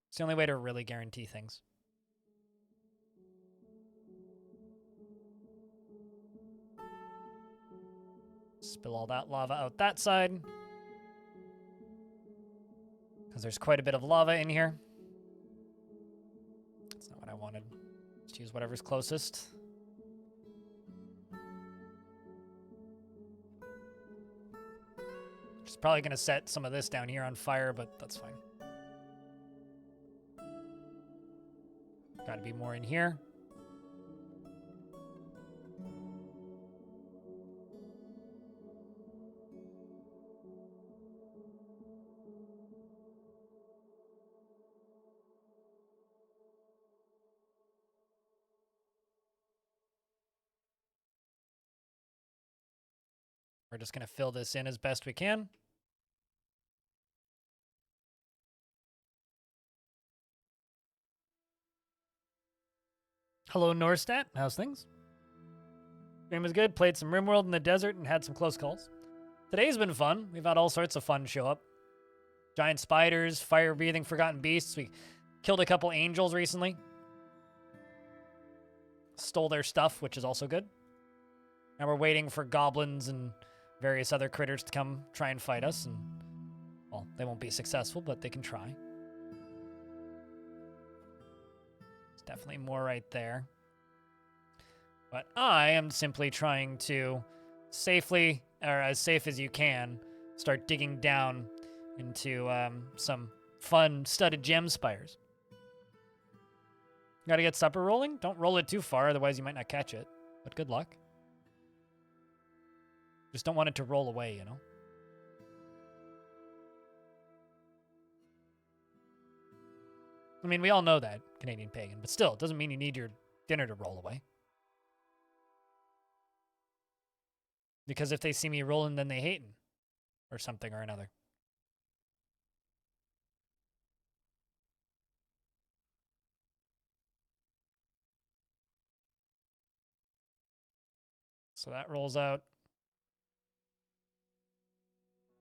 S1: It's the only way to really guarantee things. Spill all that lava out that side. Because there's quite a bit of lava in here. That's not what I wanted. Just use whatever's closest. Just probably going to set some of this down here on fire, but that's fine. Got to be more in here. We're just going to fill this in as best we can. Hello, Norstat. How's things? Game was good. Played some RimWorld in the desert and had some close calls. Today's been fun. We've had all sorts of fun show up. Giant spiders, fire-breathing forgotten beasts. We killed a couple angels recently. Stole their stuff, which is also good. Now we're waiting for goblins and various other critters to come try and fight us. And, well, they won't be successful, but they can try. There's definitely more right there. But I am simply trying to safely, or as safe as you can, start digging down into some fun studded gem spires. Gotta get supper rolling? Don't roll it too far, otherwise you might not catch it. But good luck. Just don't want it to roll away, you know? I mean, we all know that, Canadian Pagan, but still, it doesn't mean you need your dinner to roll away. Because if they see me rolling, then they hating. Or something or another. So that rolls out.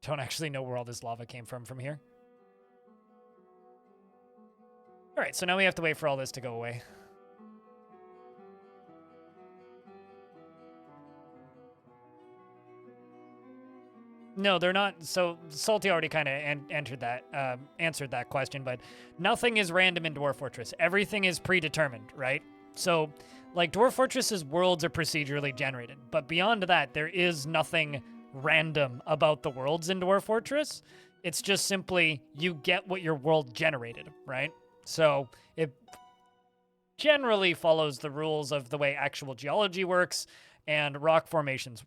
S1: Don't actually know where all this lava came from here. All right, so now we have to wait for all this to go away. No, they're not. So Salty already kind of answered that question, but nothing is random in Dwarf Fortress. Everything is predetermined, right? So, like, Dwarf Fortress's worlds are procedurally generated, but beyond that, there is nothing random about the worlds in Dwarf Fortress. It's just simply you get what your world generated, right? So it generally follows the rules of the way actual geology works and rock formations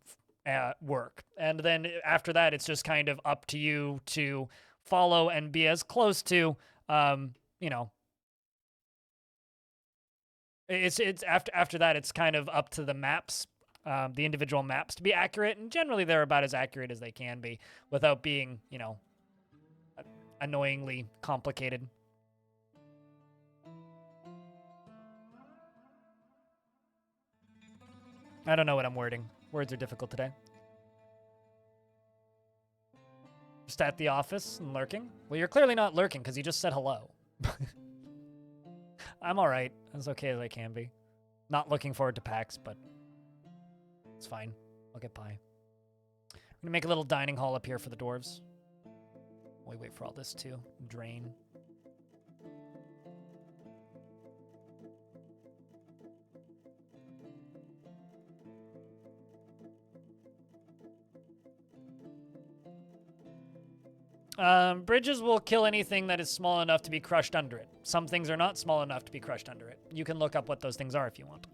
S1: work. And then after that, it's just kind of up to you to follow and be as close to, you know, it's after that, it's kind of up to the maps, the individual maps to be accurate, and generally they're about as accurate as they can be without being, you know, annoyingly complicated. I don't know what I'm wording. Words are difficult today. Just at the office and lurking? Well, you're clearly not lurking because you just said hello. I'm all right. As okay as I can be. Not looking forward to PAX, but it's fine. I'll get by. I'm going to make a little dining hall up here for the dwarves. We wait for all this to drain. Bridges will kill anything that is small enough to be crushed under it. Some things are not small enough to be crushed under it. You can look up what those things are if you want.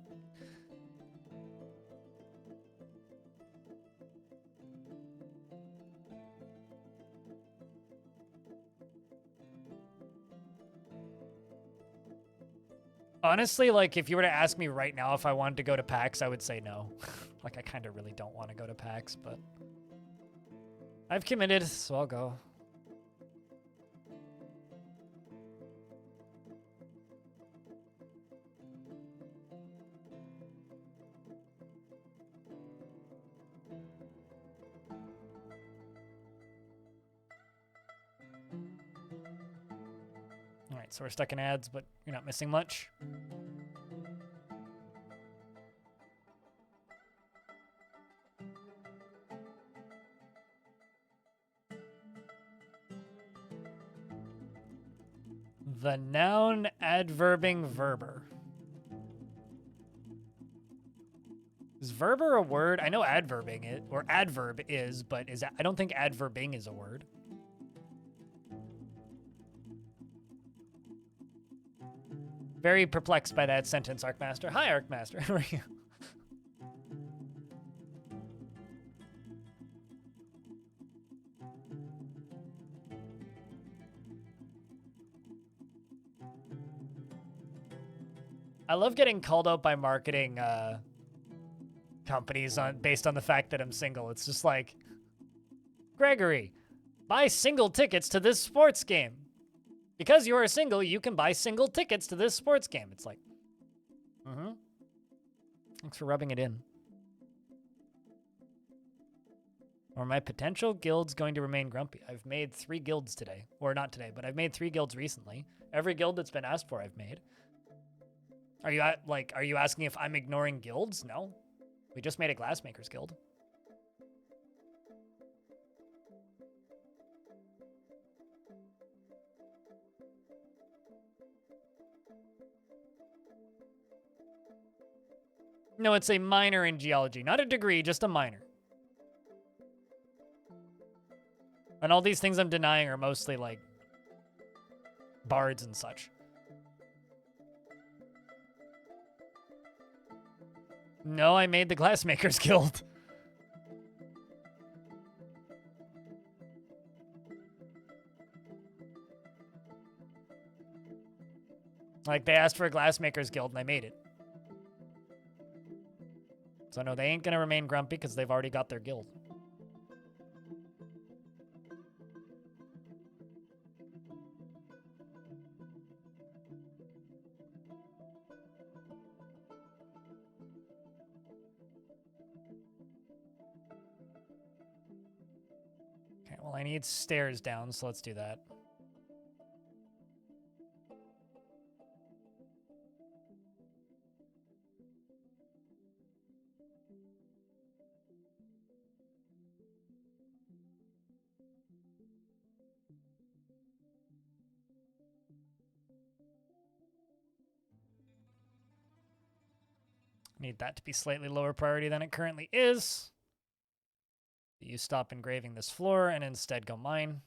S1: Honestly, like, if you were to ask me right now if I wanted to go to PAX, I would say no. Like, I kind of really don't want to go to PAX, but I've committed, so I'll go. All right, so we're stuck in ads, but you're not missing much. The noun adverbing verber. Is verber a word? I know adverbing it, or adverb is, but is that, I don't think adverbing is a word. Very perplexed by that sentence, Arcmaster. Hi, Arcmaster. How are you? I love getting called out by marketing companies based on the fact that I'm single. It's just like, Gregory, buy single tickets to this sports game. Because you are single, you can buy single tickets to this sports game. It's like, thanks for rubbing it in. Or my potential guild's going to remain grumpy. I've made 3 guilds today. Or not today, but I've made 3 guilds recently. Every guild that's been asked for, I've made. Are you asking if I'm ignoring guilds? No. We just made a glassmaker's guild. No, it's a minor in geology. Not a degree, just a minor. And all these things I'm denying are mostly, like, bards and such. No, I made the Glassmakers Guild. Like, they asked for a Glassmakers Guild, and I made it. So no, they ain't gonna remain grumpy because they've already got their guild. Okay, well, I need stairs down, so let's do that. Need that to be slightly lower priority than it currently is. You stop engraving this floor and instead go mine.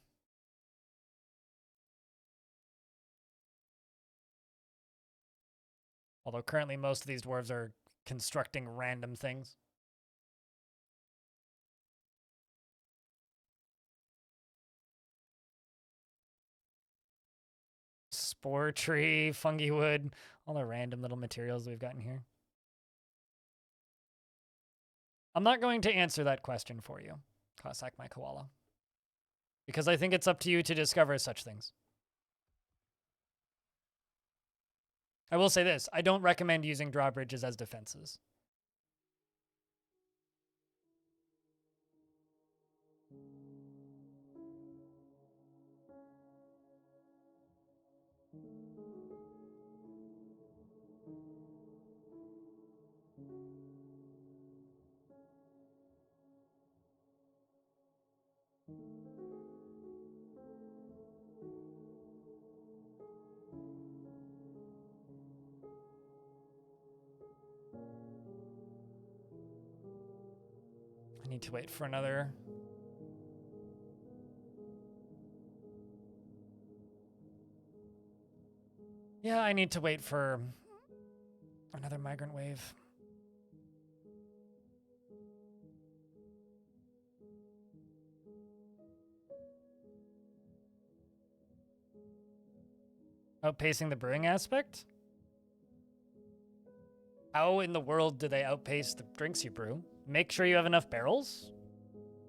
S1: Although currently most of these dwarves are constructing random things. Spore tree, fungi wood, all the random little materials we've gotten here. I'm not going to answer that question for you, Cossack my koala, because I think it's up to you to discover such things. I will say this, I don't recommend using drawbridges as defenses. I need to wait for another. Yeah, I need to wait for another migrant wave. Outpacing the brewing aspect? How in the world do they outpace the drinks you brew? Make sure you have enough barrels,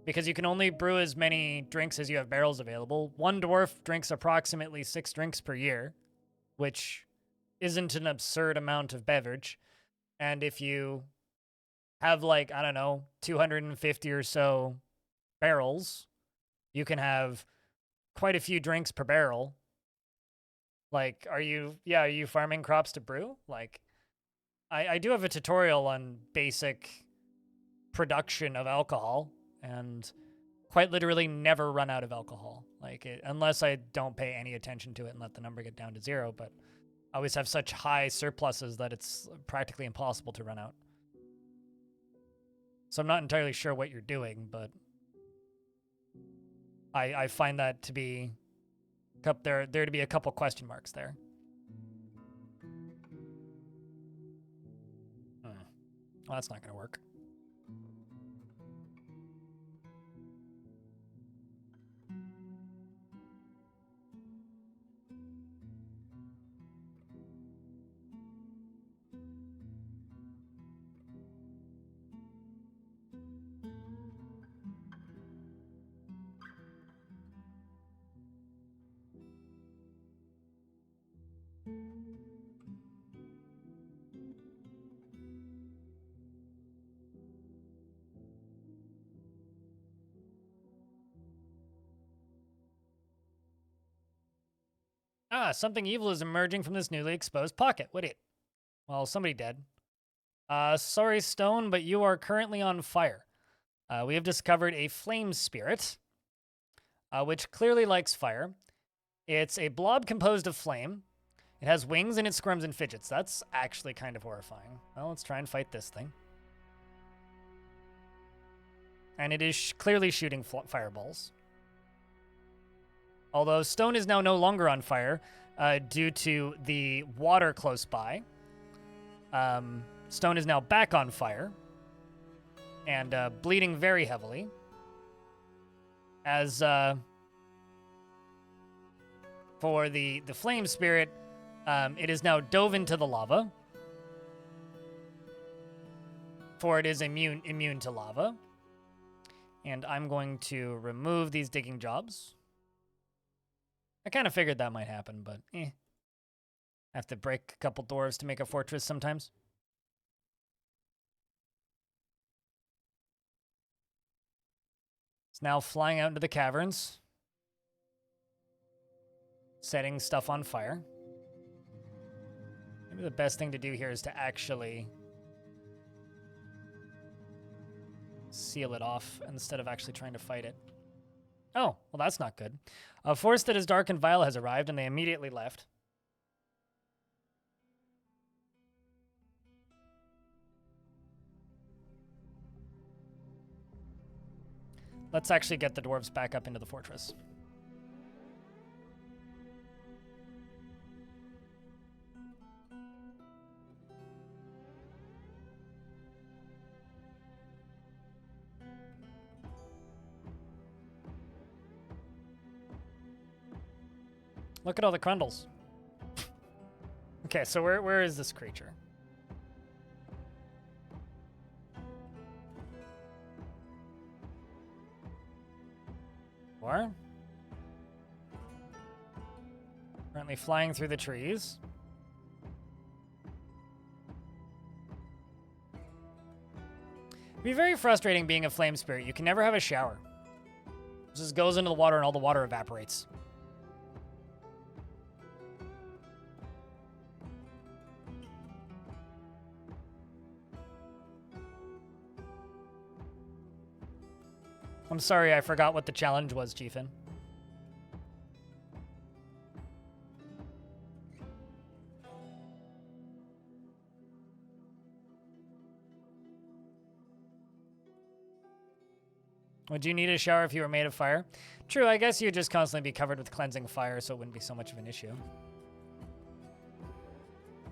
S1: because you can only brew as many drinks as you have barrels available. One dwarf drinks approximately 6 drinks per year, which isn't an absurd amount of beverage. And if you have, like, I don't know, 250 or so barrels, you can have quite a few drinks per barrel. Like, are you farming crops to brew? Like, I do have a tutorial on basic production of alcohol, and quite literally never run out of alcohol. Like, unless I don't pay any attention to it and let the number get down to 0, but I always have such high surpluses that it's practically impossible to run out. So I'm not entirely sure what you're doing, but I find that to be there to be a couple question marks there. Well, that's not going to work. Ah, something evil is emerging from this newly exposed pocket. What it? Well, somebody dead. Sorry, Stone, but you are currently on fire. We have discovered a flame spirit, which clearly likes fire. It's a blob composed of flame. It has wings and it squirms and fidgets. That's actually kind of horrifying. Well, let's try and fight this thing. And it is clearly shooting fireballs. Although Stone is now no longer on fire due to the water close by. Stone is now back on fire and bleeding very heavily. As for the flame spirit, it is now dove into the lava. For it is immune to lava. And I'm going to remove these digging jobs. I kind of figured that might happen, but I have to break a couple dwarves to make a fortress sometimes. It's now flying out into the caverns, setting stuff on fire. Maybe the best thing to do here is to actually seal it off instead of actually trying to fight it. Oh, well, that's not good. A force that is dark and vile has arrived, and they immediately left. Let's actually get the dwarves back up into the fortress. Look at all the Crundles. Okay, so where is this creature? Or currently flying through the trees. It'd be very frustrating being a flame spirit. You can never have a shower. It just goes into the water and all the water evaporates. I'm sorry, I forgot what the challenge was, Chiefin. Would you need a shower if you were made of fire? True, I guess you'd just constantly be covered with cleansing fire, so it wouldn't be so much of an issue.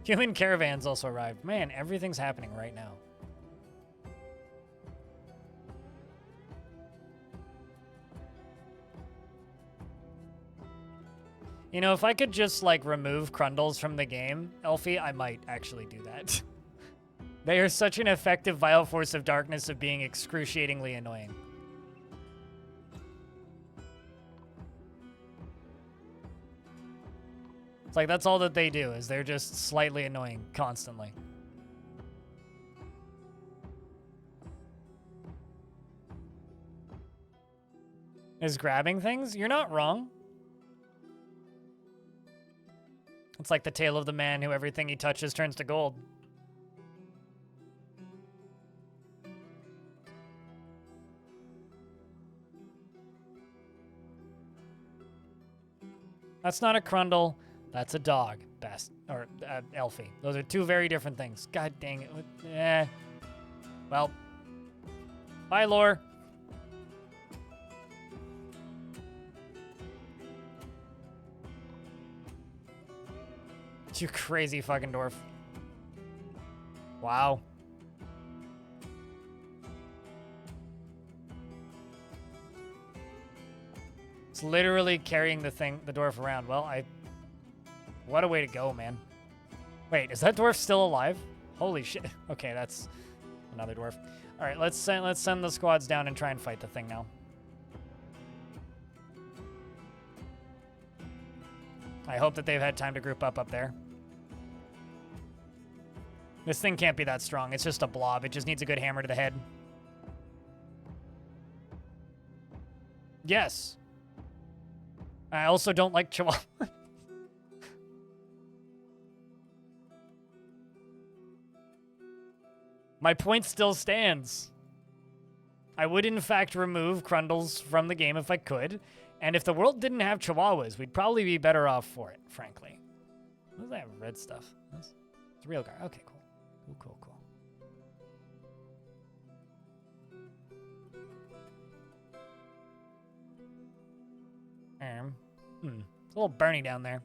S1: Human caravans also arrived. Man, everything's happening right now. You know, if I could just, like, remove Crundles from the game, Elfie, I might actually do that. They are such an effective vile force of darkness of being excruciatingly annoying. It's like, that's all that they do, is they're just slightly annoying constantly. Is grabbing things? You're not wrong. It's like the tale of the man who everything he touches turns to gold. That's not a Crundle. That's a dog, or Elfie. Those are two very different things. God dang it. Well, bye, lore. You crazy fucking dwarf. Wow. It's literally carrying the dwarf around. Well, what a way to go, man. Wait, is that dwarf still alive? Holy shit. Okay, that's another dwarf. All right, let's send the squads down and try and fight the thing now. I hope that they've had time to group up there. This thing can't be that strong. It's just a blob. It just needs a good hammer to the head. Yes. I also don't like Chihuahua. My point still stands. I would, in fact, remove Crundles from the game if I could. And if the world didn't have Chihuahuas, we'd probably be better off for it, frankly. What does that red stuff? It's real guard. Okay, cool. Cool. It's a little burny down there.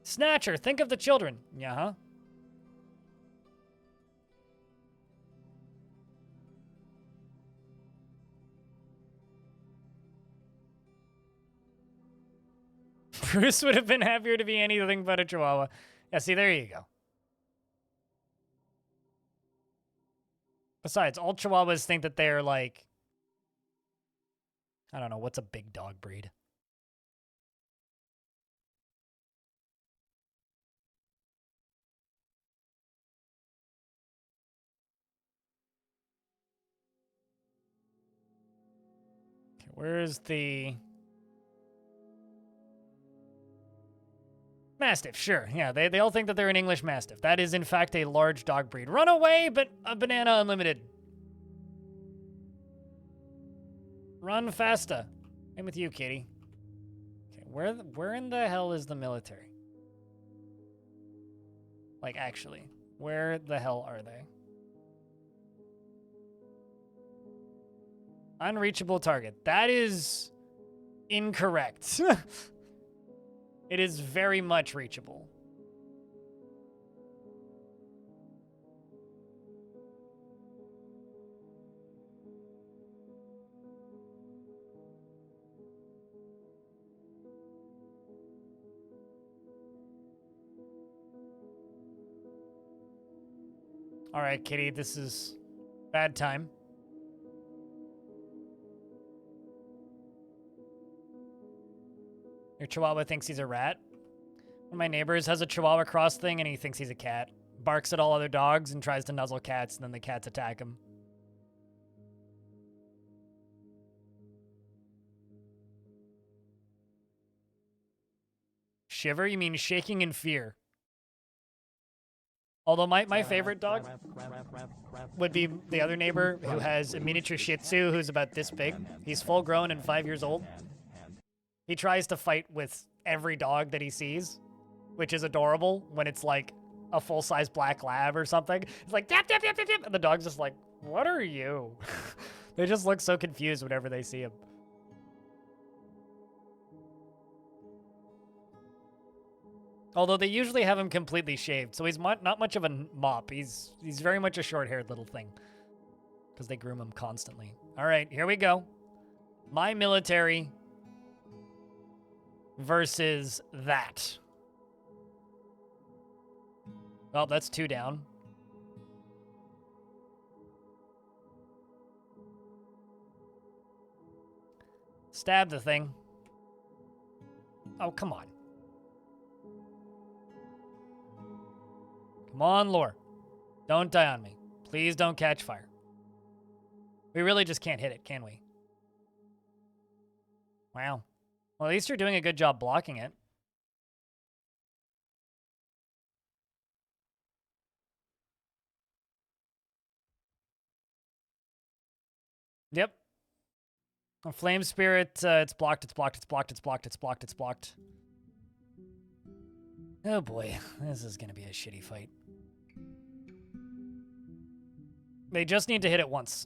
S1: Snatcher, think of the children. Yeah, huh? Bruce would have been happier to be anything but a Chihuahua. Yeah, see, there you go. Besides, all Chihuahuas think that they're like, I don't know, what's a big dog breed? Okay, where's the Mastiff? Sure, yeah, they all think that they're an English Mastiff. That is, in fact, a large dog breed. Run away, but a banana unlimited. Run faster. I'm with you, kitty. Okay, where in the hell is the military? Like, actually. Where the hell are they? Unreachable target. That is incorrect. It is very much reachable. All right, kitty, this is bad time. Your chihuahua thinks he's a rat. One of my neighbors has a chihuahua cross thing and he thinks he's a cat. Barks at all other dogs and tries to nuzzle cats, and then the cats attack him. Shiver? You mean shaking in fear? Although my favorite dog would be the other neighbor who has a miniature Shih Tzu who's about this big. He's full grown and 5 years old. He tries to fight with every dog that he sees, which is adorable when it's like a full-size black lab or something. It's like, tap, tap, tap, tap, tap. And the dog's just like, what are you? They just look so confused whenever they see him. Although they usually have him completely shaved, so he's not much of a mop. He's very much a short-haired little thing. Because they groom him constantly. All right, here we go. My military versus that. Well, that's 2 down. Stab the thing. Oh, come on. Come on, lore. Don't die on me. Please don't catch fire. We really just can't hit it, can we? Wow. Well, at least you're doing a good job blocking it. Yep. A flame spirit, it's blocked, it's blocked, it's blocked, it's blocked, it's blocked, it's blocked. Oh boy, this is gonna be a shitty fight. They just need to hit it once.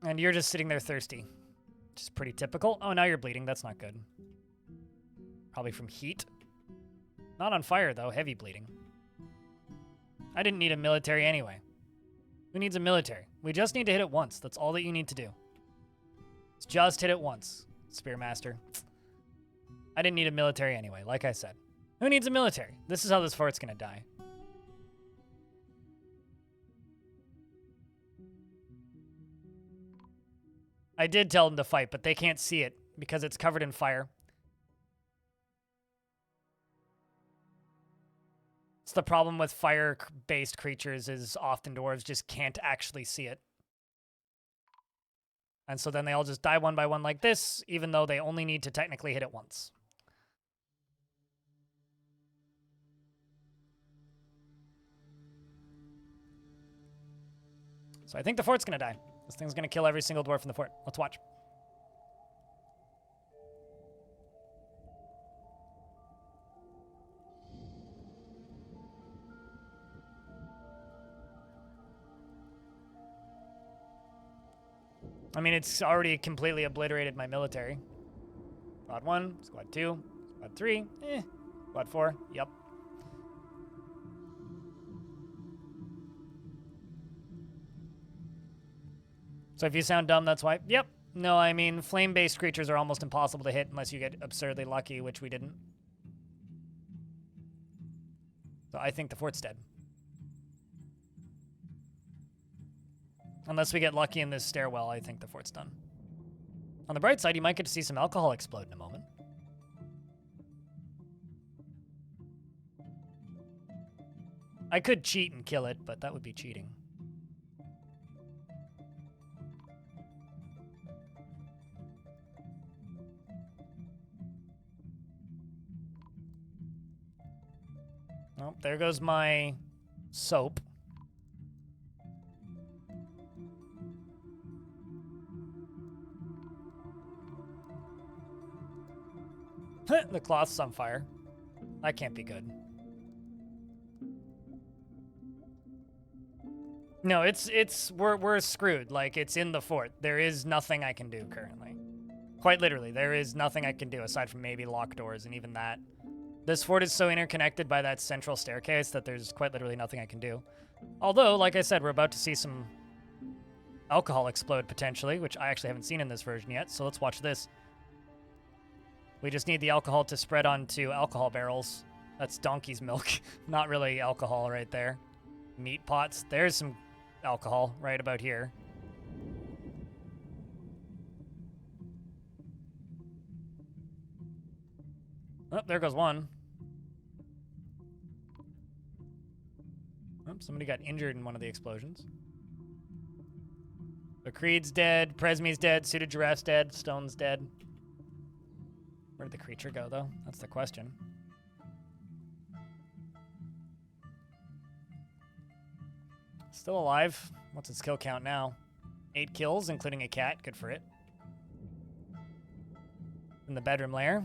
S1: And you're just sitting there thirsty. Which is pretty typical. Oh, now you're bleeding. That's not good. Probably from heat. Not on fire, though. Heavy bleeding. I didn't need a military anyway. Who needs a military? We just need to hit it once. That's all that you need to do. It's just hit it once, Spearmaster. I didn't need a military anyway, like I said. Who needs a military? This is how this fort's gonna die. I did tell them to fight, but they can't see it because it's covered in fire. It's the problem with fire-based creatures is often dwarves just can't actually see it. And so then they all just die one by one like this, even though they only need to technically hit it once. So I think the fort's gonna die. This thing's gonna kill every single dwarf in the fort. Let's watch. I mean, it's already completely obliterated my military. Squad 1, Squad 2, Squad 3, Squad 4, yep. So if you sound dumb, that's why. Yep. No, I mean, flame-based creatures are almost impossible to hit unless you get absurdly lucky, which we didn't. So I think the fort's dead. Unless we get lucky in this stairwell, I think the fort's done. On the bright side, you might get to see some alcohol explode in a moment. I could cheat and kill it, but that would be cheating. Oh, there goes my soap. The cloth's on fire. That can't be good. No, we're screwed. Like, it's in the fort. There is nothing I can do currently. Quite literally, there is nothing I can do aside from maybe lock doors, and even that. This fort is so interconnected by that central staircase that there's quite literally nothing I can do. Although, like I said, we're about to see some alcohol explode potentially, which I actually haven't seen in this version yet, so let's watch this. We just need the alcohol to spread onto alcohol barrels. That's donkey's milk. Not really alcohol right there. Meat pots. There's some alcohol right about here. Oh, there goes one. Oh, somebody got injured in one of the explosions. The Creed's dead, Presme's dead, Suited Giraffe's dead, Stone's dead. Where did the creature go, though? That's the question. Still alive. What's its kill count now? 8 kills, including a cat. Good for it. In the bedroom layer.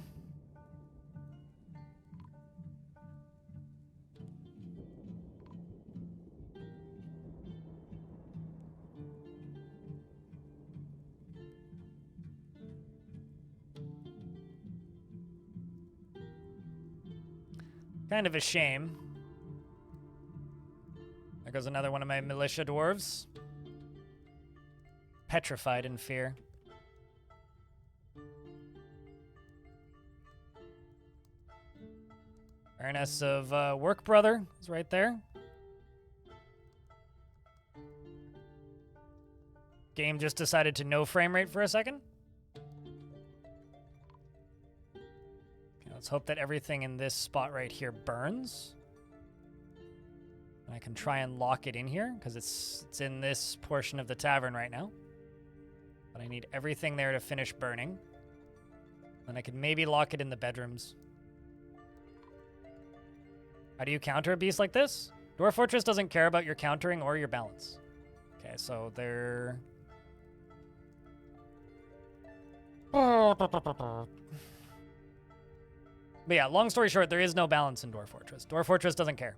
S1: Kind of a shame. There goes another one of my militia dwarves. Petrified in fear. Awareness of Work Brother is right there. Game just decided to no frame rate for a second. Let's hope that everything in this spot right here burns. And I can try and lock it in here, because it's in this portion of the tavern right now. But I need everything there to finish burning. Then I can maybe lock it in the bedrooms. How do you counter a beast like this? Dwarf Fortress doesn't care about your countering or your balance. Okay, so they're... But yeah, long story short, there is no balance in Dwarf Fortress. Dwarf Fortress doesn't care.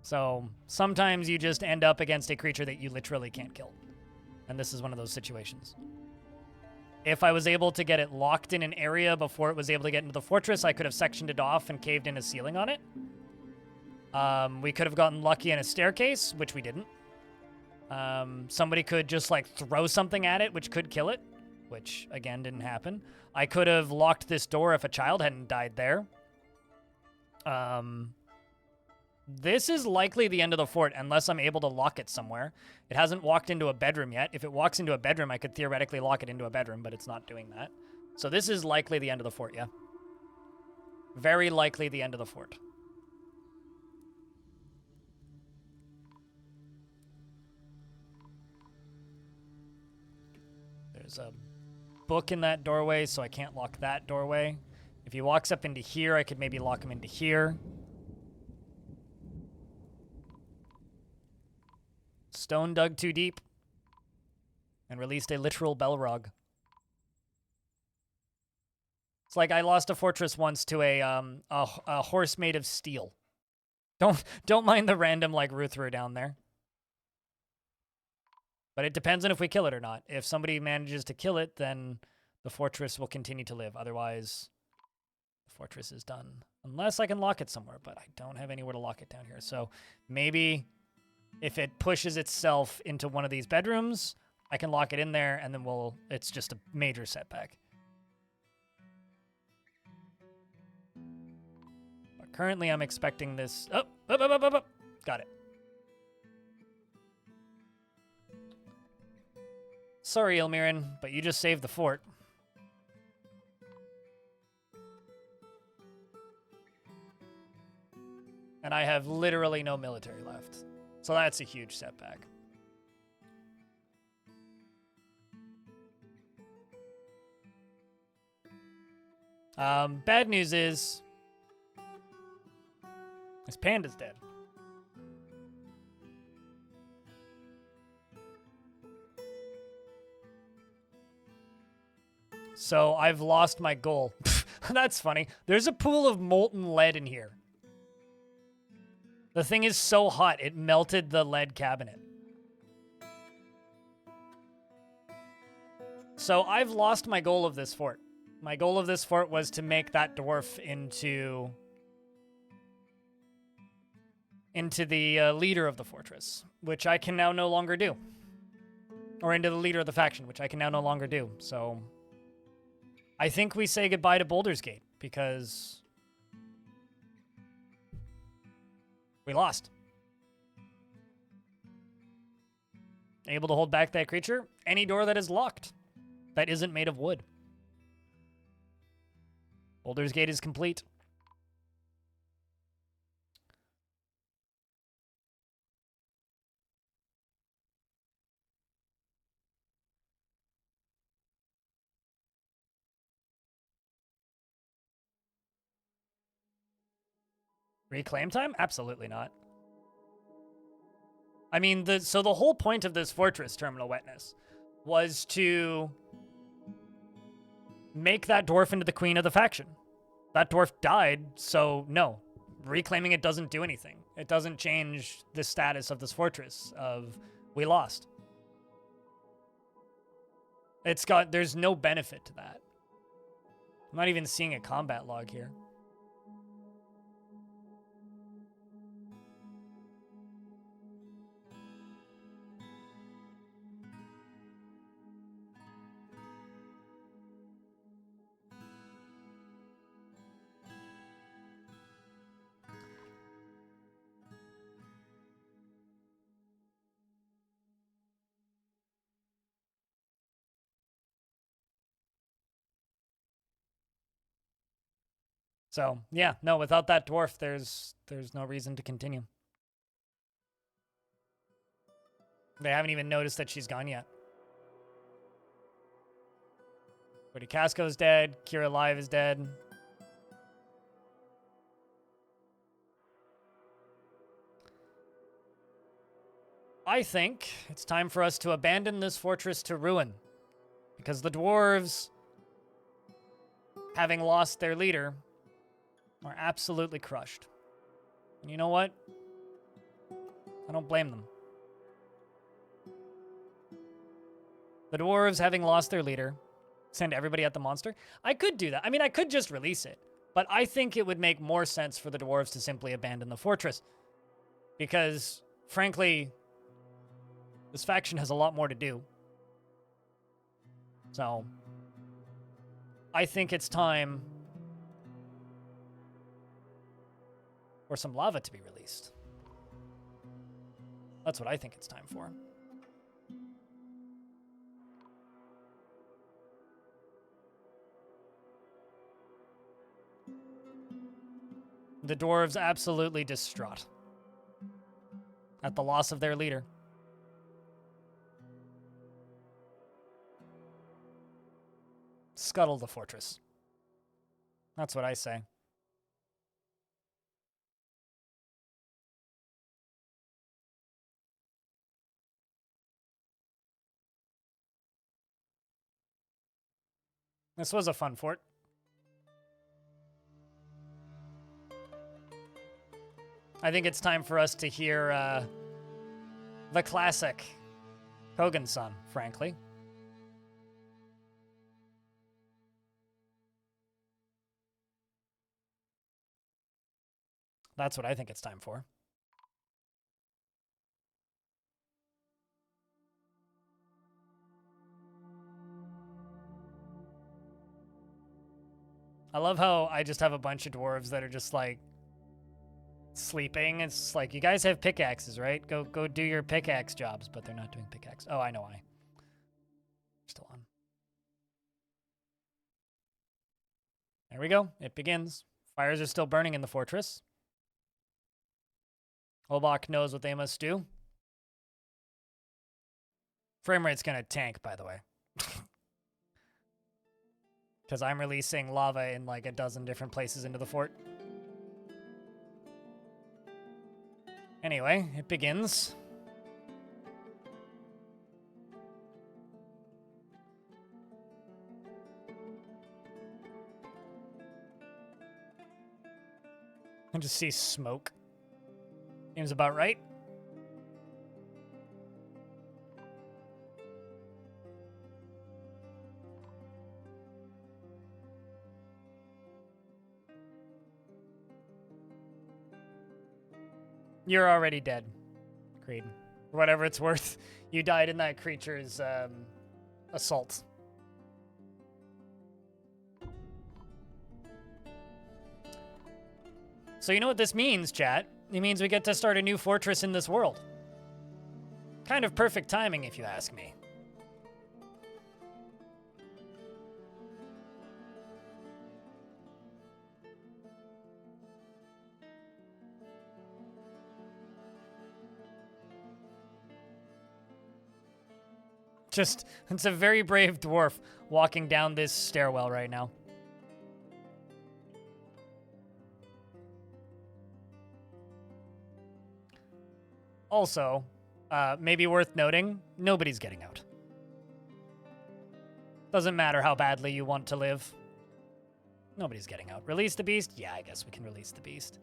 S1: So sometimes you just end up against a creature that you literally can't kill. And this is one of those situations. If I was able to get it locked in an area before it was able to get into the fortress, I could have sectioned it off and caved in a ceiling on it. We could have gotten lucky in a staircase, which we didn't. Somebody could just like throw something at it, which could kill it, which again didn't happen. I could have locked this door if a child hadn't died there. This is likely the end of the fort unless I'm able to lock it somewhere. It hasn't walked into a bedroom yet. If it walks into a bedroom, I could theoretically lock it into a bedroom, but it's not doing that. So this is likely the end of the fort, yeah. Very likely the end of the fort. There's a book in that doorway, so I can't lock that doorway. If he walks up into here, I could maybe lock him into here. Stone dug too deep and released a literal Belrog. It's like I lost a fortress once to a horse made of steel. Don't mind the random like Ruthru down there. But it depends on if we kill it or not. If somebody manages to kill it, then the fortress will continue to live. Otherwise, the fortress is done. Unless I can lock it somewhere, but I don't have anywhere to lock it down here. So maybe if it pushes itself into one of these bedrooms, I can lock it in there, and then it's just a major setback. But currently, I'm expecting this... Oh, up. Got it. Sorry, Ilmirin, but you just saved the fort. And I have literally no military left. So that's a huge setback. Bad news is... this panda's dead. So I've lost my goal. That's funny. There's a pool of molten lead in here. The thing is so hot, it melted the lead cabinet. So I've lost my goal of this fort. My goal of this fort was to make that dwarf into the leader of the fortress, which I can now no longer do. Or into the leader of the faction, which I can now no longer do. So I think we say goodbye to Bouldersgate because we lost. Able to hold back that creature? Any door that is locked that isn't made of wood. Bouldersgate is complete. Reclaim time? Absolutely not. I mean, so the whole point of this fortress, Terminal Wetness, was to make that dwarf into the queen of the faction. That dwarf died, so no. Reclaiming it doesn't do anything. It doesn't change the status of this fortress of we lost. There's no benefit to that. I'm not even seeing a combat log here. So, yeah, no, without that dwarf, there's no reason to continue. They haven't even noticed that she's gone yet. Woody Casco's dead. Kira Live is dead. I think it's time for us to abandon this fortress to ruin. Because the dwarves, having lost their leader, are absolutely crushed. And you know what? I don't blame them. The dwarves, having lost their leader, send everybody at the monster. I could do that. I mean, I could just release it. But I think it would make more sense for the dwarves to simply abandon the fortress. Because, frankly, this faction has a lot more to do. So, I think it's time for some lava to be released. That's what I think it's time for. The dwarves absolutely distraught at the loss of their leader. Scuttle the fortress. That's what I say. This was a fun fort. I think it's time for us to hear the classic Kogan's son, frankly. That's what I think it's time for. I love how I just have a bunch of dwarves that are just like sleeping. It's like, you guys have pickaxes, right? Go do your pickaxe jobs, but they're not doing pickaxe. Oh, I know why. Still on. There we go. It begins. Fires are still burning in the fortress. Hobach knows what they must do. Frame rate's gonna tank, by the way. Because I'm releasing lava in like a dozen different places into the fort. Anyway, it begins. I just see smoke. Seems about right. You're already dead, Creed. For whatever it's worth, you died in that creature's assault. So you know what this means, chat? It means we get to start a new fortress in this world. Kind of perfect timing, if you ask me. Just, it's a very brave dwarf walking down this stairwell right now. Also, maybe worth noting, nobody's getting out. Doesn't matter how badly you want to live. Nobody's getting out. Release the beast? Yeah, I guess we can release the beast.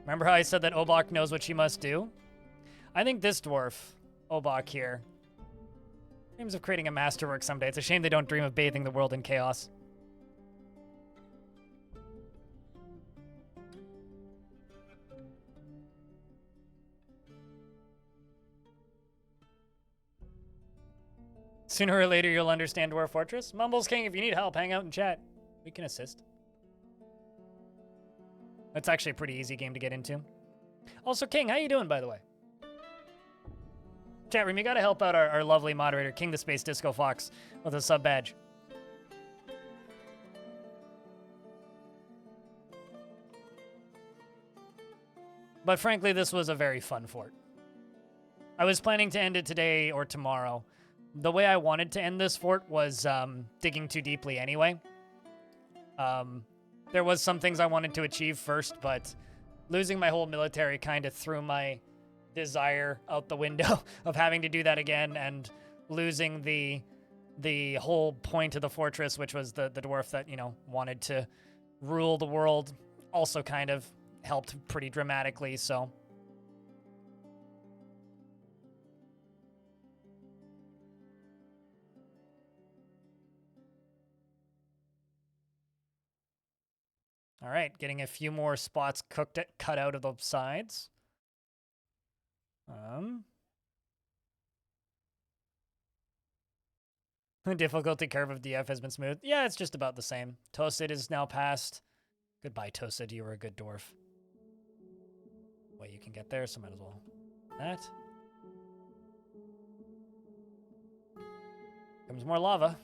S1: Remember how I said that Obak knows what she must do? I think this dwarf, Obak here, dreams of creating a masterwork someday. It's a shame they don't dream of bathing the world in chaos. Sooner or later, you'll understand Dwarf Fortress. Mumbles King, if you need help, hang out and chat. We can assist. That's actually a pretty easy game to get into. Also, King, how you doing, by the way? Chat room, you gotta help out our lovely moderator, King the Space Disco Fox, with a sub badge. But frankly, this was a very fun fort. I was planning to end it today or tomorrow. The way I wanted to end this fort was digging too deeply anyway. There was some things I wanted to achieve first, but losing my whole military kind of threw my desire out the window of having to do that again, and losing the whole point of the fortress, which was the dwarf that, you know, wanted to rule the world, also kind of helped pretty dramatically, so. All right, getting a few more spots cut out of the sides. The difficulty curve of DF has been smooth. Yeah, it's just about the same. Toasted is now passed. Goodbye, Toasted. You were a good dwarf. Well, you can get there, so might as well. That. Comes more lava.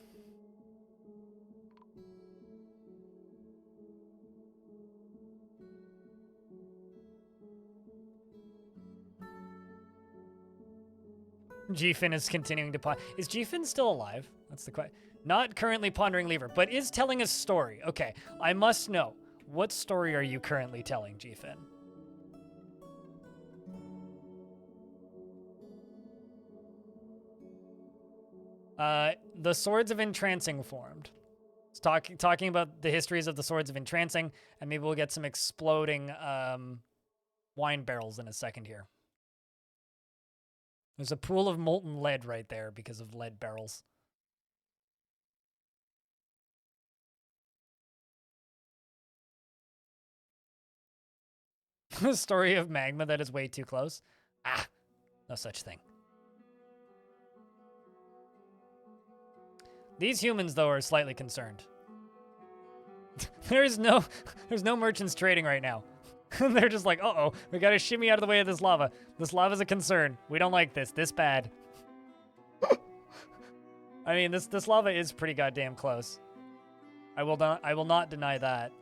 S1: G-Fin is continuing to ponder. Is G-Fin still alive? That's the question. Not currently pondering lever, but is telling a story. Okay, I must know. What story are you currently telling, G-Fin? The Swords of Entrancing formed. It's talking about the histories of the Swords of Entrancing, and maybe we'll get some exploding wine barrels in a second here. There's a pool of molten lead right there because of lead barrels. The story of magma that is way too close. Ah, no such thing. These humans, though, are slightly concerned. There's no merchants trading right now. They're just like, uh-oh, we gotta shimmy out of the way of this lava. This lava's a concern. We don't like this bad. I mean, this lava is pretty goddamn close. I will not deny that.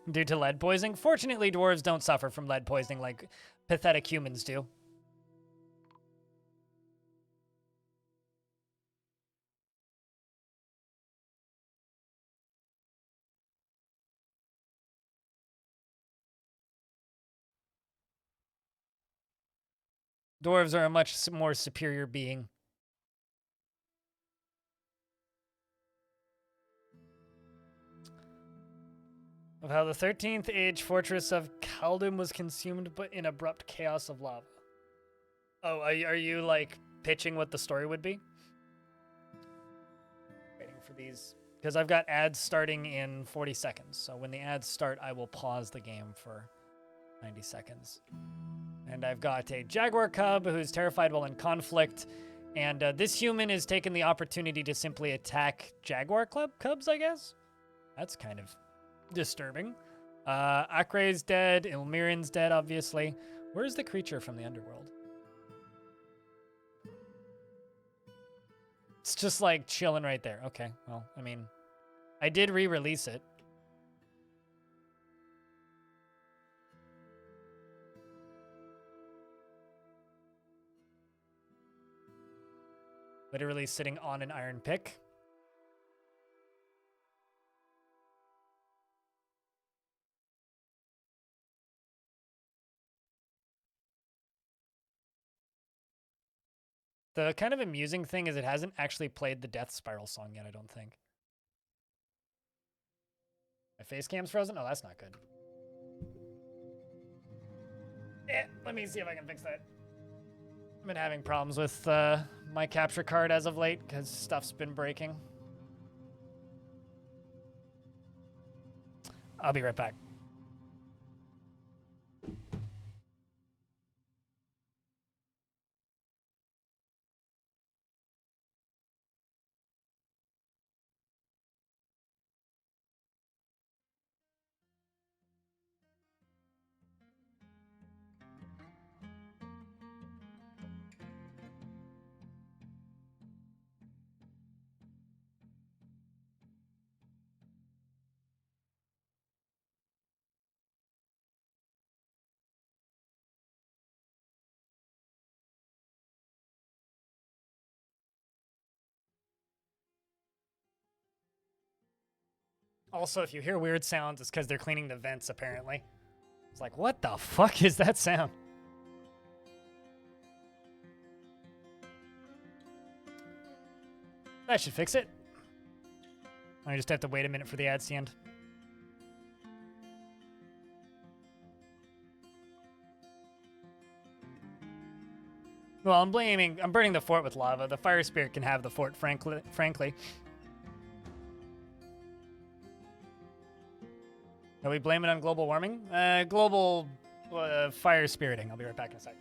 S1: Due to lead poisoning? Fortunately, dwarves don't suffer from lead poisoning like pathetic humans do. Dwarves are a much more superior being. of how the 13th age fortress of Khaldun was consumed but in abrupt chaos of lava. Oh, are you like pitching what the story would be? Waiting for these because I've got ads starting in 40 seconds. So when the ads start, I will pause the game for 90 seconds. And I've got a jaguar cub who's terrified while in conflict. And this human is taking the opportunity to simply attack jaguar cubs, I guess. That's kind of disturbing. Akre's dead. Ilmirin's dead, obviously. Where's the creature from the underworld? It's just like chilling right there. Okay, well, I mean, I did re-release it. Literally sitting on an iron pick. The kind of amusing thing is it hasn't actually played the Death Spiral song yet, I don't think. My face cam's frozen? Oh, that's not good. Let me see if I can fix that. I've been having problems with my capture card as of late because stuff's been breaking. I'll be right back. Also, if you hear weird sounds, it's because they're cleaning the vents, apparently. It's like, what the fuck is that sound? That should fix it. I just have to wait a minute for the ads to end. Well, I'm burning the fort with lava. The fire spirit can have the fort, frankly. Are we blaming it on global warming? Global fire spiriting. I'll be right back in a sec.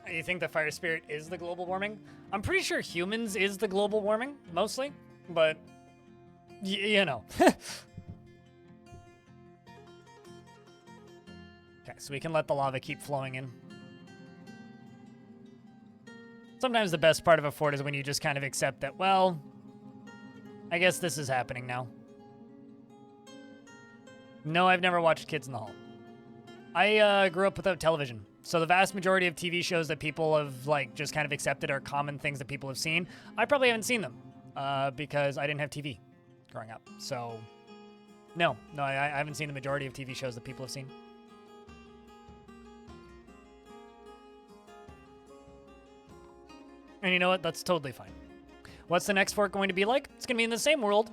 S1: You think the fire spirit is the global warming? I'm pretty sure humans is the global warming, mostly, but you know. Okay, so we can let the lava keep flowing in. Sometimes the best part of a fort is when you just kind of accept that, well, I guess this is happening now. No, I've never watched Kids in the Hall. I grew up without television. So the vast majority of TV shows that people have like just kind of accepted are common things that people have seen. I probably haven't seen them because I didn't have TV growing up. So no, I haven't seen the majority of TV shows that people have seen. And you know what? That's totally fine. What's the next fort going to be like? It's going to be in the same world.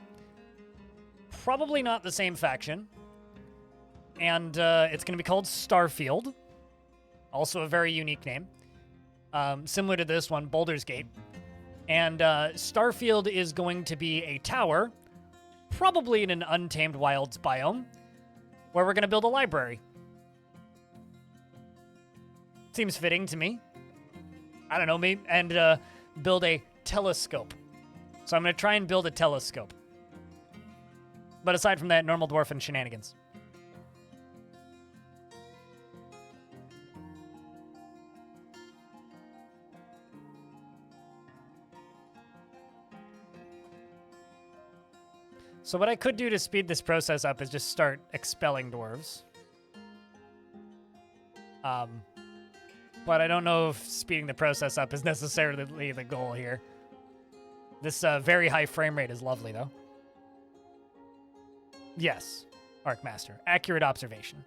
S1: Probably not the same faction. And it's going to be called Starfield. Also a very unique name. Similar to this one, Bouldersgate. And Starfield is going to be a tower, probably in an untamed wilds biome, where we're going to build a library. Seems fitting to me. I don't know, maybe, and build a telescope. So I'm going to try and build a telescope. But aside from that, normal dwarf and shenanigans. So what I could do to speed this process up is just start expelling dwarves. But I don't know if speeding the process up is necessarily the goal here. This very high frame rate is lovely, though. Yes, Arcmaster. Accurate observation.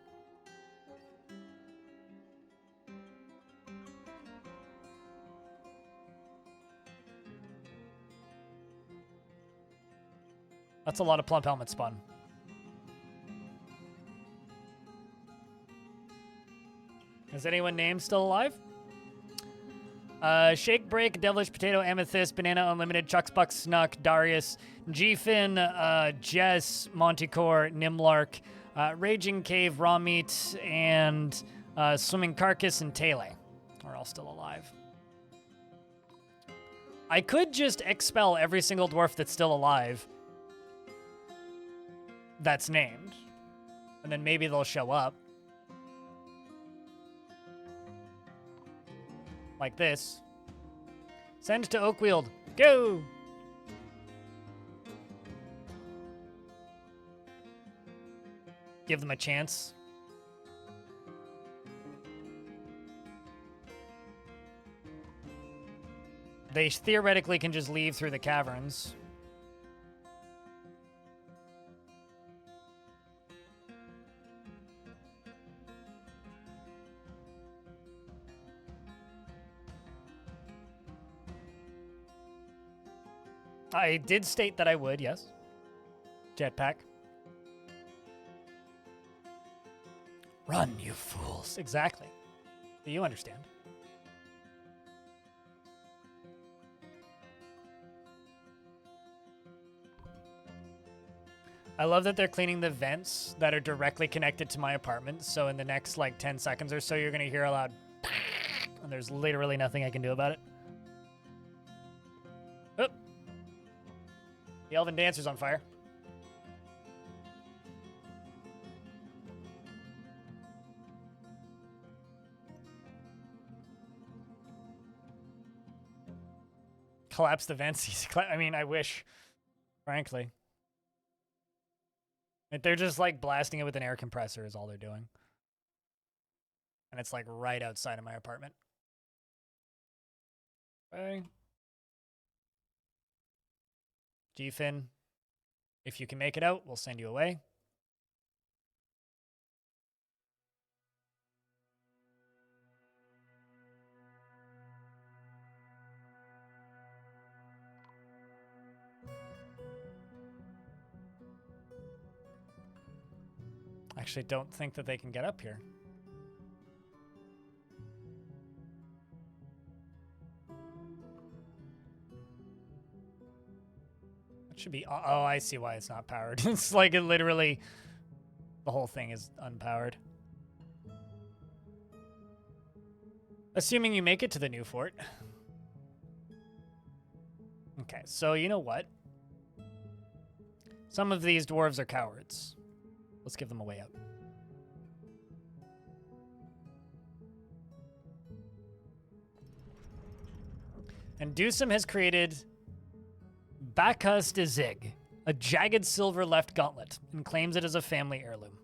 S1: That's a lot of plump helmet spun. Is anyone named still alive? Shake Break, Devilish Potato, Amethyst, Banana Unlimited, Chucks Buck, Snuck, Darius, G-Fin, Jess, Monticore, Nimlark, Raging Cave, Raw Meat, and Swimming Carcass and Tele are all still alive. I could just expel every single dwarf that's still alive that's named, and then maybe they'll show up. Like this. Send to Oakfield. Go! Give them a chance. They theoretically can just leave through the caverns. I did state that I would, yes. Jetpack. Run, you fools. Exactly. Do you understand? I love that they're cleaning the vents that are directly connected to my apartment. So in the next, like, 10 seconds or so, you're going to hear a loud and there's literally nothing I can do about it. Oop. The Elven Dancer's on fire. Collapse the vents. I mean, I wish, frankly. They're just like blasting it with an air compressor is all they're doing. And it's like right outside of my apartment. Okay. G-Fin, if you can make it out, we'll send you away. Actually, don't think that they can get up here. It should be... Oh, I see why it's not powered. It's like it literally... The whole thing is unpowered. Assuming you make it to the new fort. Okay, so you know what? Some of these dwarves are cowards. Let's give them a way out. And Dewsum has created Bacchus de Zig, a jagged silver left gauntlet, and claims it as a family heirloom.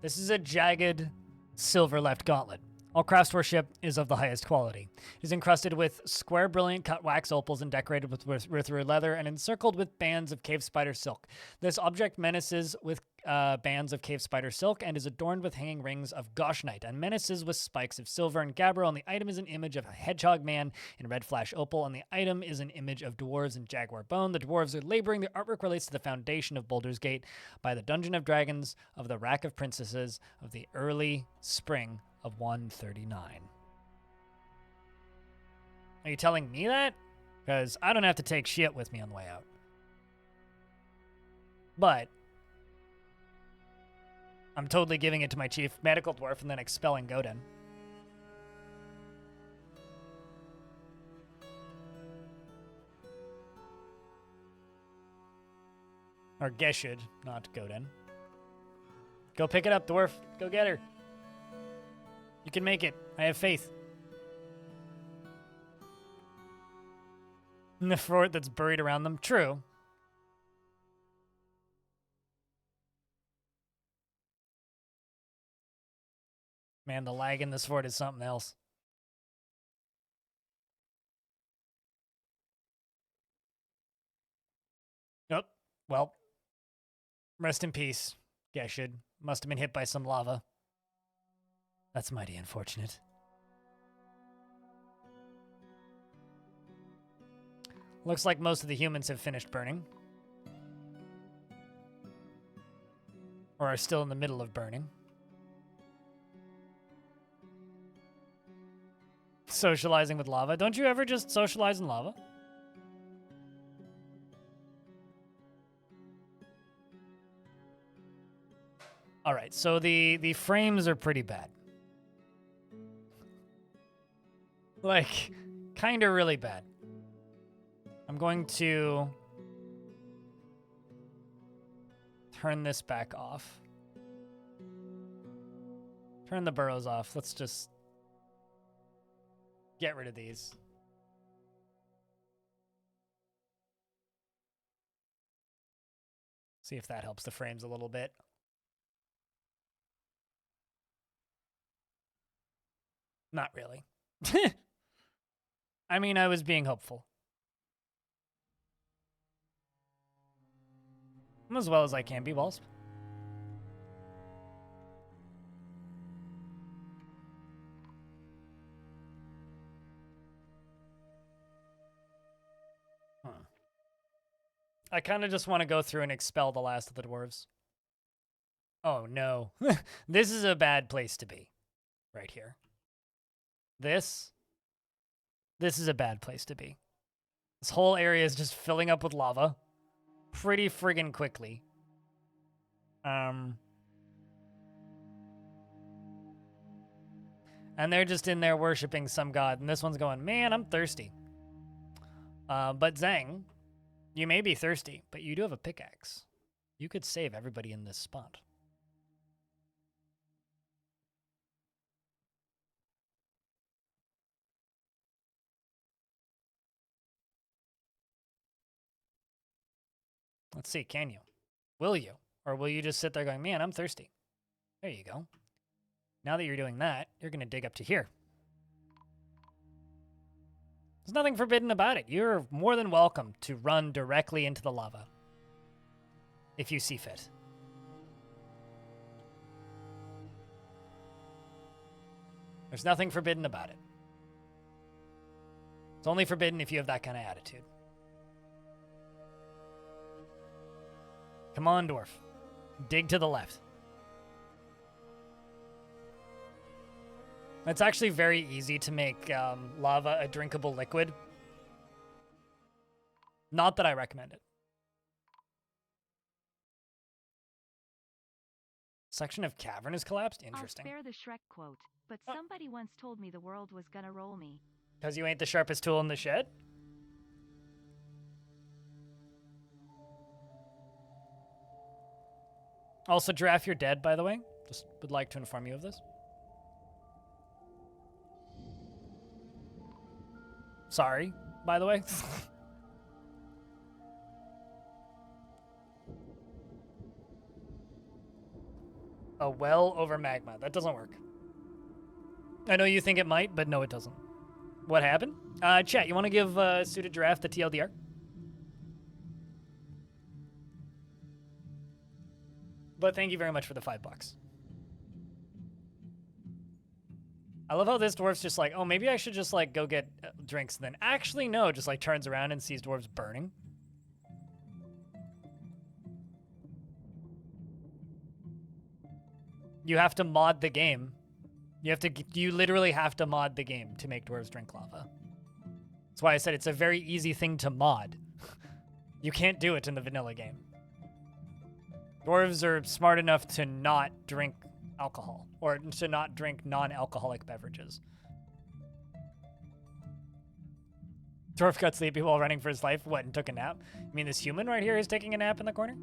S1: This is a jagged silver left gauntlet. All craftsmanship is of the highest quality. It is encrusted with square, brilliant cut wax opals and decorated with leather and encircled with bands of cave spider silk. This object menaces with bands of cave spider silk and is adorned with hanging rings of goshenite and menaces with spikes of silver and gabbro. And the item is an image of a hedgehog man in red flash opal, and the item is an image of dwarves in jaguar bone. The dwarves are laboring. The artwork relates to the foundation of Bouldersgate by the Dungeon of Dragons of the Rack of Princesses of the early spring of 139. Are you telling me that? Because I don't have to take shit with me on the way out. But I'm totally giving it to my chief medical dwarf and then expelling Godin. Or Geshud, not Godin. Go pick it up, dwarf. Go get her. You can make it. I have faith. In the fort that's buried around them. True. Man, the lag in this fort is something else. Nope. Well, rest in peace, Geshid. Must have been hit by some lava. That's mighty unfortunate. Looks like most of the humans have finished burning. Or are still in the middle of burning. Socializing with lava. Don't you ever just socialize in lava? All right, so the frames are pretty bad. Like, kind of really bad. I'm going to turn this back off. Turn the burrows off. Let's just get rid of these. See if that helps the frames a little bit. Not really. I mean, I was being hopeful. I'm as well as I can be, Wasp. Huh. I kind of just want to go through and expel the last of the dwarves. Oh, no. This is a bad place to be. Right here. This is a bad place to be. This whole area is just filling up with lava. Pretty friggin' quickly. And they're just in there worshiping some god, and this one's going, man, I'm thirsty. But Zhang, you may be thirsty, but you do have a pickaxe. You could save everybody in this spot. Let's see, can you? Will you? Or will you just sit there going, man, I'm thirsty? There you go. Now that you're doing that, you're going to dig up to here. There's nothing forbidden about it. You're more than welcome to run directly into the lava. If you see fit. There's nothing forbidden about it. It's only forbidden if you have that kind of attitude. Come on, Dwarf. Dig to the left. It's actually very easy to make lava a drinkable liquid. Not that I recommend it. Section of cavern has collapsed? Interesting.
S2: I'll spare the Shrek quote, but somebody once told me the world was gonna roll me.
S1: Because you ain't the sharpest tool in the shed? Also, Giraffe, you're dead, by the way. Just would like to inform you of this. Sorry, by the way. A well over magma. That doesn't work. I know you think it might, but no, it doesn't. What happened? Chat, you want to give Suited Giraffe the TLDR? But thank you very much for the $5. I love how this dwarf's just like, oh, maybe I should just like go get drinks. And then actually, no, just like turns around and sees dwarves burning. You have to mod the game. You literally have to mod the game to make dwarves drink lava. That's why I said it's a very easy thing to mod. You can't do it in the vanilla game. Dwarves are smart enough to not drink alcohol, or to not drink non-alcoholic beverages. Dwarf got sleepy while running for his life. What, and took a nap? You mean this human right here is taking a nap in the corner?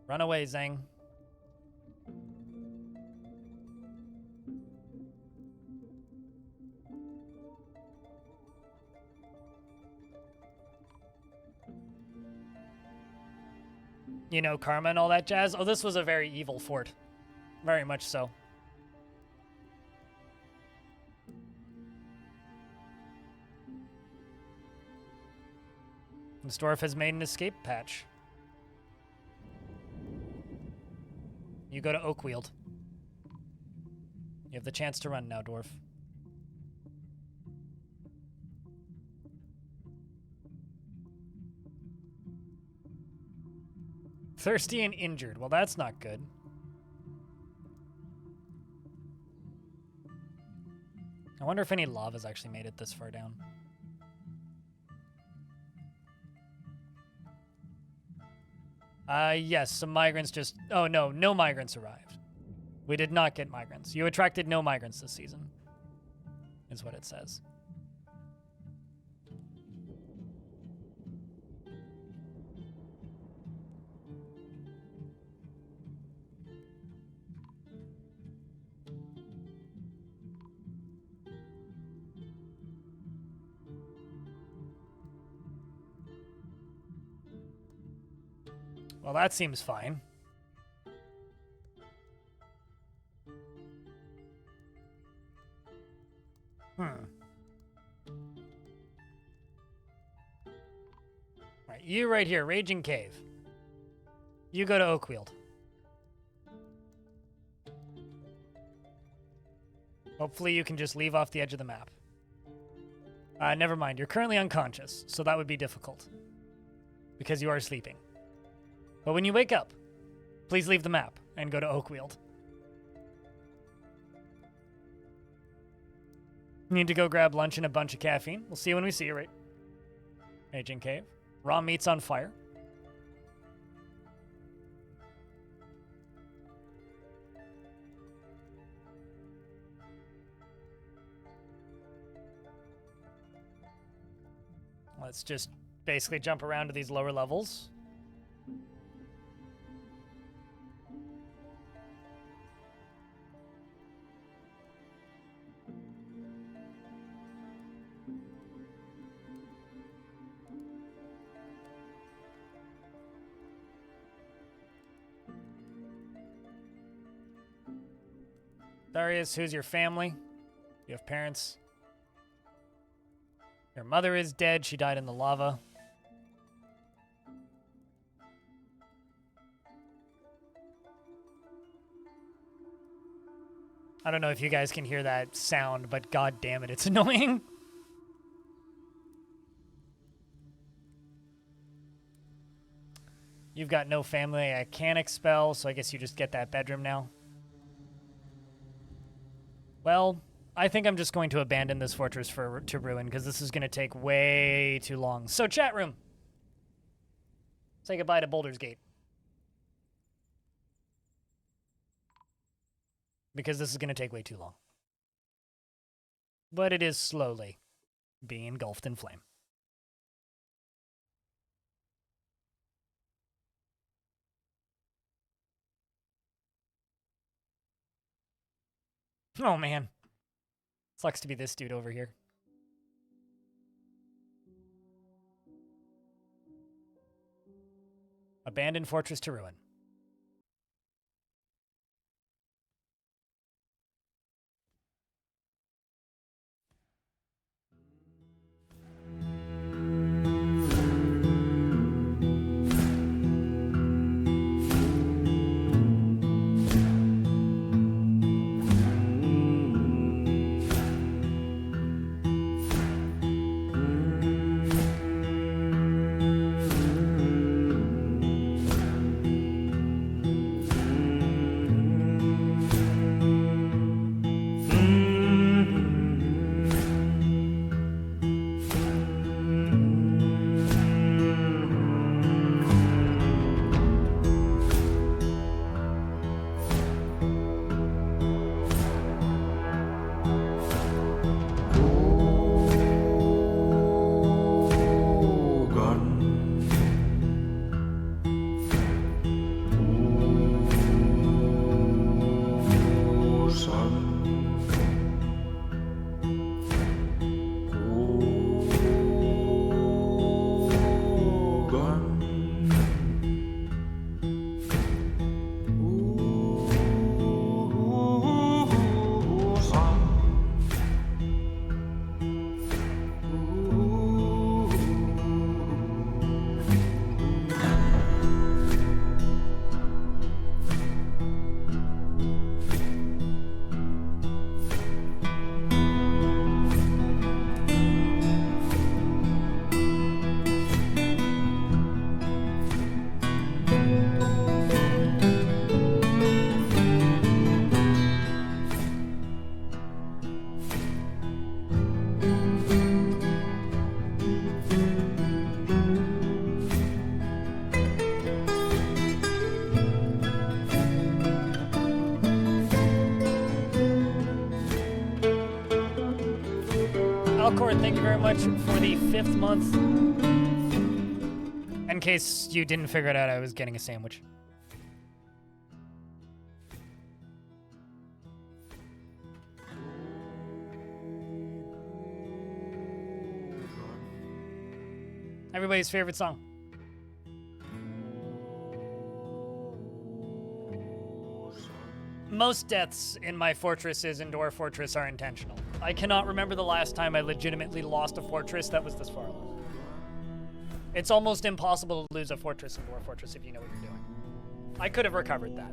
S1: Run away, Zhang. you know, karma and all that jazz. Oh, this was a very evil fort. Very much so. This dwarf has made an escape patch. You go to Oakweald. You have the chance to run now, dwarf. Thirsty and injured. Well, that's not good. I wonder if any lava's actually made it this far down. Yes, some migrants just... Oh, no, no migrants arrived. We did not get migrants. You attracted no migrants this season, is what it says. Well, that seems fine. Right, you right here, Raging Cave. You go to Oakweald. Hopefully you can just leave off the edge of the map. Never mind, you're currently unconscious, so that would be difficult. Because you are sleeping. But when you wake up, please leave the map and go to Oakweald. Need to go grab lunch and a bunch of caffeine. We'll see you when we see you, right? Raging Cave. Raw meat's on fire. Let's just basically jump around to these lower levels. Darius, who's your family? You have parents? Your mother is dead. She died in the lava. I don't know if you guys can hear that sound, but god damn it, it's annoying. You've got no family I can expel, so I guess you just get that bedroom now. Well, I think I'm just going to abandon this fortress to ruin, because this is going to take way too long. So, chat room. Say goodbye to Bouldersgate. Because this is going to take way too long. But it is slowly being engulfed in flame. Oh, man. Sucks to be this dude over here. Abandoned fortress to ruin. Discord, thank you very much for the 5th month. In case you didn't figure it out, I was getting a sandwich. Everybody's favorite song. Most deaths in my fortresses in Dwarf Fortress are intentional. I cannot remember the last time I legitimately lost a fortress that was this far along. It's almost impossible to lose a fortress in Dwarf Fortress if you know what you're doing. I could have recovered that.